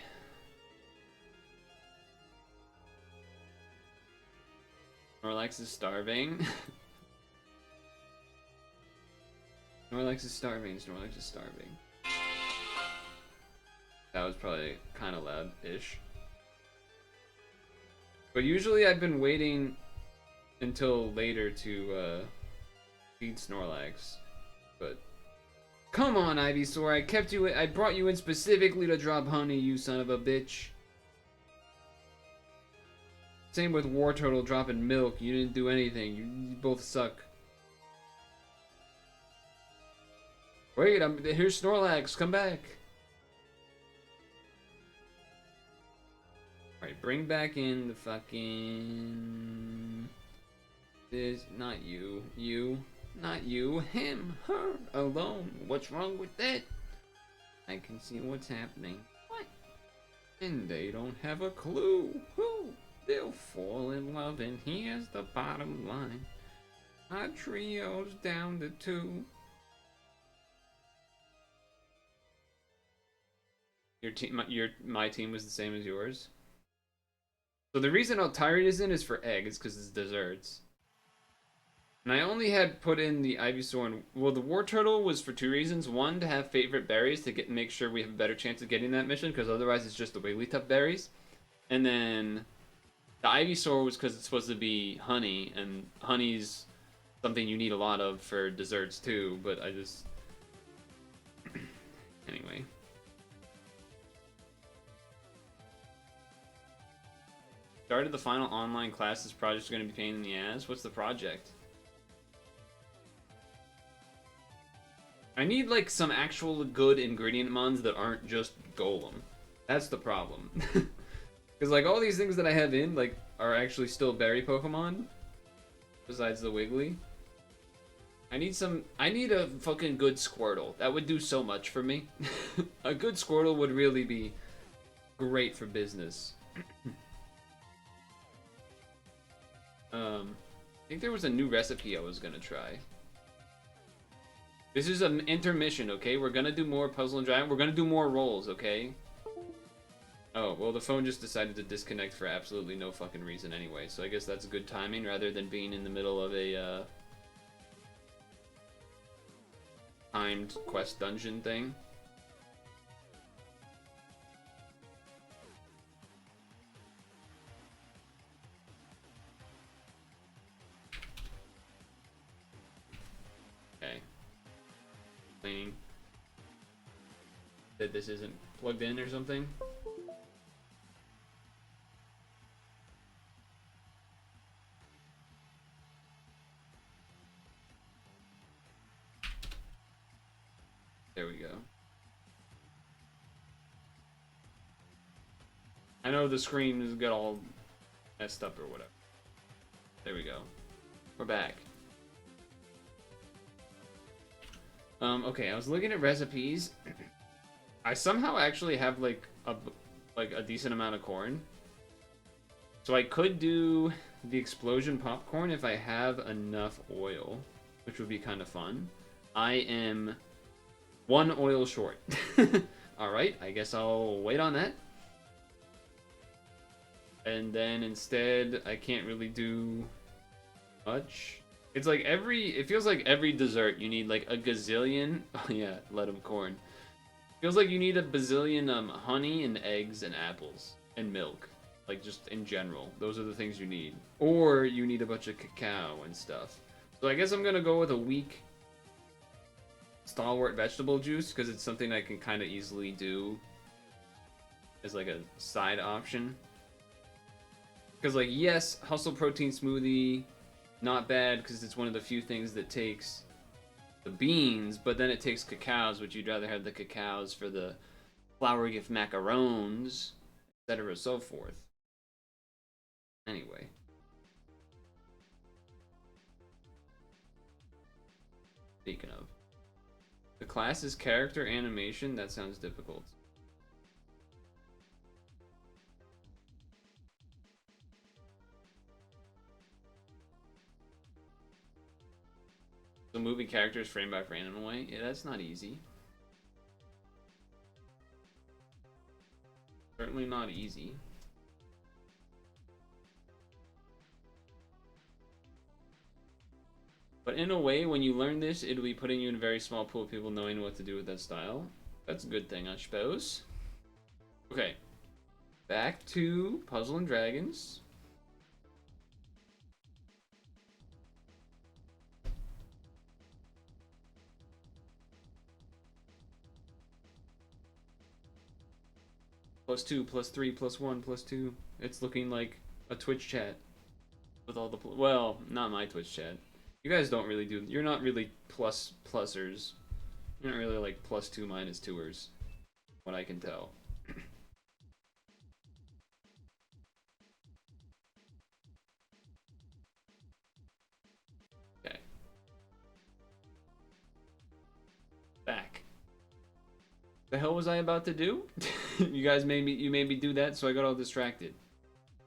Snorlax is starving. Snorlax is starving. Snorlax is starving. That was probably kind of loud-ish. But usually I've been waiting until later to feed Snorlax. But come on, Ivysaur! I brought you in specifically to drop honey, you son of a bitch. Same with Wartortle dropping milk. You didn't do anything. You both suck. Wait, here's Snorlax. Come back. Alright, bring back in the fucking... This, not you. You. Not you. Him. Her. Alone. What's wrong with that? I can see what's happening. What? And they don't have a clue. Who? They'll fall in love, and here's the bottom line. Our trio's down to 2. My team was the same as yours. So the reason Altaria isn't is for eggs, because it's desserts. And I only had put in the Ivysaur and... Well, the Wartortle was for 2 reasons. One, to have favorite berries to make sure we have a better chance of getting that mission, because otherwise it's just the Wigglytuff berries. And then the Ivysaur was because it's supposed to be honey, and honey's something you need a lot of for desserts too, but I just... Anyway. Started the final online class. This project's going to be a pain in the ass. What's the project? I need like some actual good ingredient mons that aren't just Golem. That's the problem. Because like all these things that I have in like are actually still berry Pokemon. Besides the Wiggly. I need a fucking good Squirtle. That would do so much for me. A good Squirtle would really be great for business. I think there was a new recipe I was gonna try. This is an intermission, okay? We're gonna do more Puzzle and Giant. We're gonna do more rolls, okay? Oh, well, the phone just decided to disconnect for absolutely no fucking reason anyway, so I guess that's good timing rather than being in the middle of a, timed quest dungeon thing. Okay. Cleaning. That this isn't plugged in or something. There we go. I know the screen has got all messed up or whatever. There we go. We're back. Okay, I was looking at recipes. I somehow actually have like a decent amount of corn. So I could do the explosion popcorn if I have enough oil, which would be kind of fun. I am 1 oil short. Alright, I guess I'll wait on that. And then instead, I can't really do much. It's like it feels like every dessert you need like a gazillion. Oh yeah, let 'em corn. Feels like you need a bazillion honey and eggs and apples and milk. Like just in general, those are the things you need. Or you need a bunch of cacao and stuff. So I guess I'm gonna go with a weak stalwart vegetable juice because it's something I can kind of easily do as like a side option. Because like yes, hustle protein smoothie, not bad because it's one of the few things that takes the beans, but then it takes cacaos, which you'd rather have the cacaos for the flour gift macarons, etc. so forth. Anyway. Speaking of. The class is character animation? That sounds difficult. So moving characters frame by frame in a way? Yeah, that's not easy. Certainly not easy. But in a way, when you learn this, it'll be putting you in a very small pool of people knowing what to do with that style. That's a good thing, I suppose. Okay. Back to Puzzle and Dragons. +2, +3, +1, +2. It's looking like a Twitch chat. With all the... Well, not my Twitch chat. You guys don't really do... You're not really plusers. You're not really like +2, -2ers. What I can tell. Okay. Back. The hell was I about to do? You guys made me do that, so I got all distracted.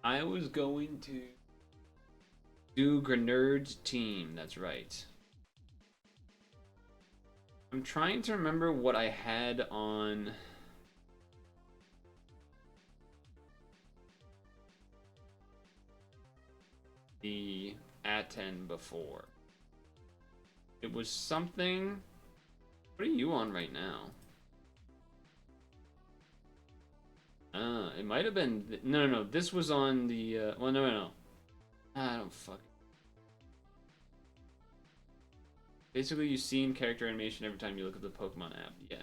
I was going to do Grenard's team, that's right. I'm trying to remember what I had on the A10 before. It was something... What are you on right now? It might have been... No. This was on the... Well, no. I don't fuck. Basically, you see in character animation every time you look at the Pokemon app. Yeah.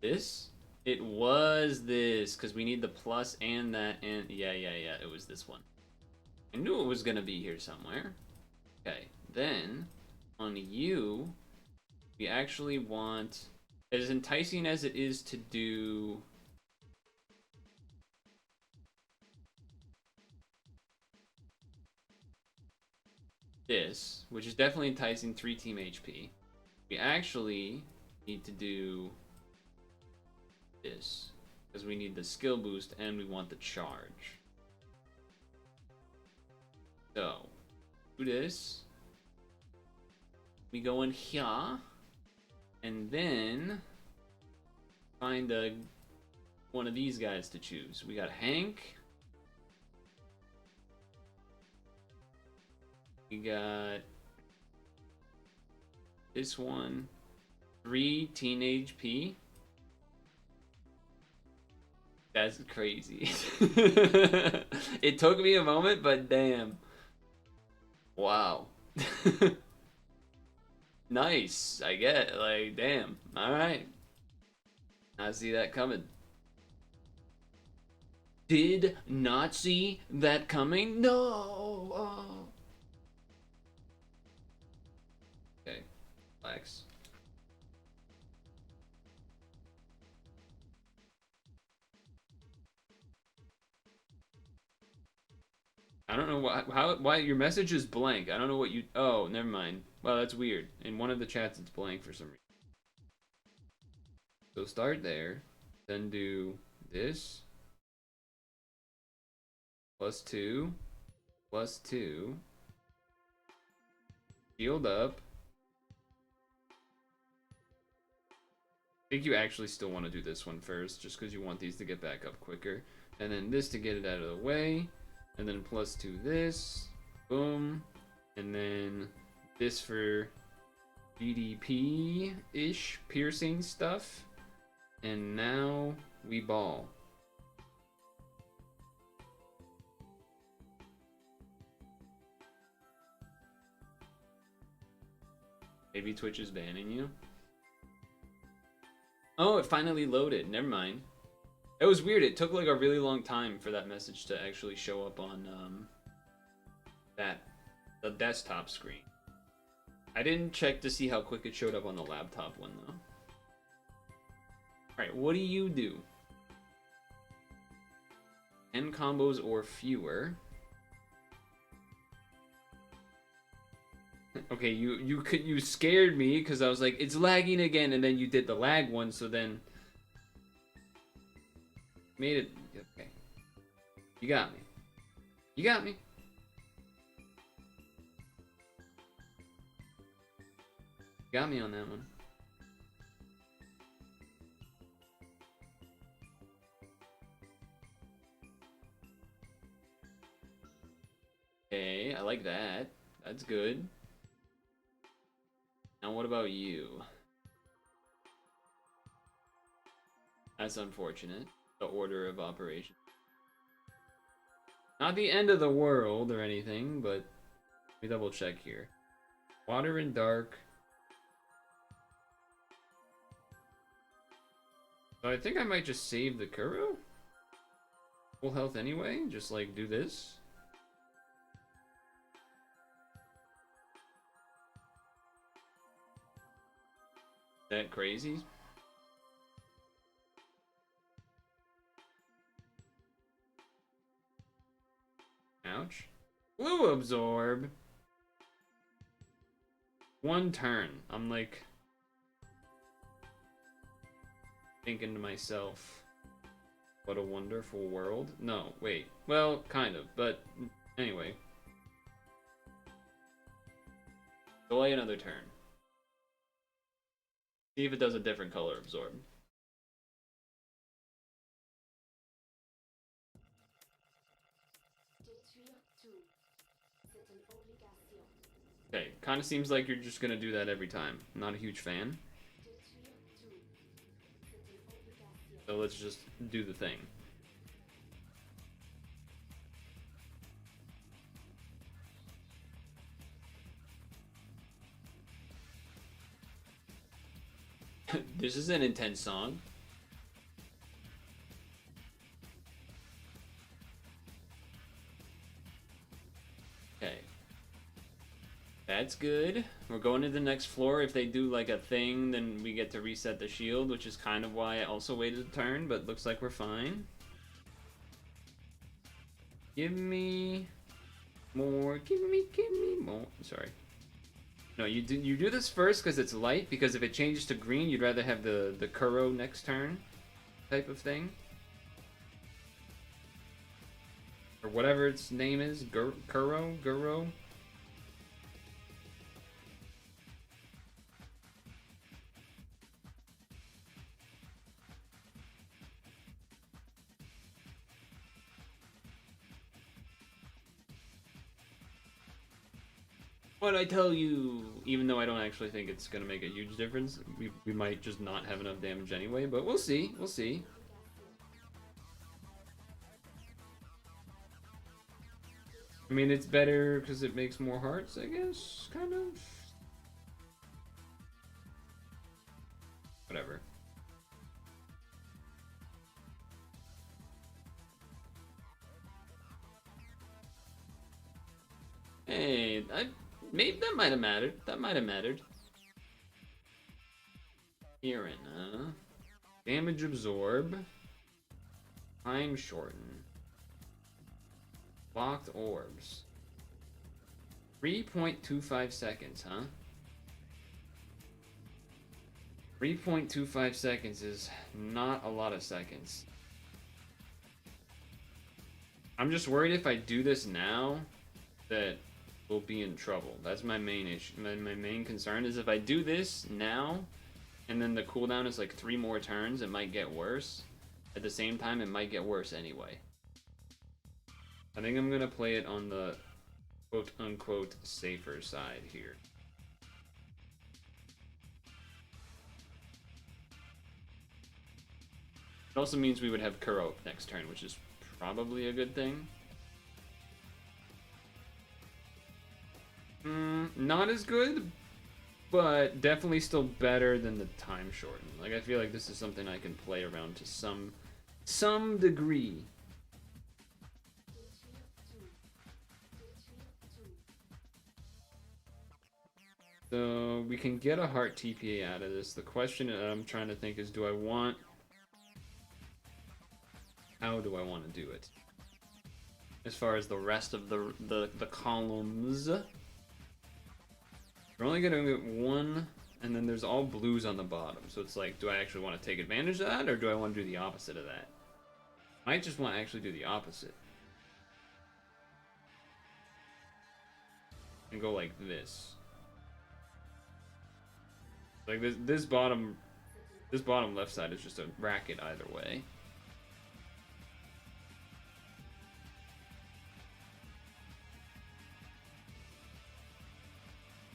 This? It was this, because we need the plus and that, and... Yeah, it was this one. I knew it was going to be here somewhere. Okay, then, on you... We actually want, as enticing as it is to do this, which is definitely enticing 3-team HP, we actually need to do this, because we need the skill boost and we want the charge. So, do this. We go in here. And then find one of these guys to choose. We got Hank. We got this one. 3 teenage P. That's crazy. It took me a moment, but damn. Wow. Nice, I get, like, damn. Alright. I see that coming. Did not see that coming? No! Oh. Okay, relax. I don't know why your message is blank. I don't know what you. Oh, never mind. Well, that's weird. In one of the chats, it's blank for some reason. So start there, then do this. +2, +2. Shield up. I think you actually still want to do this one first, just because you want these to get back up quicker. And then this to get it out of the way. And then +2 this. Boom. And then this for GDP-ish piercing stuff. And now we ball. Maybe Twitch is banning you. Oh, it finally loaded. Never mind. It was weird. It took like a really long time for that message to actually show up on the desktop screen. I didn't check to see how quick it showed up on the laptop one though. Alright, what do you do? 10 combos or fewer. Okay, you scared me because I was like, it's lagging again, and then you did the lag one, so then made it okay. You got me. You got me. Got me on that one. Okay, I like that. That's good. Now what about you? That's unfortunate. The order of operation. Not the end of the world or anything, but let me double check here. Water and dark. So I think I might just save the Kuro. Full health anyway. Just like do this. That crazy? Ouch. Blue absorb. One turn. I'm like thinking to myself, what a wonderful world. No, wait. Well, kind of, but anyway. Delay another turn. See if it does a different color absorb. Okay, kind of seems like you're just gonna do that every time. Not a huge fan. So let's just do the thing. This is an intense song. Okay. That's good. We're going to the next floor. If they do like a thing, then we get to reset the shield, which is kind of why I also waited a turn, but looks like we're fine. Give me more. Give me more. Sorry. No, you do this first because it's light, because if it changes to green, you'd rather have the Kuro next turn type of thing. Or whatever its name is. Kuro? What I tell you, even though I don't actually think it's gonna make a huge difference, we might just not have enough damage anyway, but we'll see, we'll see. I mean, it's better because it makes more hearts, I guess, kind of. Whatever. Hey, maybe that might have mattered. That might have mattered. Herein, damage absorb. Time shorten. Locked orbs. 3.25 seconds, huh? 3.25 seconds is not a lot of seconds. I'm just worried if I do this now that we'll be in trouble. That's my main issue. My main concern is if I do this now and then the cooldown is like 3 more turns, it might get worse. At the same time, it might get worse anyway. I think I'm gonna play it on the quote-unquote safer side here. It also means we would have Kuro next turn, which is probably a good thing. Not as good, but definitely still better than the time shorten. Like, I feel like this is something I can play around to some degree. So we can get a heart TPA out of this. The question that I'm trying to think is, how do I want to do it? As far as the rest of the columns, we're only gonna get one, and then there's all blues on the bottom. So it's like, do I actually want to take advantage of that, or do I want to do the opposite of that? I might just want to actually do the opposite. And go like this. Like this bottom left side is just a racket either way.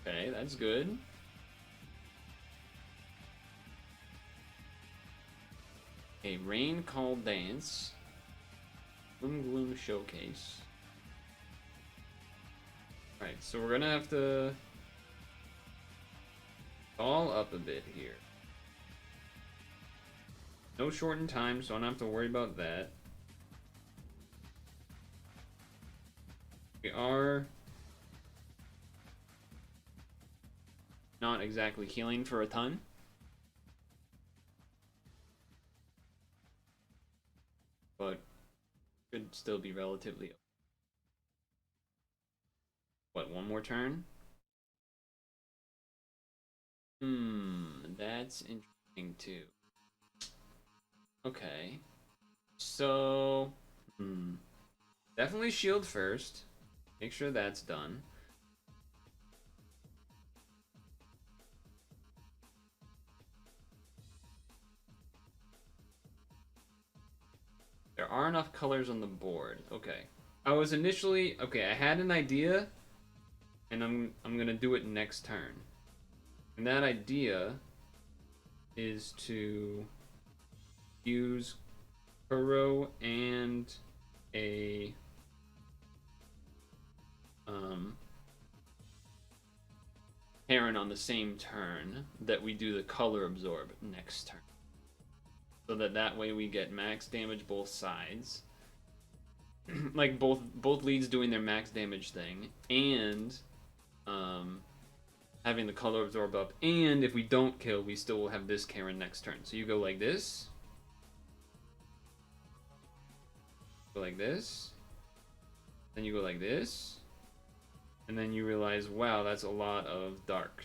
Okay, that's good. A Rain Call Dance. Gloom Showcase. Alright, so we're gonna have to all up a bit here. No shortened time, so I don't have to worry about that. We are not exactly healing for a ton. But should still be relatively... What, one more turn? That's interesting too. Okay. So... Definitely shield first. Make sure that's done. There are enough colors on the board. Okay. I was initially... Okay, I had an idea, and I'm gonna do it next turn. And that idea is to use Kuro and a Heron on the same turn that we do the color absorb next turn. So that way we get max damage both sides. Like both leads doing their max damage thing, and having the color absorb up, and if we don't kill, we still will have this Karen next turn. So you go like this. Go like this. Then you go like this. And then you realize, wow, that's a lot of dark.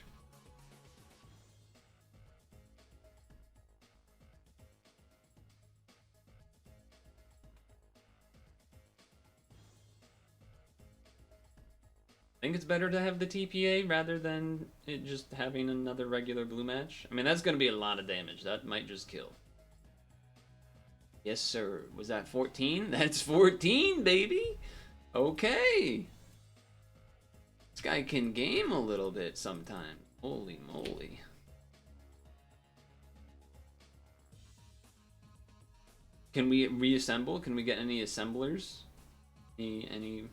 I think it's better to have the TPA rather than it just having another regular blue match. I mean, that's going to be a lot of damage. That might just kill. Yes, sir. Was that 14? That's 14, baby! Okay! This guy can game a little bit sometimes. Holy moly. Can we reassemble? Can we get any assemblers? Any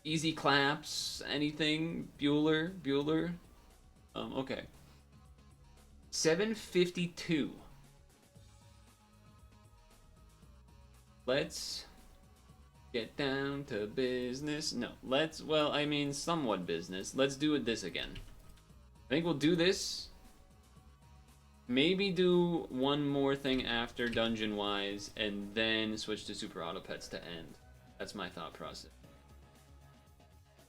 easy claps? Anything? Bueller? Okay. 752. Let's get down to business. No, well, I mean, somewhat business. Let's do this again. I think we'll do this. Maybe do one more thing after dungeon-wise, and then switch to Super Auto Pets to end. That's my thought process.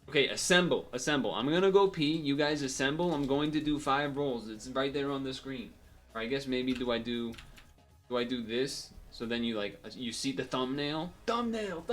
Okay, assemble. I'm gonna go pee. You guys assemble. I'm going to do 5 rolls. It's right there on the screen. Or I guess maybe do I do this? So then you like you see the thumbnail. Thumbnail.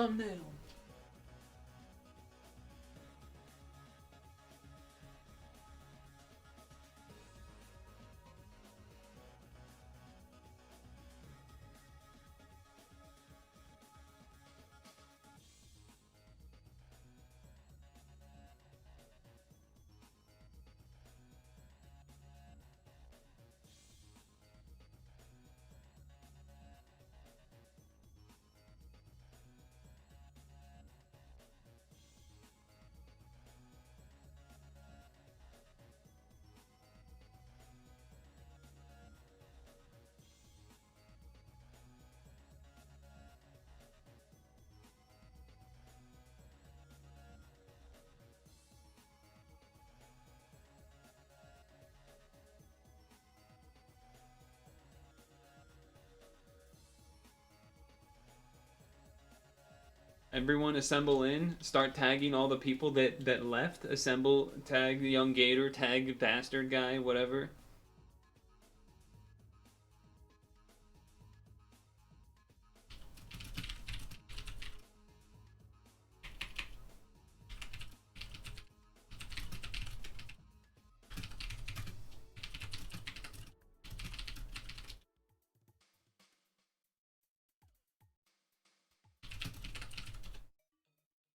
Everyone assemble in. Start tagging all the people that left. Assemble. Tag the young gator. Tag bastard guy. Whatever.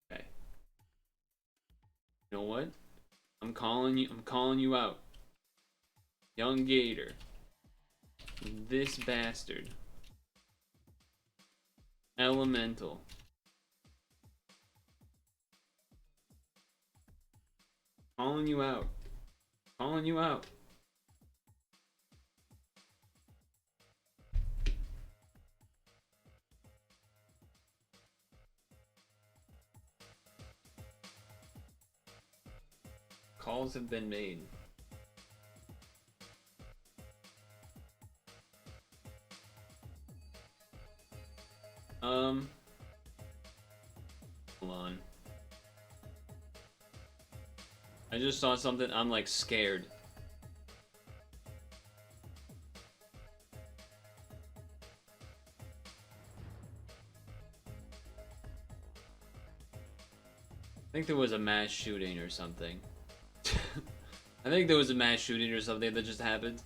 Okay. You know what? I'm calling you out. Young gator. This bastard. Elemental. Calling you out. Calling you out. Calls have been made. Hold on. I just saw something. I'm like scared. I think there was a mass shooting or something. I think there was a mass shooting or something that just happened.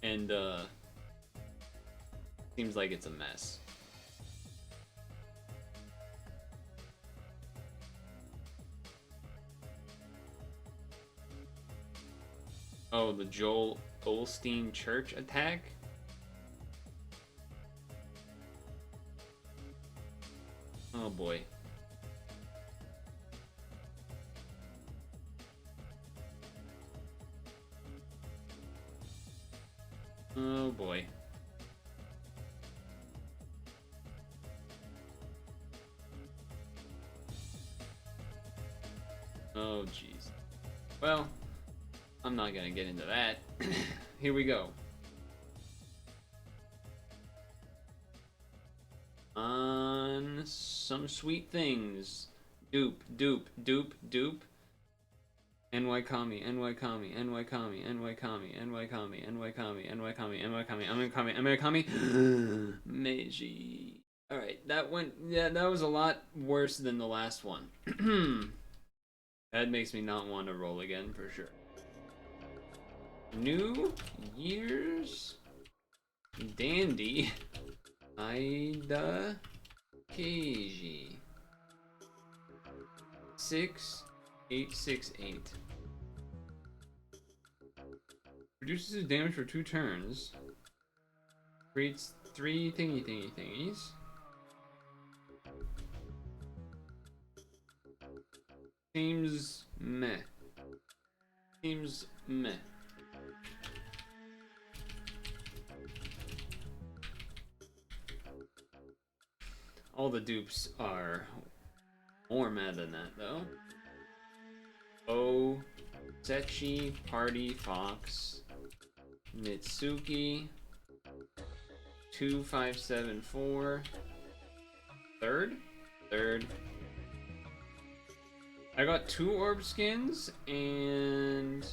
And, seems like it's a mess. Oh, the Joel Osteen church attack? Oh boy. Oh boy. Oh jeez. Well, I'm not gonna get into that. Here we go. On some sweet things. Dupe. NY Kami. Meiji. Alright, that went, yeah, that was a lot worse than the last one. That makes me not want to roll again for sure. New Year's Dandy. Aida Keiji. 6868. Reduces damage for 2 turns. Creates 3 thingies. Seems meh. All the dupes are more mad than that, though. Oh, Sechi, Party, Fox, Mitsuki, 2574, third? Third. I got 2 orb skins and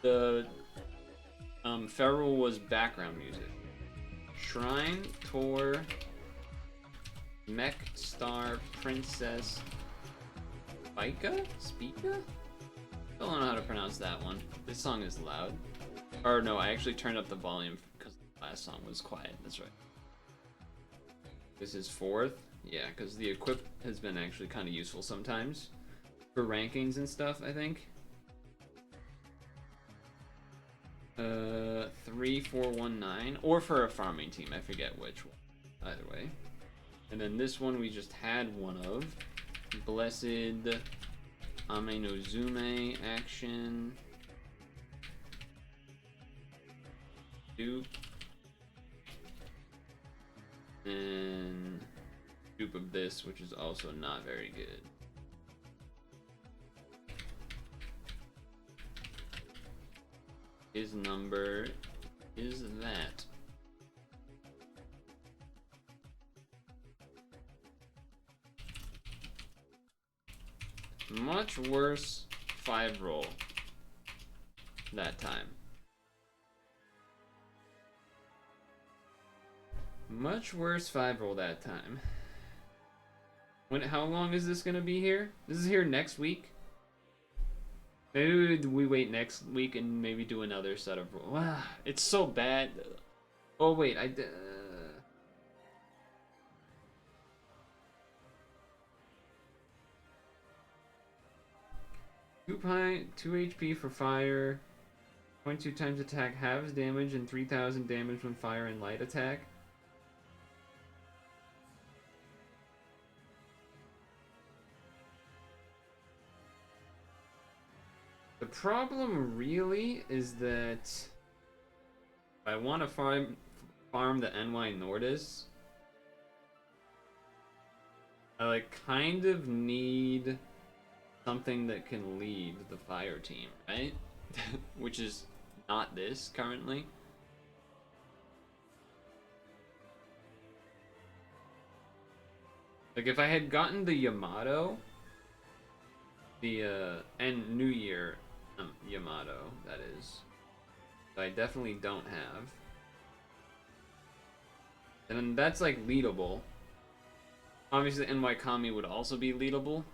the feral was background music. Shrine, Tor, Mech Star, Princess, Spika? Spika? I don't know how to pronounce that one. This song is loud. Or no, I actually turned up the volume because the last song was quiet. That's right. This is 4th. Yeah, because the equip has been actually kind of useful sometimes for rankings and stuff, I think. 3419, or for a farming team, I forget which one. Either way. And then this one we just had one of. Blessed Amenozume action. Dupe. And dupe of this, which is also not very good. His number is that. Much worse 5 roll that time. Much worse 5 roll that time. How long is this gonna be here? This is here next week. Maybe we wait next week and maybe do another set of roll. Wow, it's so bad. Oh wait, Two HP for fire, 0.2 times attack, halves damage, and 3,000 damage when fire and light attack. The problem really is that if I want to farm the NY Nordis, I like kind of need something that can lead the fire team, right? Which is not this currently. Like if I had gotten the Yamato, and New Year Yamato, that is, that I definitely don't have. And then that's like leadable. Obviously NY Kami would also be leadable.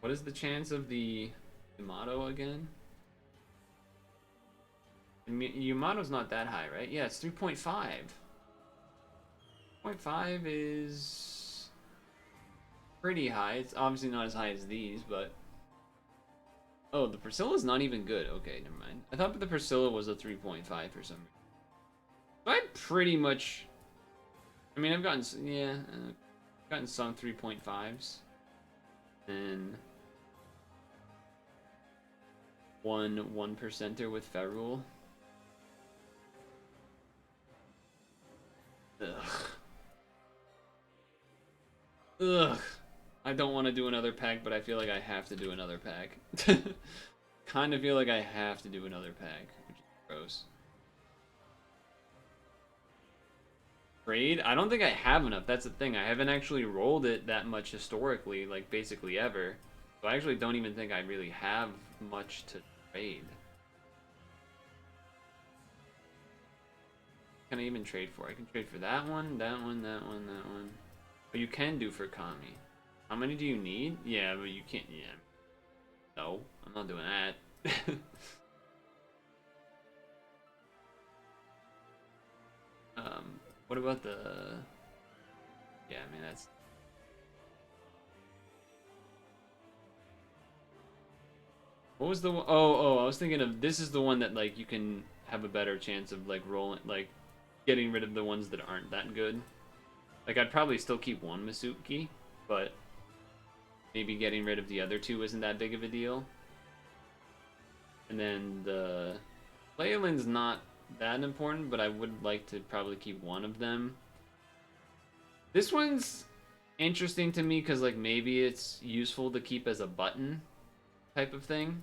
What is the chance of the Yamato again? Yamato's not that high, right? Yeah, it's 3.5. 0.5 is pretty high. It's obviously not as high as these, but... Oh, the Priscilla's not even good. Okay, never mind. I thought the Priscilla was a 3.5 for some reason. I pretty much... I mean, I've gotten... Yeah, gotten some 3.5s. And... one 1%er with Ferrule. Ugh. I don't want to do another pack, but I feel like I have to do another pack. Kind of feel like I have to do another pack, which is gross. Trade? I don't think I have enough. That's the thing. I haven't actually rolled it that much historically, like basically ever. So I actually don't even think I really have much to trade. Can I even trade for? I can trade for that one, that one, that one, that one. But you can do for Kami. How many do you need? Yeah, but you can't. Yeah. No, I'm not doing that. What about the... Yeah, I mean, that's... What was the one? Oh, I was thinking of... This is the one that, like, you can have a better chance of, like, rolling... Like, getting rid of the ones that aren't that good. Like, I'd probably still keep one Masuki, but... Maybe getting rid of the other two isn't that big of a deal. And then the... Leyland's not that important, but I would like to probably keep one of them. This one's interesting to me because, like, maybe it's useful to keep as a button type of thing.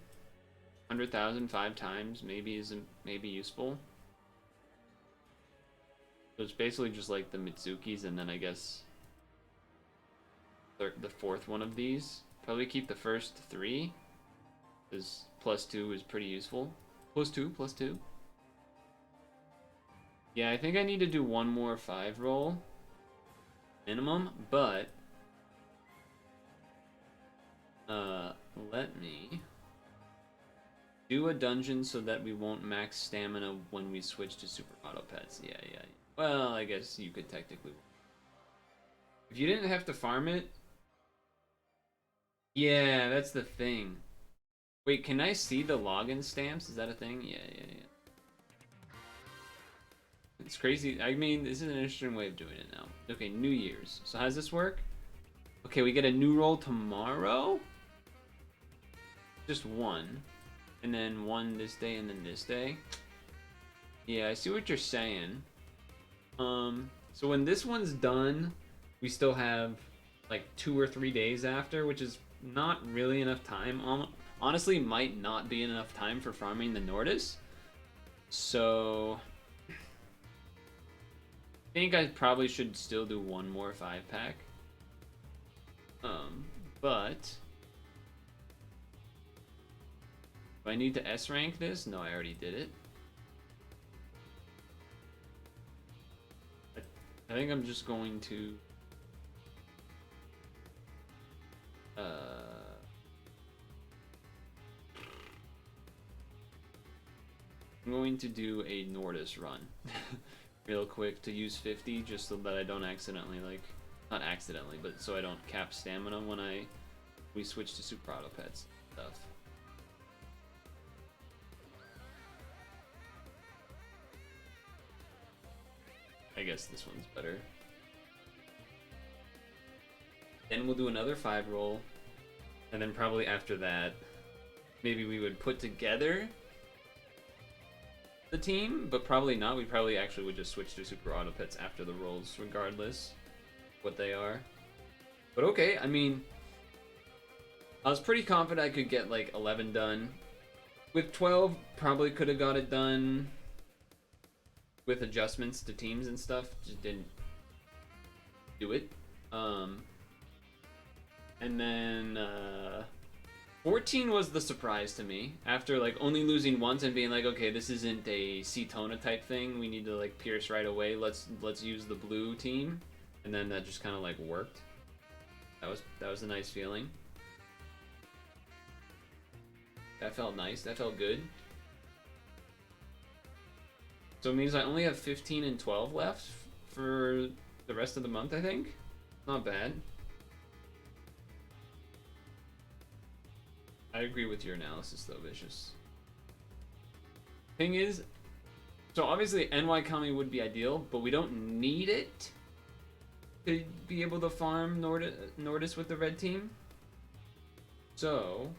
100,000 5 times maybe maybe useful. So it's basically just like the Mitsukis, and then I guess the fourth one of these. Probably keep the first 3, because +2 is pretty useful. +2, +2. Yeah, I think I need to do one more 5 roll minimum, but let me do a dungeon so that we won't max stamina when we switch to super auto pets. Yeah. Well, I guess you could technically. If you didn't have to farm it. Yeah, that's the thing. Wait, can I see the login stamps? Is that a thing? Yeah. It's crazy. I mean, this is an interesting way of doing it now. Okay, New Year's. So how does this work? Okay, we get a new roll tomorrow? Just one. And then one this day and then this day. Yeah, I see what you're saying. So when this one's done, we still have like 2 or 3 days after, which is not really enough time. Honestly, might not be enough time for farming the Nordis. So I think I probably should still do one more 5-pack. But do I need to S rank this? No, I already did it. I think I'm just going to I'm going to do a Nordis run real quick to use 50 just so that I don't accidentally, like, not accidentally, but so I don't cap stamina when we switch to super auto pets stuff. I guess this one's better. Then we'll do another 5 roll, and then probably after that, maybe we would put together the team, but probably not. We probably actually would just switch to super auto pets after the rolls, regardless what they are. But okay, I mean, I was pretty confident I could get like 11 done. With 12, probably could have got it done with adjustments to teams and stuff. Just didn't do it. And then 14 was the surprise to me. After like only losing once and being like, okay, this isn't a Cetona type thing. We need to like pierce right away. Let's use the blue team. And then that just kind of like worked. That was a nice feeling. That felt nice. That felt good. So it means I only have 15 and 12 left for the rest of the month, I think. Not bad. I agree with your analysis though, Vicious. Thing is, so obviously NY Kami would be ideal, but we don't need it to be able to farm Nordis with the red team. So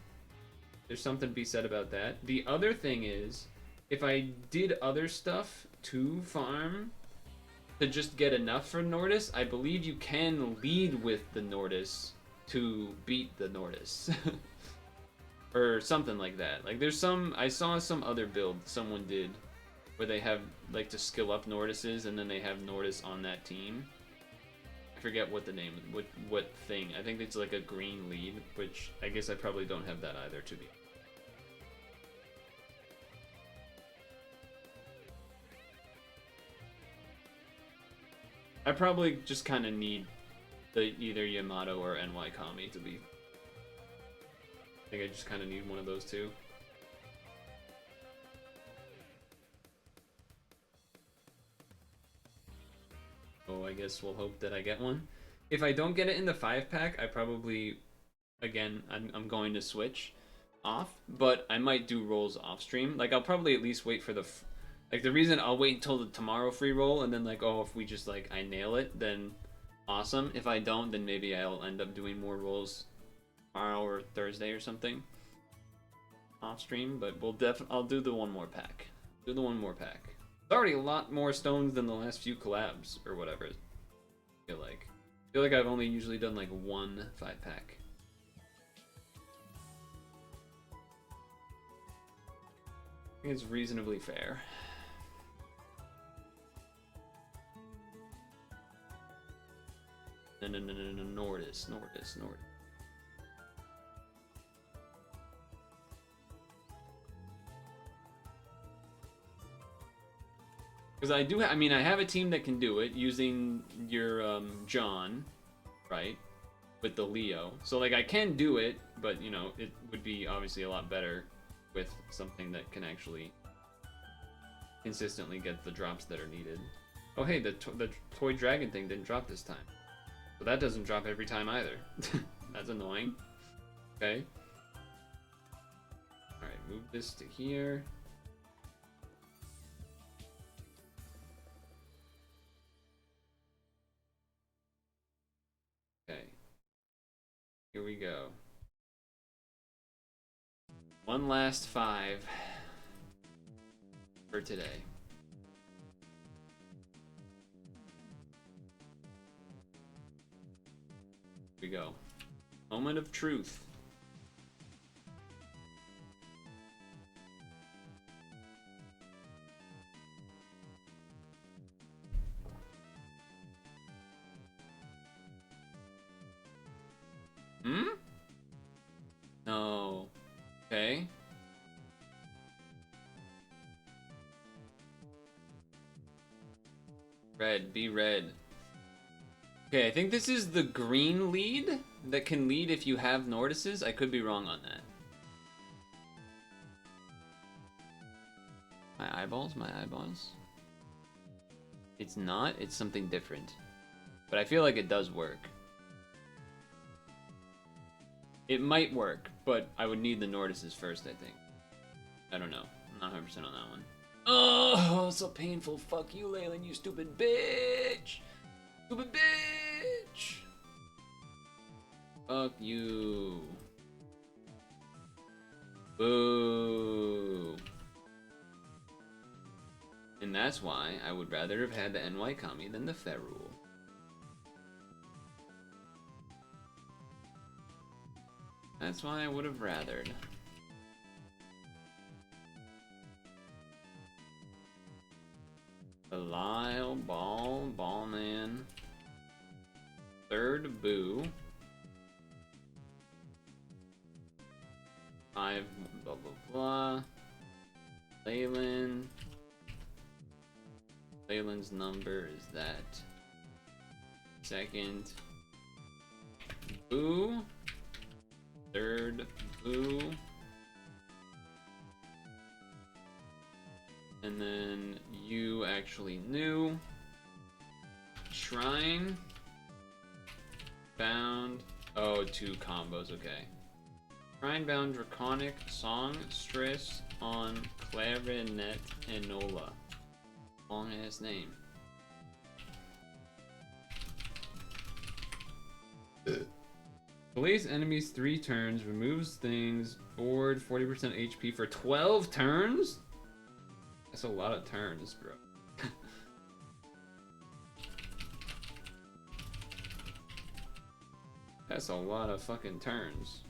there's something to be said about that. The other thing is, if I did other stuff to farm to just get enough for Nordis, I believe you can lead with the Nordis to beat the Nordis. Or something like that. Like there's I saw some other build someone did where they have like to skill up Nordises and then they have Nordis on that team. I forget what the name, what thing. I think it's like a green lead, which I guess I probably don't have that either to be. I probably just kind of need the either Yamato or NY Kami to be. I think I just kind of need one of those two. So I guess we'll hope that I get one. If I don't get it in the 5-pack, I probably, again, I'm going to switch off. But I might do rolls off stream. Like I'll probably at least wait for the, like the reason I'll wait until the tomorrow free roll and then like, oh, if we just like I nail it, then awesome. If I don't, then maybe I'll end up doing more rolls tomorrow or Thursday or something off stream, but I'll do the one more pack. Do the one more pack. It's already a lot more stones than the last few collabs or whatever. I feel like I've only usually done like one 5-pack. think it's reasonably fair. No, Nordis. Because I mean, I have a team that can do it using your John, right, with the Leo. So like I can do it, but you know it would be obviously a lot better with something that can actually consistently get the drops that are needed. Oh hey, the toy dragon thing didn't drop this time, so that doesn't drop every time either. That's annoying. Okay. All right, move this to here. Okay, here we go. One last 5 for today. Here we go. Moment of truth. No. Okay. Red, be red. Okay, I think this is the green lead that can lead if you have Nordises. I could be wrong on that. My eyeballs? It's not, it's something different. But I feel like it does work. It might work, but I would need the Nordises first, I think. I don't know. I'm not 100% on that one. Oh, so painful. Fuck you, Leyland, you stupid bitch! Stupid bitch! Fuck you. Boo. And that's why I would rather have had the NY Kami than the Ferrule. That's why I would have rathered. Belial, Ballman. Third Boo. 5, blah blah blah. Leyland. Leyland's number is that. Second. Boo. Third Boo. And then you actually knew. Shrine. Bound. Oh, 2 combos, okay. Shrine bound Draconic Songstress on Clarinet Enola. Long ass name. Delays enemies 3 turns, removes things, board 40% HP for 12 turns? That's a lot of turns, bro. That's a lot of fucking turns.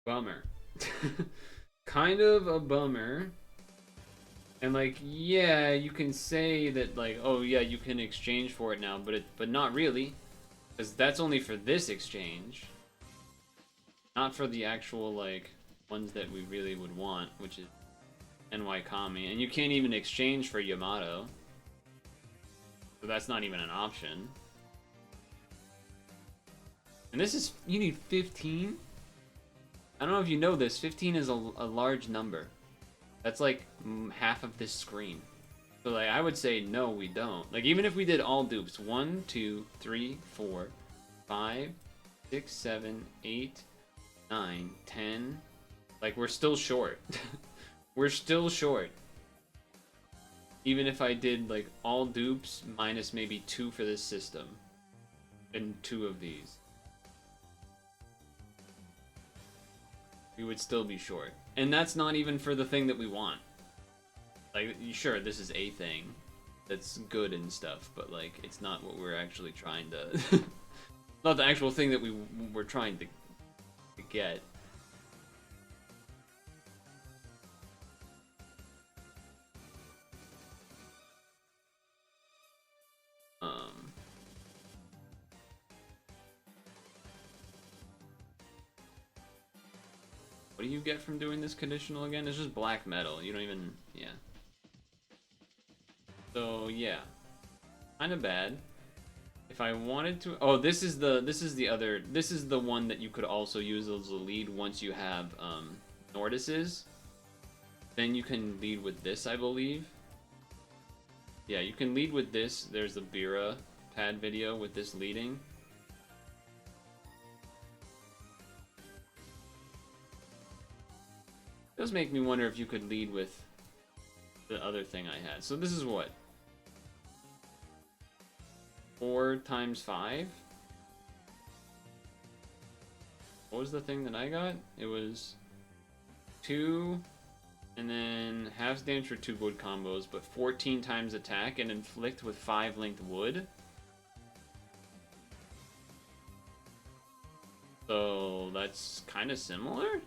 Bummer. Kind of a bummer. And like, yeah, you can say that like, oh yeah, you can exchange for it now, but not really. Because that's only for this exchange. Not for the actual like ones that we really would want, which is NY Kami. And you can't even exchange for Yamato. So that's not even an option. And this is, you need 15? I don't know if you know this, 15 is a large number. That's like half of this screen. So like I would say no, we don't. Like even if we did all dupes, 1, 2, 3, 4, 5, 6, 7, 8, 9, 10. Like we're still short. We're still short. Even if I did like all dupes minus maybe 2 for this system. and 2 of these. We would still be short. And that's not even for the thing that we want. Like, sure, this is a thing that's good and stuff, but, like, it's not what we're actually trying to... not the actual thing that we're trying to get. What do you get from doing this conditional again? It's just black metal. You don't even... yeah. So, yeah. Kinda bad. If I wanted to... oh, this is the other... this is the one that you could also use as a lead once you have, Nordices. Then you can lead with this, I believe. Yeah, you can lead with this. There's the Bira pad video with this leading. It does make me wonder if you could lead with the other thing I had. So this is what? 4 times 5? What was the thing that I got? It was 2, and then half damage for 2 wood combos, but 14 times attack and inflict with 5 linked wood. So that's kind of similar?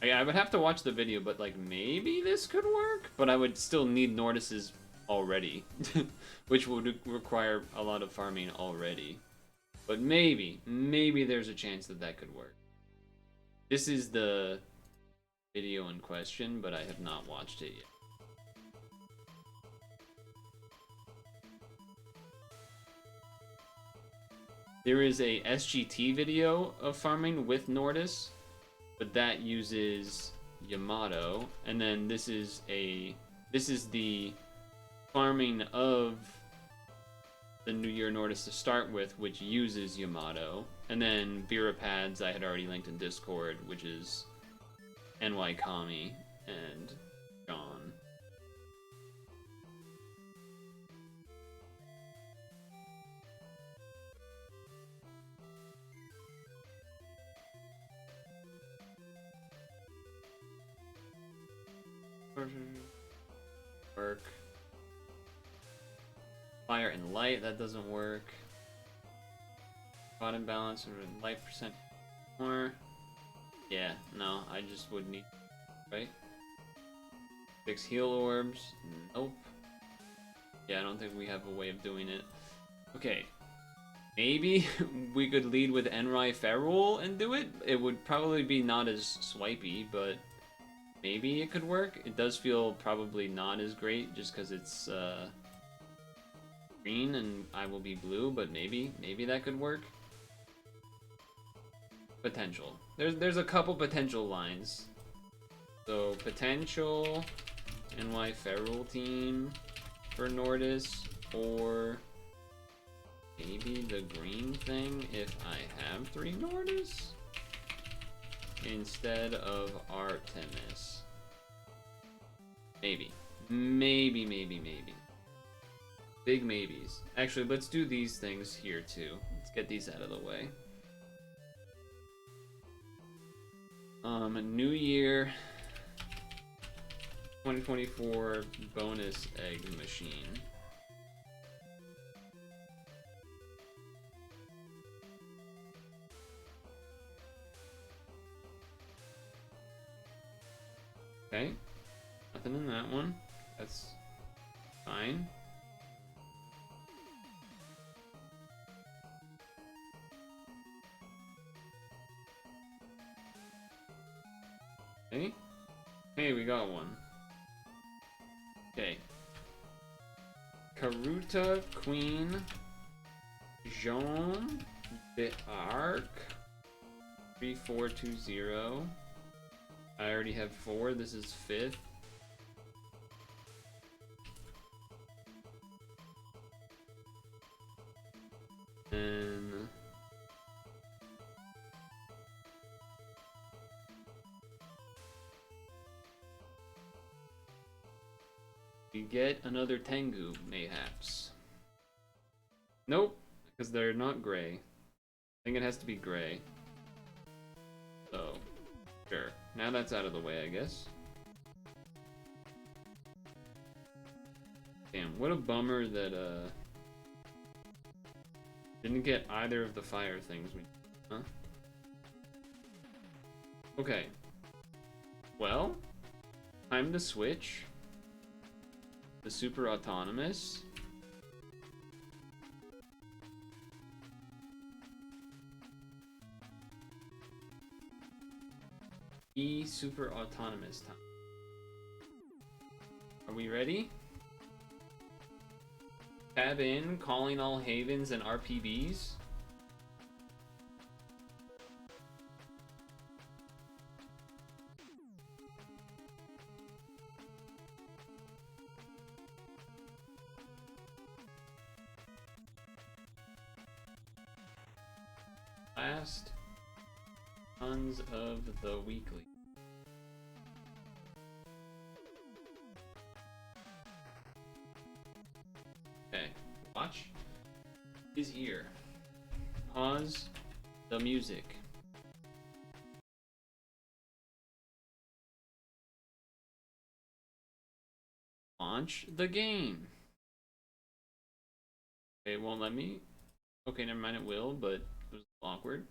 I would have to watch the video, but like maybe this could work? But I would still need Nordices already, which would require a lot of farming already. But maybe there's a chance that that could work. This is the video in question, but I have not watched it yet. There is a SGT video of farming with Nordis, but that uses Yamato, and then this is the farming of the New Year Nordis to start with, which uses Yamato, and then Bira pads I had already linked in Discord, which is NY Kami and John. Work. Fire and light, that doesn't work. Bottom balance or light percent more. Yeah, no, I just would need, right? 6 heal orbs. Nope. Yeah, I don't think we have a way of doing it. Okay. Maybe we could lead with Enrai Ferrule and do it. It would probably be not as swipey, but maybe it could work. It does feel probably not as great just because it's green and I will be blue, but maybe that could work. Potential. There's a couple potential lines. So potential NY Ferrule team for Nordis, or maybe the green thing if I have 3 Nordis instead of Artemis. Maybe. Big maybes. Actually, let's do these things here too. Let's get these out of the way. New Year 2024 bonus egg machine. Okay, nothing in that one. That's fine. Okay. Hey, we got one. Okay. Karuta Queen Jean d'Arc 3420. I already have 4. This is 5th. And we get another Tengu, mayhaps. Nope, Because they're not gray. I think it has to be gray. So, sure. Now that's out of the way, I guess. Damn, what a bummer that, didn't get either of the fire things we... Huh? Okay. Well, time to switch. The super autonomous. Super autonomous time. Are we ready? Tab in, calling all havens and RPBs. Last tons of the weekly. Okay, watch is here. Pause the music. Launch the game. Okay, it won't let me. Okay, never mind, it will, but it was awkward.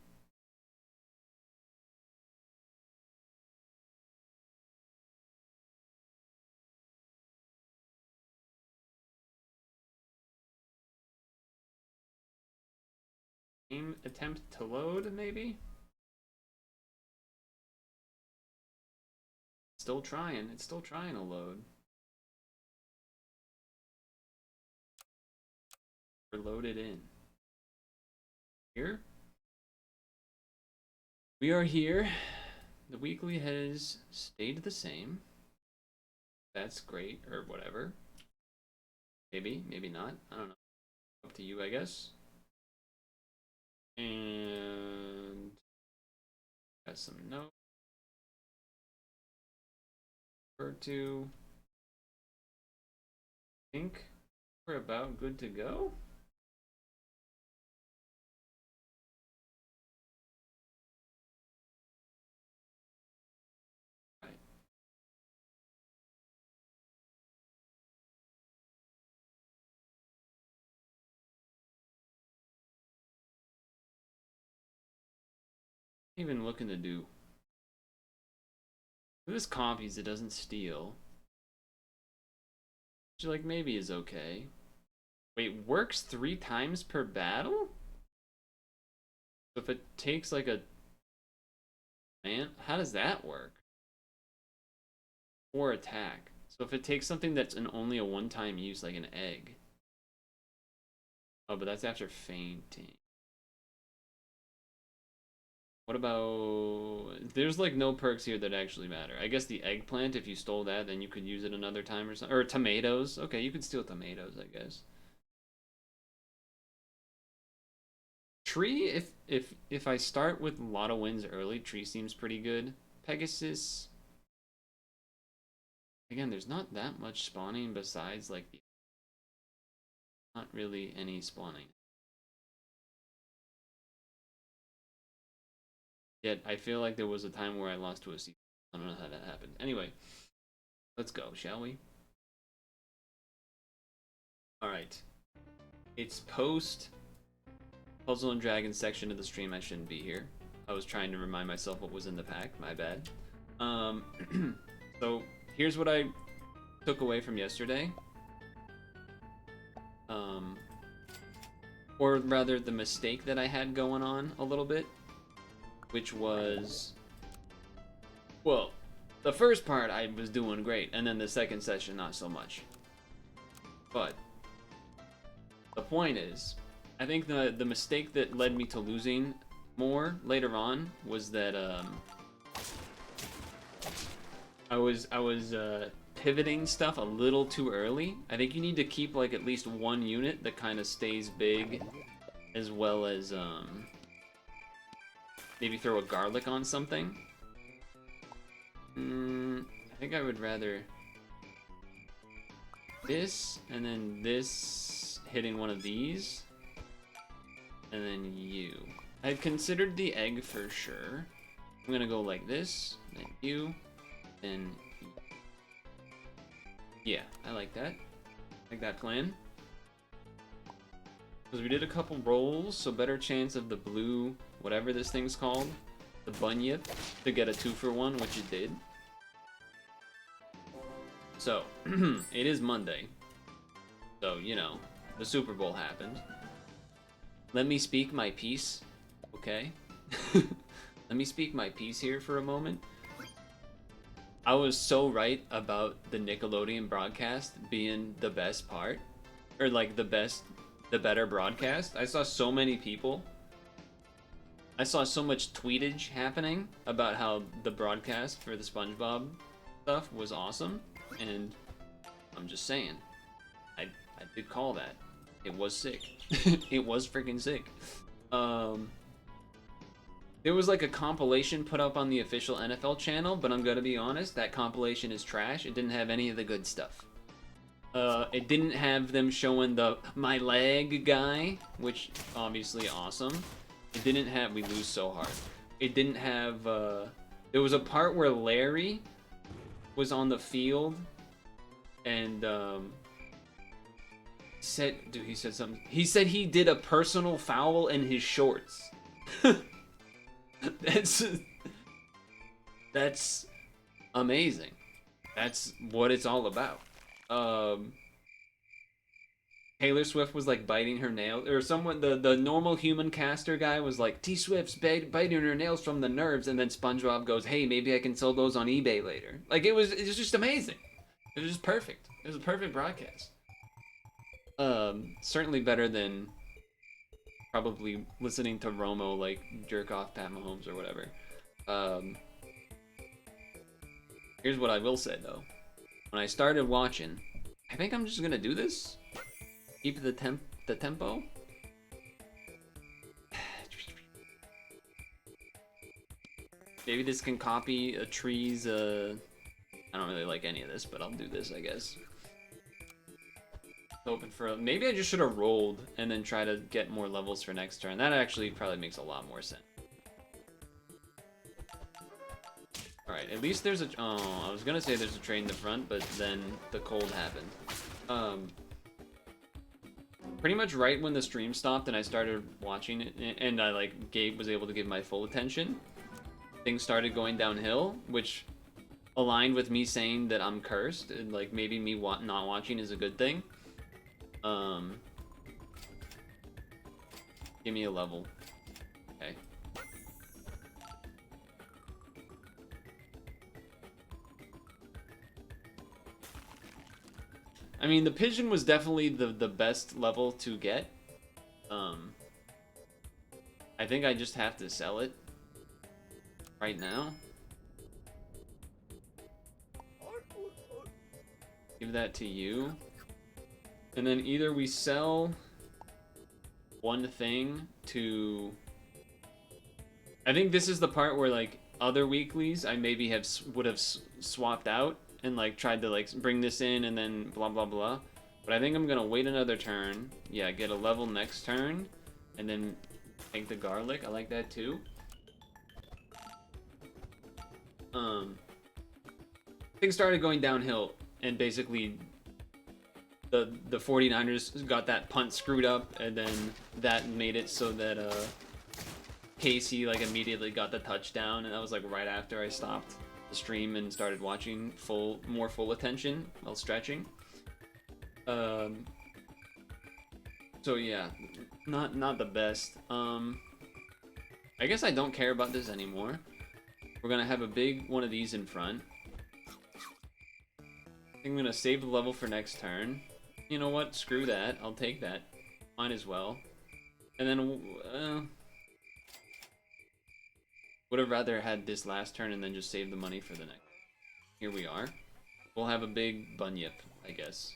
Game attempt to load, maybe? Still trying. It's still trying to load. We're loaded in. Here? We are here. The weekly has stayed the same. That's great, or whatever. Maybe, maybe not. I don't know. Up to you, I guess. And got some notes. To think we're about good to go. Right. Even looking to do. This copies, it doesn't steal. Which, like, maybe is okay. Wait, works 3 times per battle? So if it takes, like, a... Man, how does that work? Or attack. So if it takes something that's only a one-time use, like an egg. Oh, but that's after fainting. What about... There's like no perks here that actually matter. I guess the eggplant, if you stole that, then you could use it another time or something. Or tomatoes. Okay, you could steal tomatoes, I guess. Tree, if I start with a lot of wins early, tree seems pretty good. Pegasus... Again, there's not that much spawning besides like... Not really any spawning. Yet, I feel like there was a time where I lost to a season. I don't know how that happened. Anyway, let's go, shall we? Alright. It's post Puzzle and Dragons section of the stream. I shouldn't be here. I was trying to remind myself what was in the pack. My bad. So, here's what I took away from yesterday. Or rather, the mistake that I had going on a little bit. Which was, well, the first part I was doing great, and then the second session not so much. But the point is, I think the mistake that led me to losing more later on was that I was pivoting stuff a little too early. I think you need to keep like at least one unit that kind of stays big, as well as maybe throw a garlic on something. I think I would rather this, and then this hitting one of these. and then you. I'd considered the egg for sure. I'm gonna go like this, then you, then yeah, I like that. Like that plan. Because we did a couple rolls, so better chance of the blue, whatever this thing's called, the bunyip, to get a 2-for-1, which it did. So, it is Monday. So, you know, the Super Bowl happened. Let me speak my piece, okay? Let me speak my piece here for a moment. I was so right about the Nickelodeon broadcast being the best part. Or, like, the better broadcast. I saw so many people. I saw so much tweetage happening about how the broadcast for the SpongeBob stuff was awesome. And I'm just saying, I did call that. It was sick. It was freaking sick. There was like a compilation put up on the official NFL channel, but I'm gonna be honest, that compilation is trash. It didn't have any of the good stuff. It didn't have them showing the my leg guy, which obviously awesome. It didn't have we lose so hard. It didn't have there was a part where Larry was on the field and he said something. He said he did a personal foul in his shorts. That's amazing. That's what it's all about. Taylor Swift was like biting her nails, or someone, the normal human caster guy was like, T Swift's biting her nails from the nerves, and then SpongeBob goes, hey, maybe I can sell those on eBay later. Like it was just amazing. It was just perfect. It was a perfect broadcast. Certainly better than probably listening to Romo like jerk off Pat Mahomes or whatever. Here's what I will say though. When I started watching, I think I'm just gonna do this. Keep the tempo. Maybe this can copy a tree's. I don't really like any of this, but I'll do this, I guess. Hoping for maybe I just should have rolled and then try to get more levels for next turn. That actually probably makes a lot more sense. All right, at least there's a. Oh, I was gonna say there's a train in the front, but then the cold happened. Pretty much right when the stream stopped and I started watching it, and I like was able to give my full attention, things started going downhill, which aligned with me saying that I'm cursed, and like maybe me not watching is a good thing. Give me a level. Okay. I mean, the pigeon was definitely the best level to get. I think I just have to sell it right now. Give that to you. And then either we sell one thing to... I think this is the part where, like, other weeklies I maybe would have swapped out and, like, tried to, like, bring this in and then blah, blah, blah. But I think I'm gonna wait another turn. Yeah, get a level next turn. And then take the garlic. I like that, too. Things started going downhill. And basically... The 49ers got that punt screwed up, and then that made it so that Casey like immediately got the touchdown, and that was like right after I stopped the stream and started watching more full attention while stretching. So yeah, not the best. I guess I don't care about this anymore. We're gonna have a big one of these in front. I think I'm gonna save the level for next turn. You know what? Screw that. I'll take that. Might as well. And then, would have rather had this last turn and then just save the money for the next. Here we are. We'll have a big bunyip, I guess.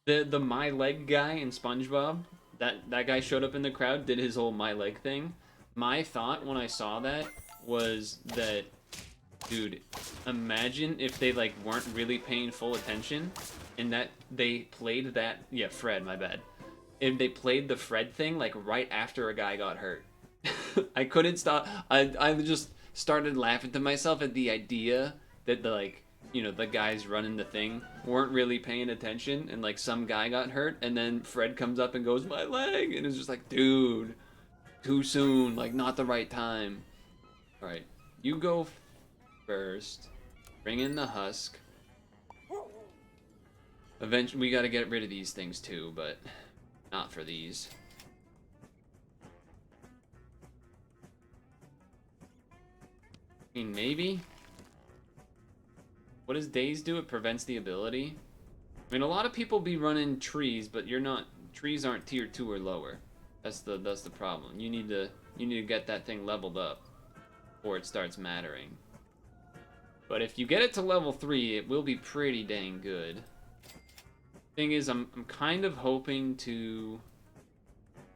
The my leg guy in SpongeBob, that guy showed up in the crowd, did his whole my leg thing. My thought when I saw that was that, dude, imagine if they like weren't really paying full attention and that they played that, yeah, Fred, my bad. if they played the Fred thing like right after a guy got hurt. I couldn't stop. I just started laughing to myself at the idea that the like, you know, the guys running the thing weren't really paying attention, and like some guy got hurt, and then Fred comes up and goes, "My leg," and it's just like, dude, too soon, like not the right time. All right, you go first. Bring in the husk. Eventually, we got to get rid of these things too, but not for these. I mean, maybe. What does Daze do? It prevents the ability. I mean, a lot of people be running trees, but you're not. Trees aren't tier 2 or lower. That's the problem. You need to get that thing leveled up before it starts mattering. But if you get it to level 3, it will be pretty dang good. Thing is, I'm kind of hoping to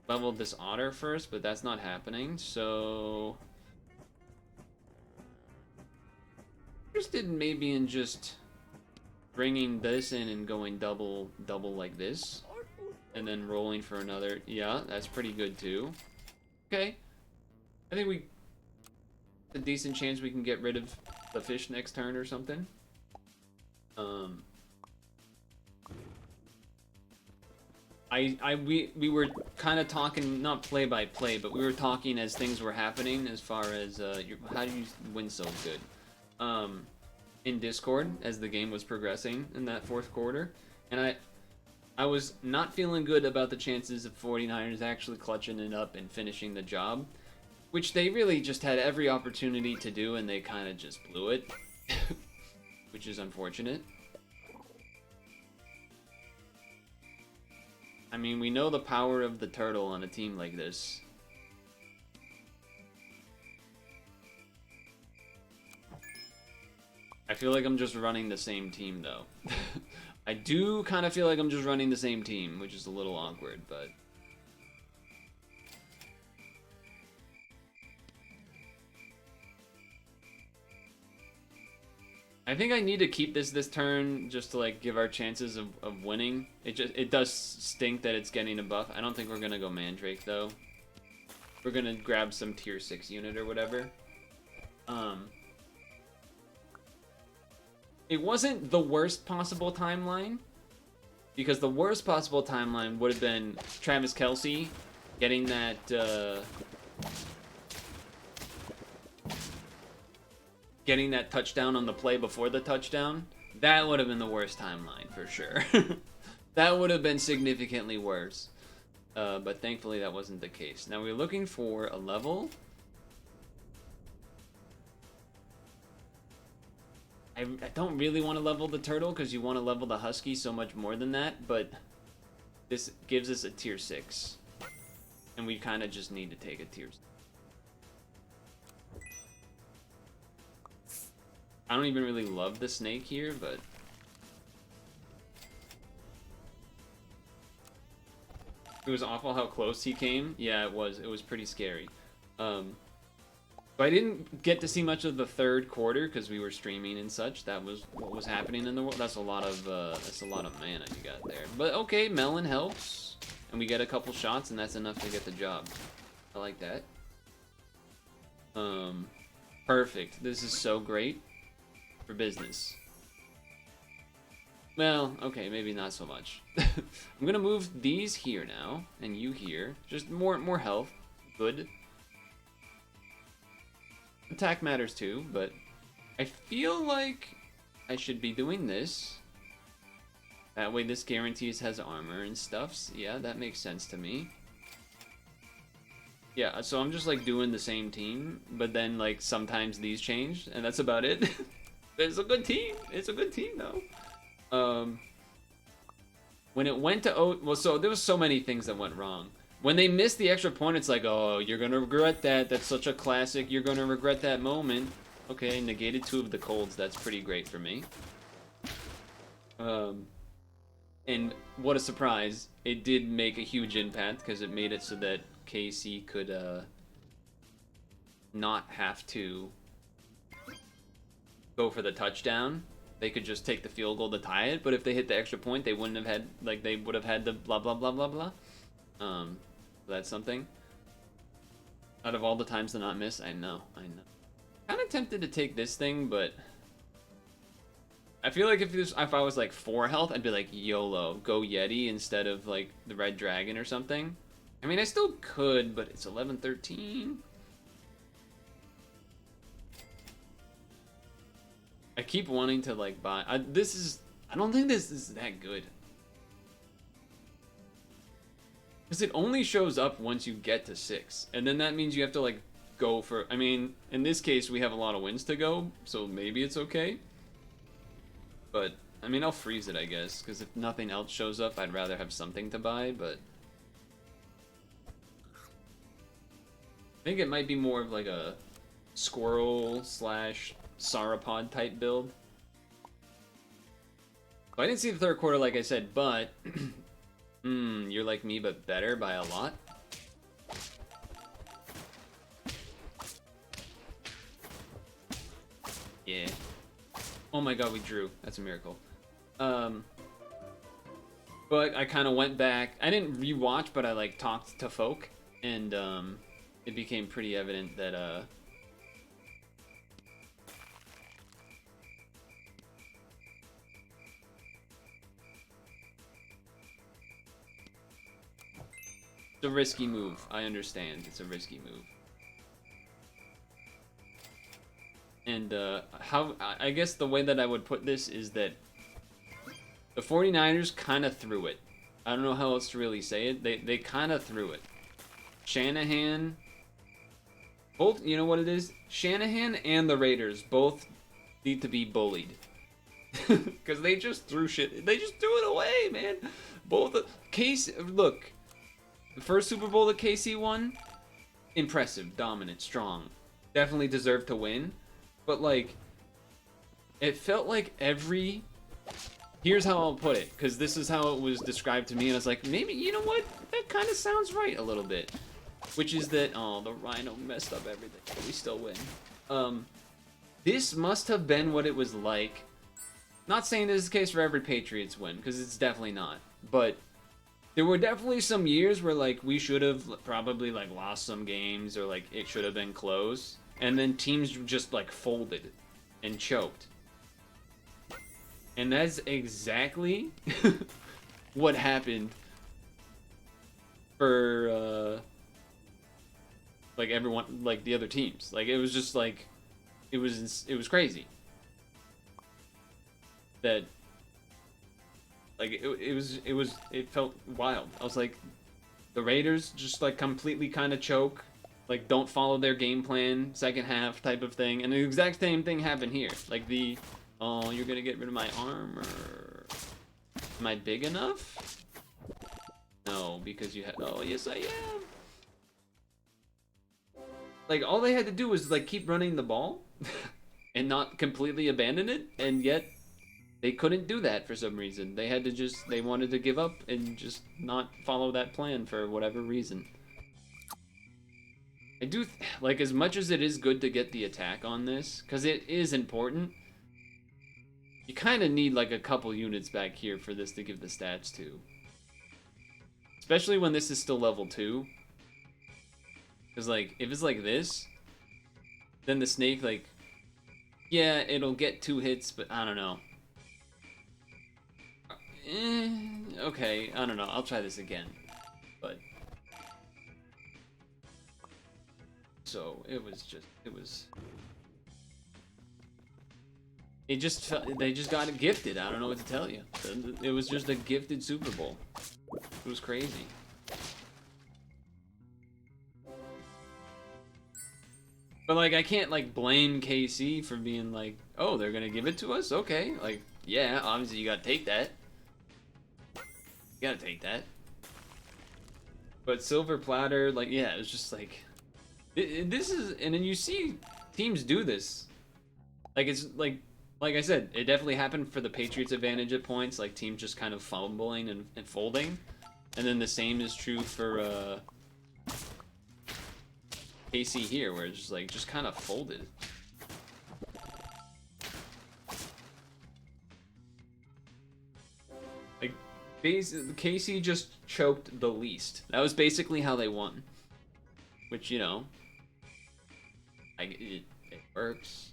level this otter first, but that's not happening. So interested maybe in just bringing this in and going double like this, and then rolling for another. Yeah, that's pretty good too. Okay, I think we a decent chance we can get rid of the fish next turn or something. We were kind of talking, not play by play, but we were talking as things were happening as far as how do you win so good in Discord as the game was progressing in that fourth quarter, and I was not feeling good about the chances of 49ers actually clutching it up and finishing the job, which they really just had every opportunity to do, and they kind of just blew it, which is unfortunate. I mean, we know the power of the turtle on a team like this. I feel like I'm just running the same team, though. I do kind of feel like I'm just running the same team, which is a little awkward, but... I think I need to keep this turn just to like give our chances of winning. It does stink that it's getting a buff. I don't think we're gonna go Mandrake though. We're gonna grab some tier 6 unit or whatever. It wasn't the worst possible timeline, because the worst possible timeline would have been Travis Kelce getting that touchdown on the play before the touchdown. That would have been the worst timeline for sure. That would have been significantly worse. But thankfully that wasn't the case. Now we're looking for a level. I don't really want to level the turtle because you want to level the husky so much more than that, but this gives us a tier 6. And we kind of just need to take a tier 6. I don't even really love the snake here, but... It was awful how close he came. Yeah, it was. It was pretty scary. But I didn't get to see much of the third quarter because we were streaming and such. That was what was happening in the world. That's a lot of mana you got there. But okay, Melon helps, and we get a couple shots, and that's enough to get the job. I like that. Perfect. This is so great for business. Well, okay, maybe not so much. I'm gonna move these here now, and you here. Just more health. Good. Attack matters too, but I feel like I should be doing this. That way this guarantees has armor and stuff. So yeah, that makes sense to me. Yeah, so I'm just like doing the same team, but then like sometimes these change, and that's about it. It's a good team. It's a good team though. When it went to well, so there was so many things that went wrong. When they missed the extra point, it's like, oh, you're gonna regret that. That's such a classic. You're gonna regret that moment. Okay, negated 2 of the colds. That's pretty great for me. And what a surprise. It did make a huge impact because it made it so that KC could not have to go for the touchdown. They could just take the field goal to tie it, but if they hit the extra point, they wouldn't have had, like, they would have had the blah, blah, blah, blah, blah. That's something. Out of all the times to not miss, I know. Kind of tempted to take this thing, but I feel like if I was like 4 health, I'd be like YOLO, go Yeti instead of like the Red Dragon or something. I mean, I still could, but it's 11-13. I keep wanting to like buy. I don't think this is that good. Because it only shows up once you get to 6. And then that means you have to like go for. I mean, in this case, we have a lot of wins to go, so maybe it's okay. But, I mean, I'll freeze it, I guess. Because if nothing else shows up, I'd rather have something to buy, but I think it might be more of like a squirrel / sauropod type build. I didn't see the third quarter like I said, but you're like me but better by a lot. Yeah. Oh my god, we drew. That's a miracle. But I kind of went back. I didn't rewatch, but I like talked to folk, and it became pretty evident that it's a risky move. I understand. It's a risky move. And I guess the way that I would put this is that the 49ers kind of threw it. I don't know how else to really say it. They kind of threw it. Shanahan, both, you know what it is? Shanahan and the Raiders both need to be bullied. Because they just threw shit. They just threw it away, man. Both, look, the first Super Bowl that KC won, impressive, dominant, strong. Definitely deserved to win. But, like, it felt like here's how I'll put it, because this is how it was described to me, and I was like, maybe, you know what? That kind of sounds right a little bit. Which is that, oh, the Rhino messed up everything, but we still win. This must have been what it was like. Not saying this is the case for every Patriots win, because it's definitely not. But there were definitely some years where, like, we should have probably, like, lost some games, or, like, it should have been close. And then teams just, like, folded and choked. And that's exactly what happened for, like, everyone, like, the other teams. Like, it was just, like, it was crazy. That, like, it felt wild. I was like, the Raiders just, like, completely kind of choke. Like, don't follow their game plan, second half type of thing. And the exact same thing happened here. Like, oh, you're gonna get rid of my armor. Am I big enough? No, because you had, oh, yes I am. Like, all they had to do was, like, keep running the ball and not completely abandon it. And yet, they couldn't do that for some reason. They had to they wanted to give up and just not follow that plan for whatever reason. I do, like, as much as it is good to get the attack on this, because it is important, you kind of need, like, a couple units back here for this to give the stats to. Especially when this is still level 2. Because, like, if it's like this, then the snake, like, yeah, it'll get 2 hits, but I don't know. Okay, I don't know. I'll try this again. But so it just felt, they just got it gifted. I don't know what to tell you. It was just a gifted Super Bowl. It was crazy. But, like, I can't, like, blame KC for being like, oh, they're gonna give it to us? Okay. Like, yeah, obviously you gotta take that. You gotta take that. But Silver Platter, like, yeah, it was just like, this is, and then you see teams do this. Like, it's like I said, it definitely happened for the Patriots' advantage at points, like teams just kind of fumbling and folding. And then the same is true for KC here, where it's just like, just kind of folded. Like, Casey just choked the least. That was basically how they won. Which, you know, it works.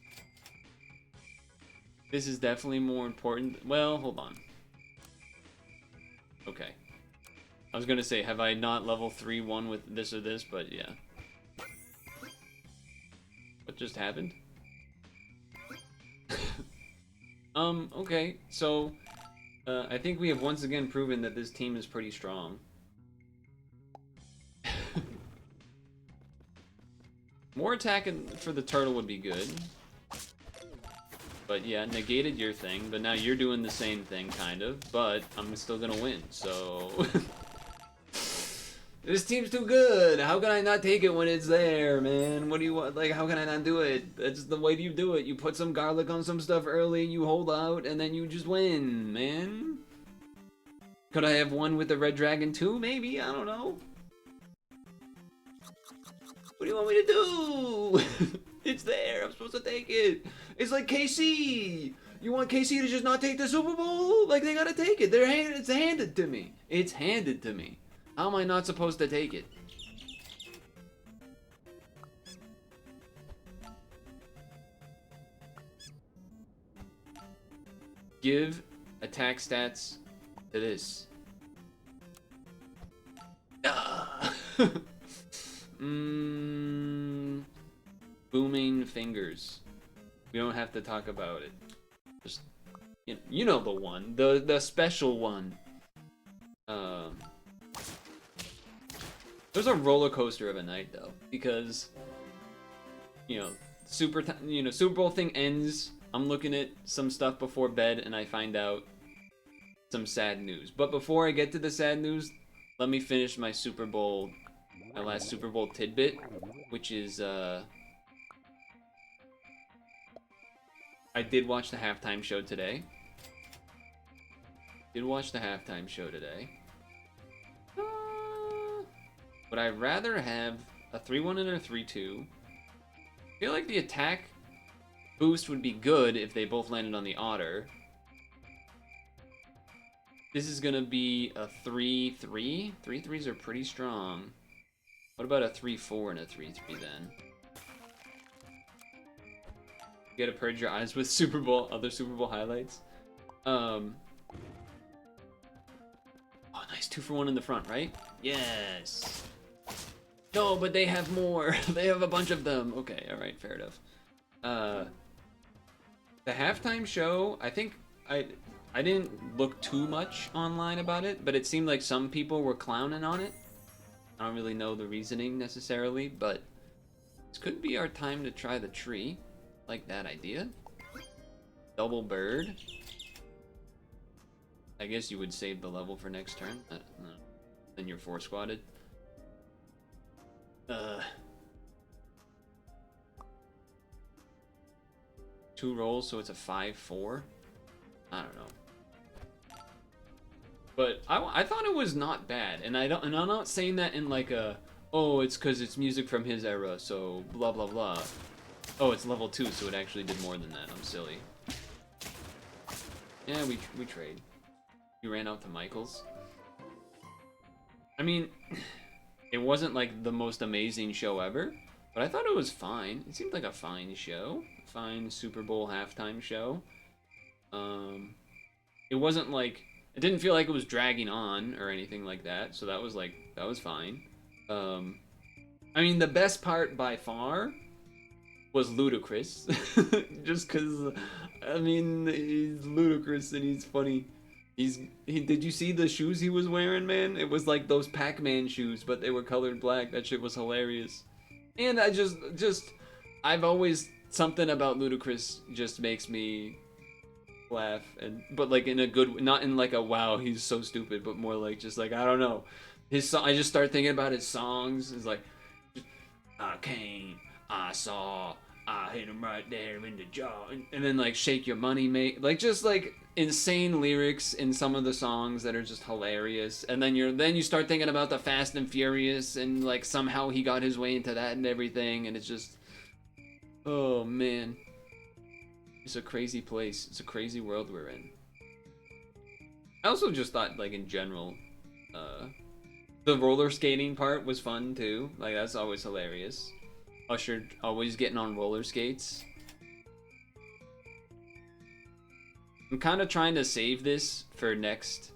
This is definitely more important. Well, hold on. Okay. I was gonna say, have I not level 3 won with this or this, but yeah. What just happened? Okay, so I think we have once again proven that this team is pretty strong. More attacking for the turtle would be good. But yeah, negated your thing, but now you're doing the same thing, kind of, but I'm still gonna win, so... This team's too good! How can I not take it when it's there, man? What do you want? Like, how can I not do it? That's the way you do it. You put some garlic on some stuff early, you hold out, and then you just win, man. Could I have won with the Red Dragon too? Maybe, I don't know. What do you want me to do? It's there, I'm supposed to take it. It's like KC. You want KC to just not take the Super Bowl? Like, they gotta take it. It's handed to me. It's handed to me. How am I not supposed to take it? Give attack stats to this. Ah! Booming fingers. We don't have to talk about it. Just, you know the one, the special one. It was a roller coaster of a night though, because Super Bowl thing ends. I'm looking at some stuff before bed, and I find out some sad news. But before I get to the sad news, let me finish my last Super Bowl tidbit, which is I did watch the halftime show today. Would I rather have a 3-1 and a 3-2? I feel like the attack boost would be good if they both landed on the otter. This is gonna be a 3-3. 3-3s are pretty strong. What about a 3-4 and a 3-3 then? You gotta purge your eyes with other Super Bowl highlights. Oh, nice 2-for-1 in the front, right? Yes. No, but they have more. They have a bunch of them. Okay, all right, fair enough. The halftime show, I think I didn't look too much online about it, but it seemed like some people were clowning on it. I don't really know the reasoning necessarily, but this could be our time to try the tree. Like that idea. Double bird. I guess you would save the level for next turn. Then you're 4-squatted. 2 rolls, so it's a 5-4. I don't know. But I thought it was not bad, and I'm not saying that in like a, oh, it's because it's music from his era, so blah blah blah. Oh, it's level 2, so it actually did more than that. I'm silly. Yeah, we trade. You ran out to Michael's. I mean, it wasn't like the most amazing show ever, but I thought it was fine. It seemed like a fine show. Fine Super Bowl halftime show. It wasn't like, it didn't feel like it was dragging on or anything like that, so that was fine. I mean, the best part by far was Ludacris. Just because, I mean, he's ludicrous and he's funny. Did you see the shoes he was wearing, man? It was like those Pac-Man shoes, but they were colored black. That shit was hilarious. And I've always, something about Ludacris just makes me laugh, but like in a good, not in like a wow he's so stupid, but more like just like, I don't know, I just start thinking about his songs. It's like, I came, I saw, I hit him right there in the jaw, and then like shake your money, mate. Like just like insane lyrics in some of the songs that are just hilarious. And then you start thinking about the Fast and Furious, and like somehow he got his way into that and everything, and it's just, oh man, it's a crazy place. It's a crazy world we're in. I also just thought, like, in general, the roller skating part was fun too. Like, that's always hilarious. Usher always getting on roller skates. I'm kind of trying to save this for next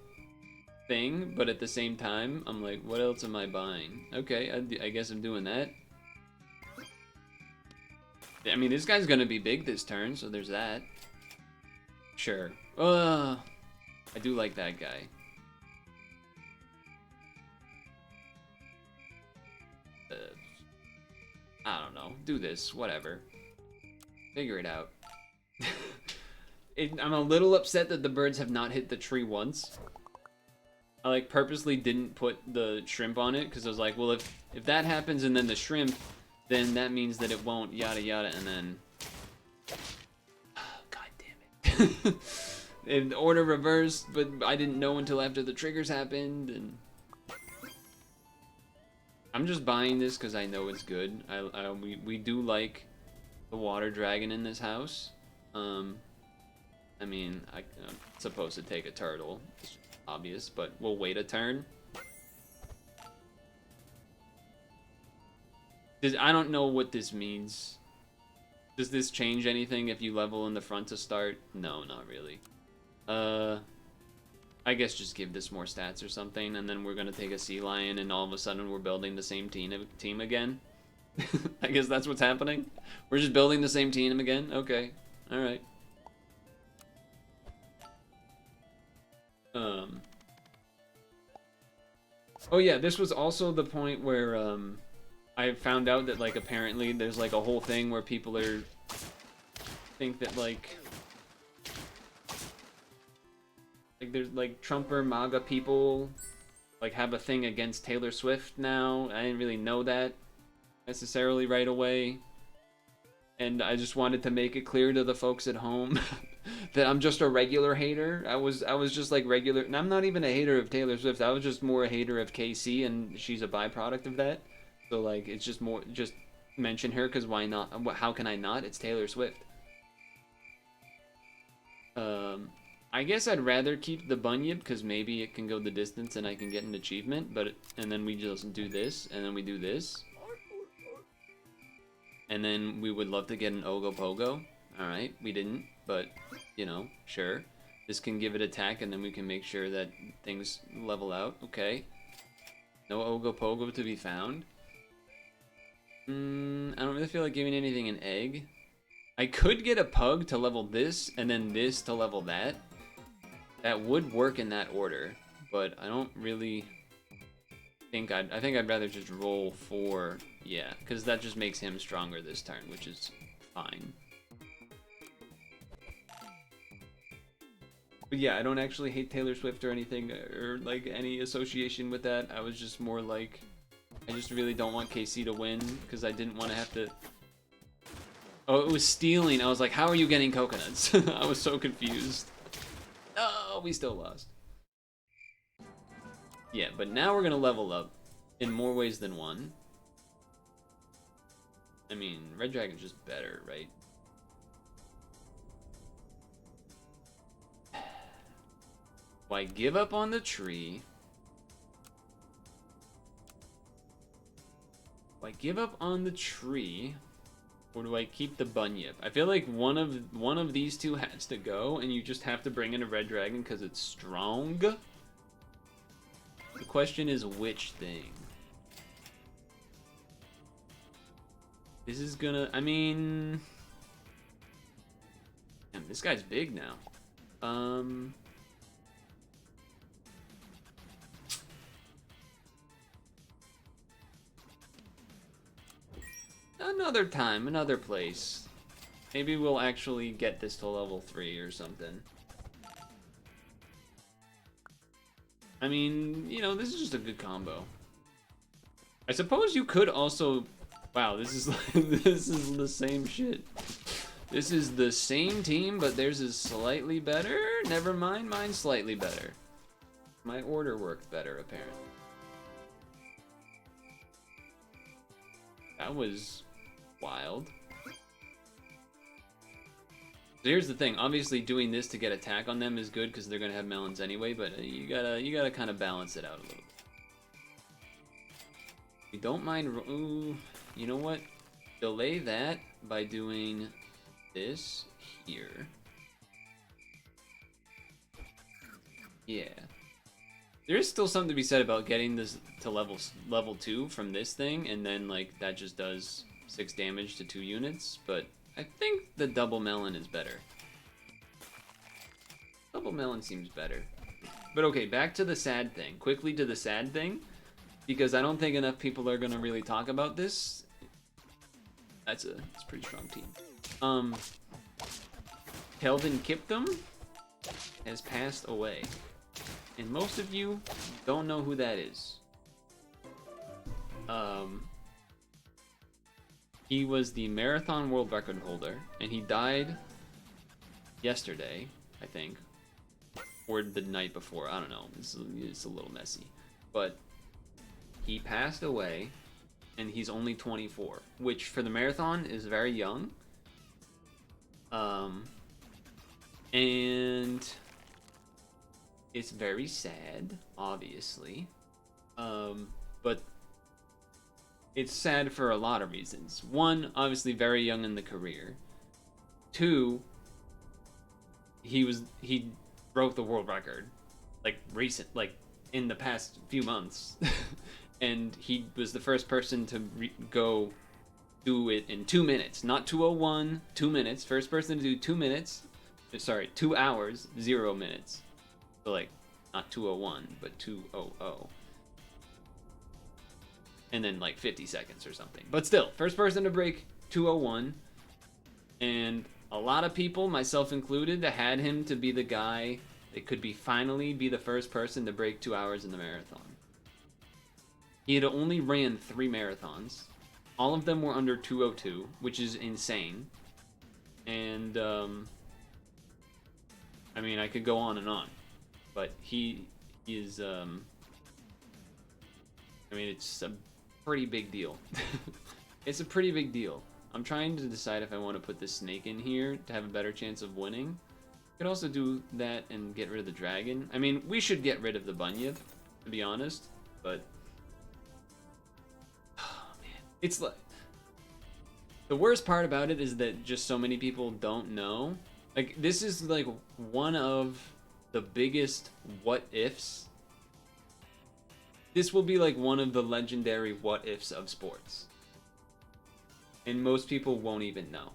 thing, but at the same time, I'm like, what else am I buying? Okay, I guess I'm doing that. I mean, this guy's gonna be big this turn, so there's that. Sure. I do like that guy. I don't know. Do this, whatever. Figure it out. I'm a little upset that the birds have not hit the tree once. I like purposely didn't put the shrimp on it because I was like, well, if that happens and then the shrimp, then that means that it won't yada yada, and then God damn it. In order reversed, but I didn't know until after the triggers happened, and I'm just buying this because I know it's good. We do like the water dragon in this house. I mean, I'm supposed to take a turtle. It's obvious, but we'll wait a turn. I don't know what this means. Does this change anything if you level in the front to start? No, not really. I guess just give this more stats or something, and then we're gonna take a sea lion, and all of a sudden we're building the same team again. I guess that's what's happening. We're just building the same team again. Okay, all right. Oh yeah, this was also the point where I found out that, like, apparently there's like a whole thing where people think that like there's like Trumper MAGA people like have a thing against Taylor Swift now. I didn't really know that necessarily right away, and I just wanted to make it clear to the folks at home that I'm just a regular hater. I was just like regular, and I'm not even a hater of Taylor Swift. I was just more a hater of KC, and she's a byproduct of that. So like, it's just more, just mention her because why not? How can I not? It's Taylor Swift. I guess I'd rather keep the bunyip because maybe it can go the distance and I can get an achievement. And then we just do this, and then we do this, and then we would love to get an Ogopogo. All right, we didn't, but you know, sure. This can give it attack, and then we can make sure that things level out. Okay. No Ogopogo to be found. I don't really feel like giving anything an egg. I could get a pug to level this, and then this to level that. That would work in that order, but I don't really think I think I'd rather just roll 4, yeah, because that just makes him stronger this turn, which is fine. But yeah, I don't actually hate Taylor Swift or anything, or like any association with that. I was just more like, I just really don't want KC to win, because I didn't want to have to... Oh, it was stealing. I was like, how are you getting coconuts? I was so confused. Oh, we still lost. Yeah, but now we're gonna level up in more ways than one. I mean, Red Dragon's just better, right? Why give up on the tree? Do I give up on the tree, or do I keep the bunyip? I feel like one of these two has to go, and you just have to bring in a red dragon because it's strong. The question is which thing. This is gonna, I mean, damn, this guy's big now. Another time, another place. Maybe we'll actually get this to level 3 or something. I mean, you know, this is just a good combo. I suppose you could also... Wow, this is this is the same shit. This is the same team, but theirs is slightly better? Never mind, mine's slightly better. My order worked better, apparently. That was wild. Here's the thing. Obviously, doing this to get attack on them is good because they're gonna have melons anyway. But you gotta kind of balance it out a little bit. You don't mind. Ooh, you know what? Delay that by doing this here. Yeah. There is still something to be said about getting this to level 2 from this thing, and then like that just does 6 damage to 2 units. But I think the double melon is better. Double melon seems better. But okay, back to the sad thing. Quickly to the sad thing, because I don't think enough people are gonna really talk about this. It's a pretty strong team. Kelvin Kiptum has passed away. And most of you don't know who that is. He was the marathon world record holder, and he died yesterday, I think, or the night before. I don't know. It's a little messy, but he passed away, and he's only 24, which for the marathon is very young. And it's very sad, obviously, but it's sad for a lot of reasons. One, obviously very young in the career. Two, he broke the world record, like in the past few months, and he was the first person to go do it in 2 minutes, not 2:01, 2 minutes. First person to do 2 minutes, sorry, 2 hours, 0 minutes. So like, not 2:01, but 2:00. And then like 50 seconds or something. But still, first person to break 2:01. And a lot of people, myself included, had him to be the guy that could finally be the first person to break 2 hours in the marathon. He had only ran 3 marathons. All of them were under 2:02, which is insane. And, I mean, I could go on and on. But he is, I mean, it's a pretty big deal. It's a pretty big deal. I'm trying to decide if I want to put this snake in here to have a better chance of winning. I could also do that and get rid of the dragon. I mean, we should get rid of the bunyip, to be honest. But, oh man, it's like, the worst part about it is that just so many people don't know. Like, this is like one of the biggest what ifs. This will be like one of the legendary what ifs of sports. And most people won't even know.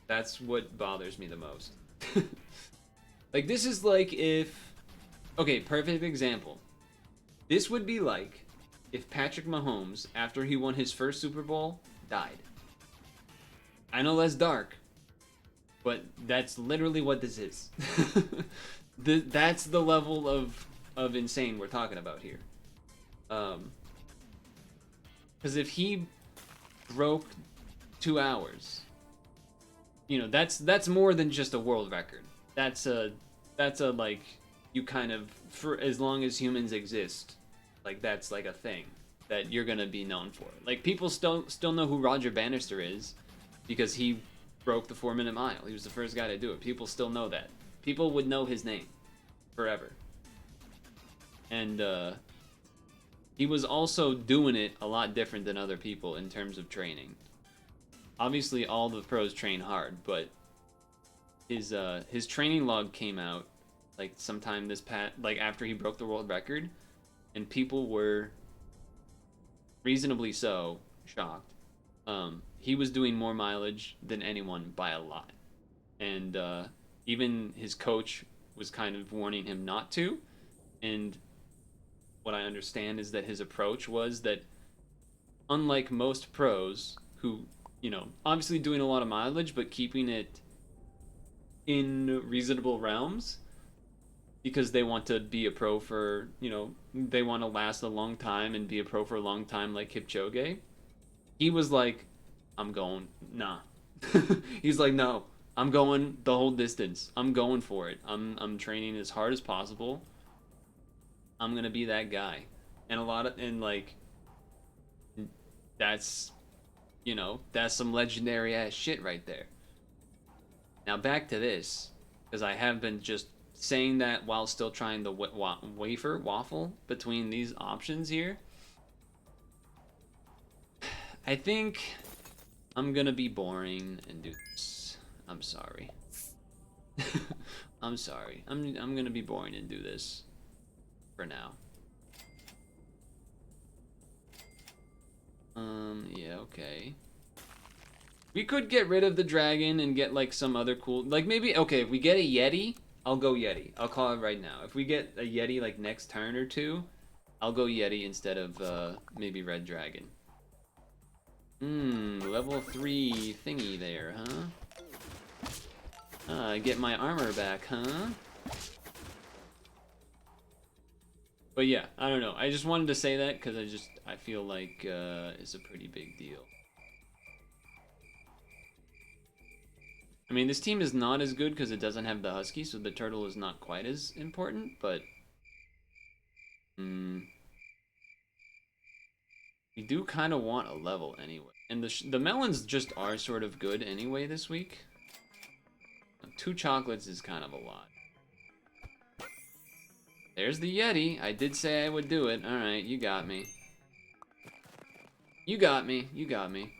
That's what bothers me the most. Like, this is like if... Okay, perfect example. This would be like if Patrick Mahomes, after he won his first Super Bowl, died. I know that's dark, but that's literally what this is. That's the level of insane we're talking about here. Because if he broke 2 hours, you know, that's more than just a world record. That's a like, you kind of, for as long as humans exist, like that's like a thing that you're gonna be known for. Like, people still know who Roger Bannister is because he broke the 4-minute mile. He was the first guy to do it. People still know that. People would know his name forever. And he was also doing it a lot different than other people in terms of training. Obviously, all the pros train hard, but his training log came out like sometime like after he broke the world record, and people were reasonably so shocked. He was doing more mileage than anyone by a lot, and even his coach was kind of warning him not to. And what I understand is that his approach was that, unlike most pros who, you know, obviously doing a lot of mileage but keeping it in reasonable realms because they want to be a pro for, you know, they want to last a long time and be a pro for a long time, like Kipchoge. He was like, I'm going, nah. He's like, no, I'm going the whole distance. I'm going for it. I'm training as hard as possible. I'm gonna be that guy. And like, that's, you know, that's some legendary ass shit right there. Now back to this, because I have been just saying that while still trying the waffle between these options here. I think I'm gonna be boring and do this. I'm sorry. I'm sorry. I'm gonna be boring and do this for now. Yeah, okay. We could get rid of the dragon and get like some other cool, like maybe, okay, if we get a Yeti, I'll go Yeti. I'll call it right now. If we get a Yeti like next turn or two, I'll go Yeti instead of maybe Red Dragon. Level 3 thingy there, huh? Get my armor back, huh? But yeah, I don't know. I just wanted to say that because I feel like it's a pretty big deal. I mean, this team is not as good because it doesn't have the Husky, so the turtle is not quite as important, but... we do kind of want a level anyway. And the melons just are sort of good anyway this week. 2 chocolates is kind of a lot. There's the Yeti. I did say I would do it. Alright, you got me. You got me. You got me.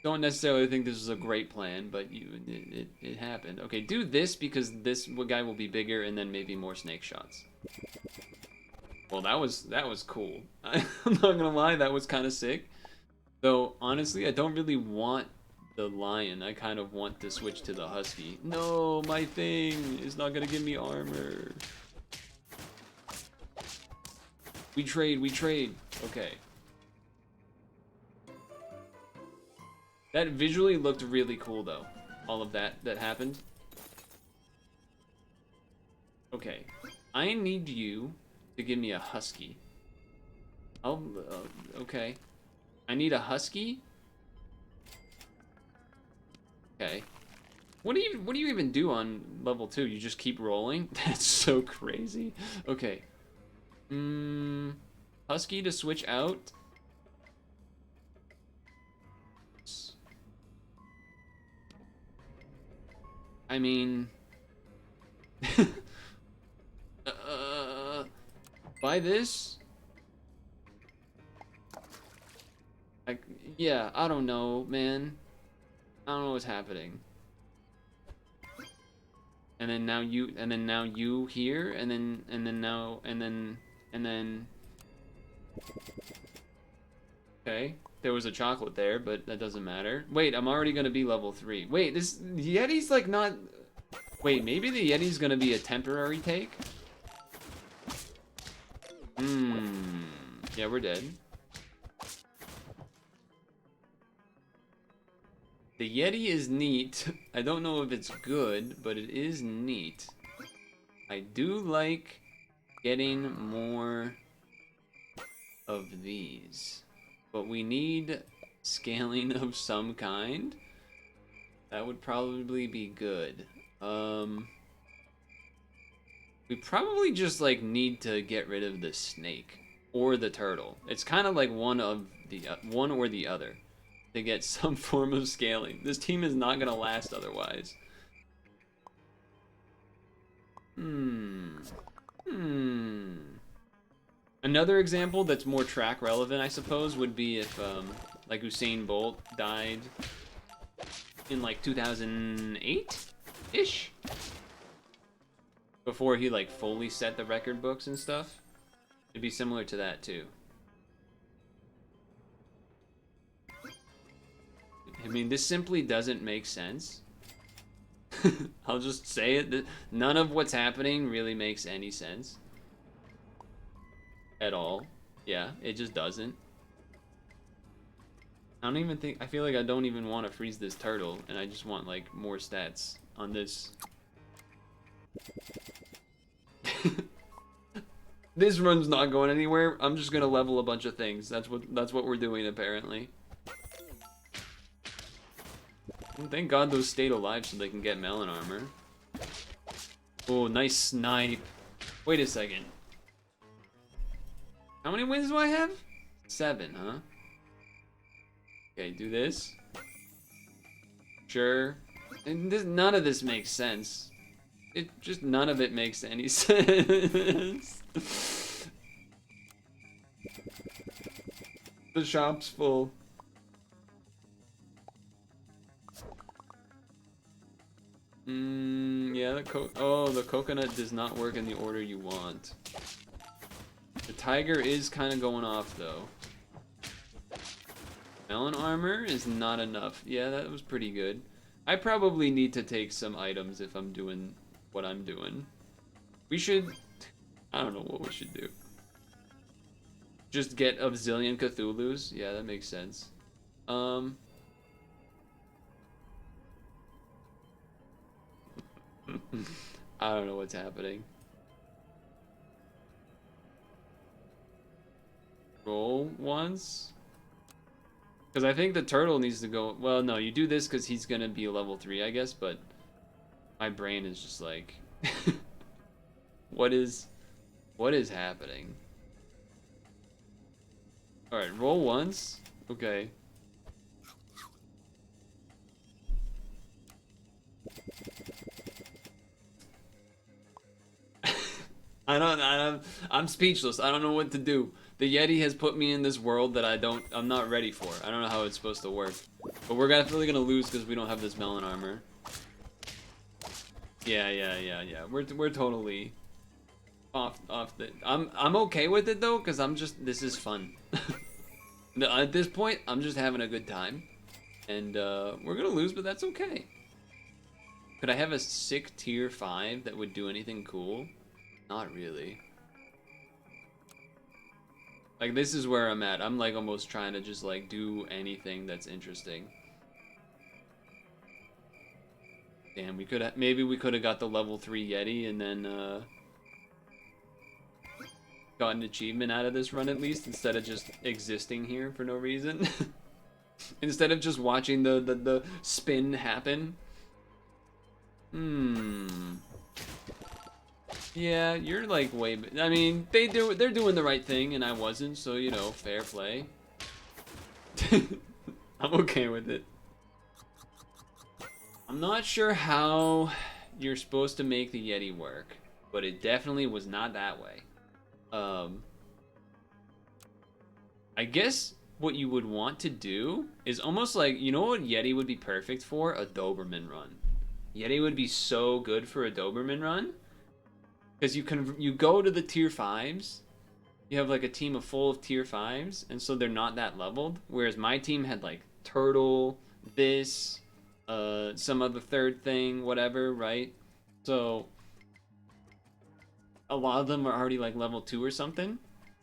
Don't necessarily think this is a great plan, but it happened. Okay, do this because this guy will be bigger and then maybe more snake shots. Well, that was cool. I'm not gonna lie, that was kind of sick. Though, honestly, I don't really want the lion. I kind of want to switch to the husky. No, my thing is not gonna give me armor. We trade, we trade. Okay. That visually looked really cool, though. All of that happened. Okay. I need you to give me a husky. Oh, okay. I need a husky? Okay. What do you even do on level 2? You just keep rolling? That's so crazy. Okay. Husky to switch out. I mean, buy this? Yeah, I don't know, man. I don't know what's happening. And then now you here, and then. Okay, there was a chocolate there, but that doesn't matter. Wait, I'm already gonna be level 3. Wait, this Yeti's like not. Wait, maybe the Yeti's gonna be a temporary take? Yeah, we're dead. The Yeti is neat. I don't know if it's good, but it is neat. I do like getting more of these. But we need scaling of some kind. That would probably be good. We probably just like need to get rid of the snake or the turtle. It's kind of like one or the other to get some form of scaling. This team is not gonna last otherwise. Another example that's more track relevant, I suppose, would be if like Usain Bolt died in like 2008-ish, before he like fully set the record books and stuff. It'd be similar to that too. I mean, this simply doesn't make sense. I'll just say it. None of what's happening really makes any sense. At all. Yeah, it just doesn't. I don't even think, I feel like I don't even want to freeze this turtle, and I just want like more stats on this. This run's not going anywhere. I'm just gonna level a bunch of things. That's what we're doing apparently. And thank God those stayed alive so they can get melon armor. Oh, nice snipe. Wait a second. How many wins do I have? 7, huh? Okay, do this. Sure. And none of this makes sense. None of it makes any sense. The shop's full. Yeah, the coconut does not work in the order you want. The tiger is kind of going off, though. Melon armor is not enough. Yeah, that was pretty good. I probably need to take some items if I'm doing what I'm doing. We should... I don't know what we should do. Just get a zillion Cthulhus? Yeah, that makes sense. I don't know what's happening. Roll once? Because I think the turtle needs to go... Well, no, you do this because he's going to be a level 3, I guess, but... My brain is just like... What is happening? Alright, roll once. Okay. I'm speechless. I don't know what to do. The Yeti has put me in this world that I'm not ready for. I don't know how it's supposed to work. But we're definitely gonna lose because we don't have this melon armor. Yeah. We're totally off the... I'm okay with it though, because this is fun. At this point, I'm just having a good time. And we're gonna lose, but that's okay. Could I have a sick tier 5 that would do anything cool? Not really. Like, this is where I'm at. I'm like almost trying to just like do anything that's interesting. Damn, maybe we could have got the level 3 Yeti and then got an achievement out of this run at least, instead of just existing here for no reason. Instead of just watching the spin happen. Yeah, you're like way... I mean, they're doing the right thing and I wasn't, so you know, fair play. I'm okay with it. I'm not sure how you're supposed to make the Yeti work, but it definitely was not that way. I guess what you would want to do is almost like, you know what Yeti would be perfect for? A Doberman run. Yeti would be so good for a Doberman run. Because you go to the tier 5s, you have like a team full of tier 5s, and so they're not that leveled. Whereas my team had like Turtle, this, some other third thing, whatever, right? So a lot of them are already like level 2 or something.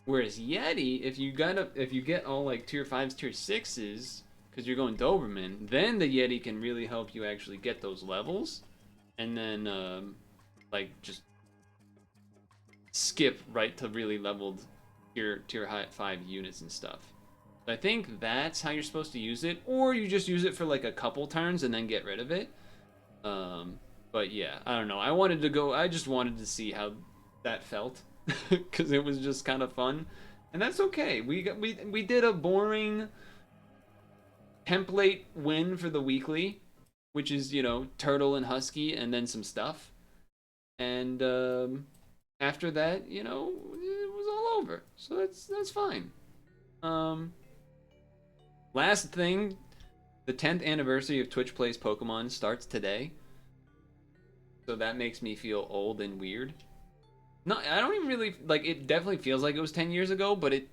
Whereas Yeti, if you get all like tier 5s, tier 6s, because you're going Doberman, then the Yeti can really help you actually get those levels, and then like just skip right to really leveled tier 5 units and stuff. So I think that's how you're supposed to use it, or you just use it for like a couple turns and then get rid of it. But yeah, I don't know. I just wanted to see how that felt because it was just kind of fun, and that's okay. We did a boring template win for the weekly, which is, you know, Turtle and Husky and then some stuff, and after that, you know, it was all over. So that's fine. Last thing, the 10th anniversary of Twitch Plays Pokemon starts today. So that makes me feel old and weird. No, I don't even really, like, it definitely feels like it was 10 years ago, but at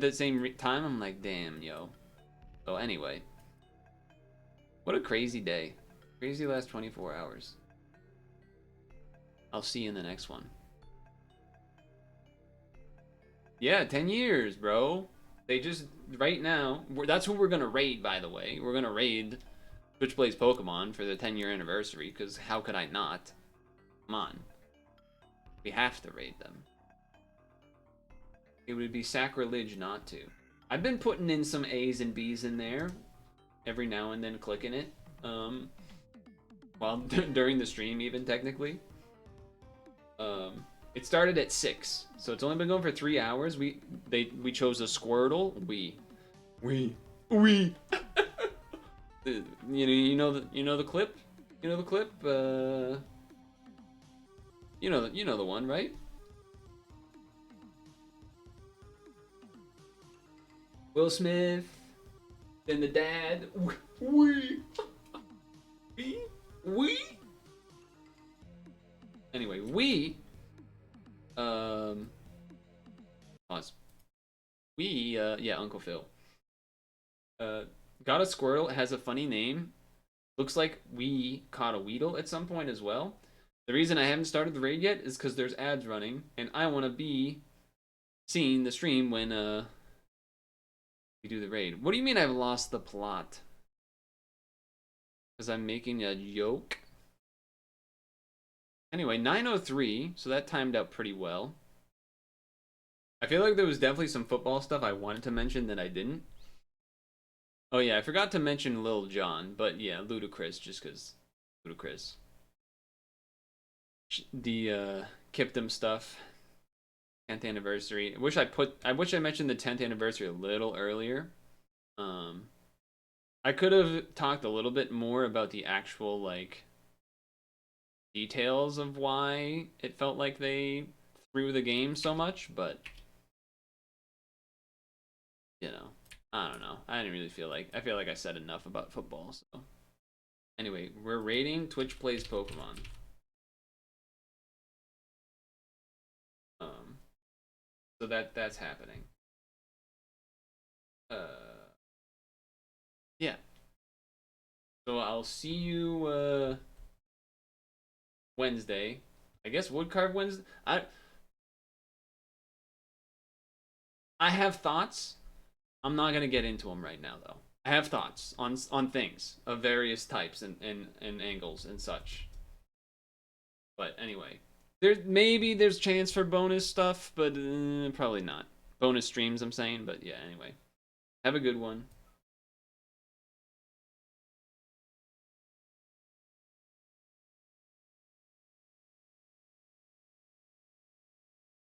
the same time, I'm like, damn, yo. So anyway. What a crazy day. Crazy last 24 hours. I'll see you in the next one. Yeah, 10 years, bro. They just, right now, that's who we're going to raid, by the way. We're going to raid Twitch Plays Pokemon for the 10-year anniversary, because how could I not? Come on. We have to raid them. It would be sacrilege not to. I've been putting in some A's and B's in there, every now and then clicking it, while during the stream even, technically. It started at 6, so it's only been going for 3 hours. We chose a Squirtle. We You know the clip. You know the clip. You know the one, right? Will Smith, then the dad. We. Anyway, pause. Yeah, Uncle Phil. Got a Squirtle. It has a funny name. Looks like we caught a Weedle at some point as well. The reason I haven't started the raid yet is because there's ads running, and I want to be seeing the stream when we do the raid. What do you mean I've lost the plot? Because I'm making a joke. Anyway, 9:03, so that timed out pretty well. I feel like there was definitely some football stuff I wanted to mention that I didn't. Oh yeah, I forgot to mention Lil Jon, but yeah, ludicrous, just because ludicrous. The Kiptum stuff, 10th anniversary. I wish I mentioned the 10th anniversary a little earlier. I could have talked a little bit more about the actual like details of why it felt like they threw the game so much, but you know, I don't know. I didn't really feel like I feel like I said enough about football. So anyway, we're rating Twitch Plays Pokemon. So that's happening. Yeah. So I'll see you Wednesday. I guess Woodcarve Wednesday. I have thoughts. I'm not gonna get into them right now though. I have thoughts on things of various types and angles and such. But anyway, there's chance for bonus stuff, but probably not. Bonus streams, I'm saying. But yeah, anyway, have a good one.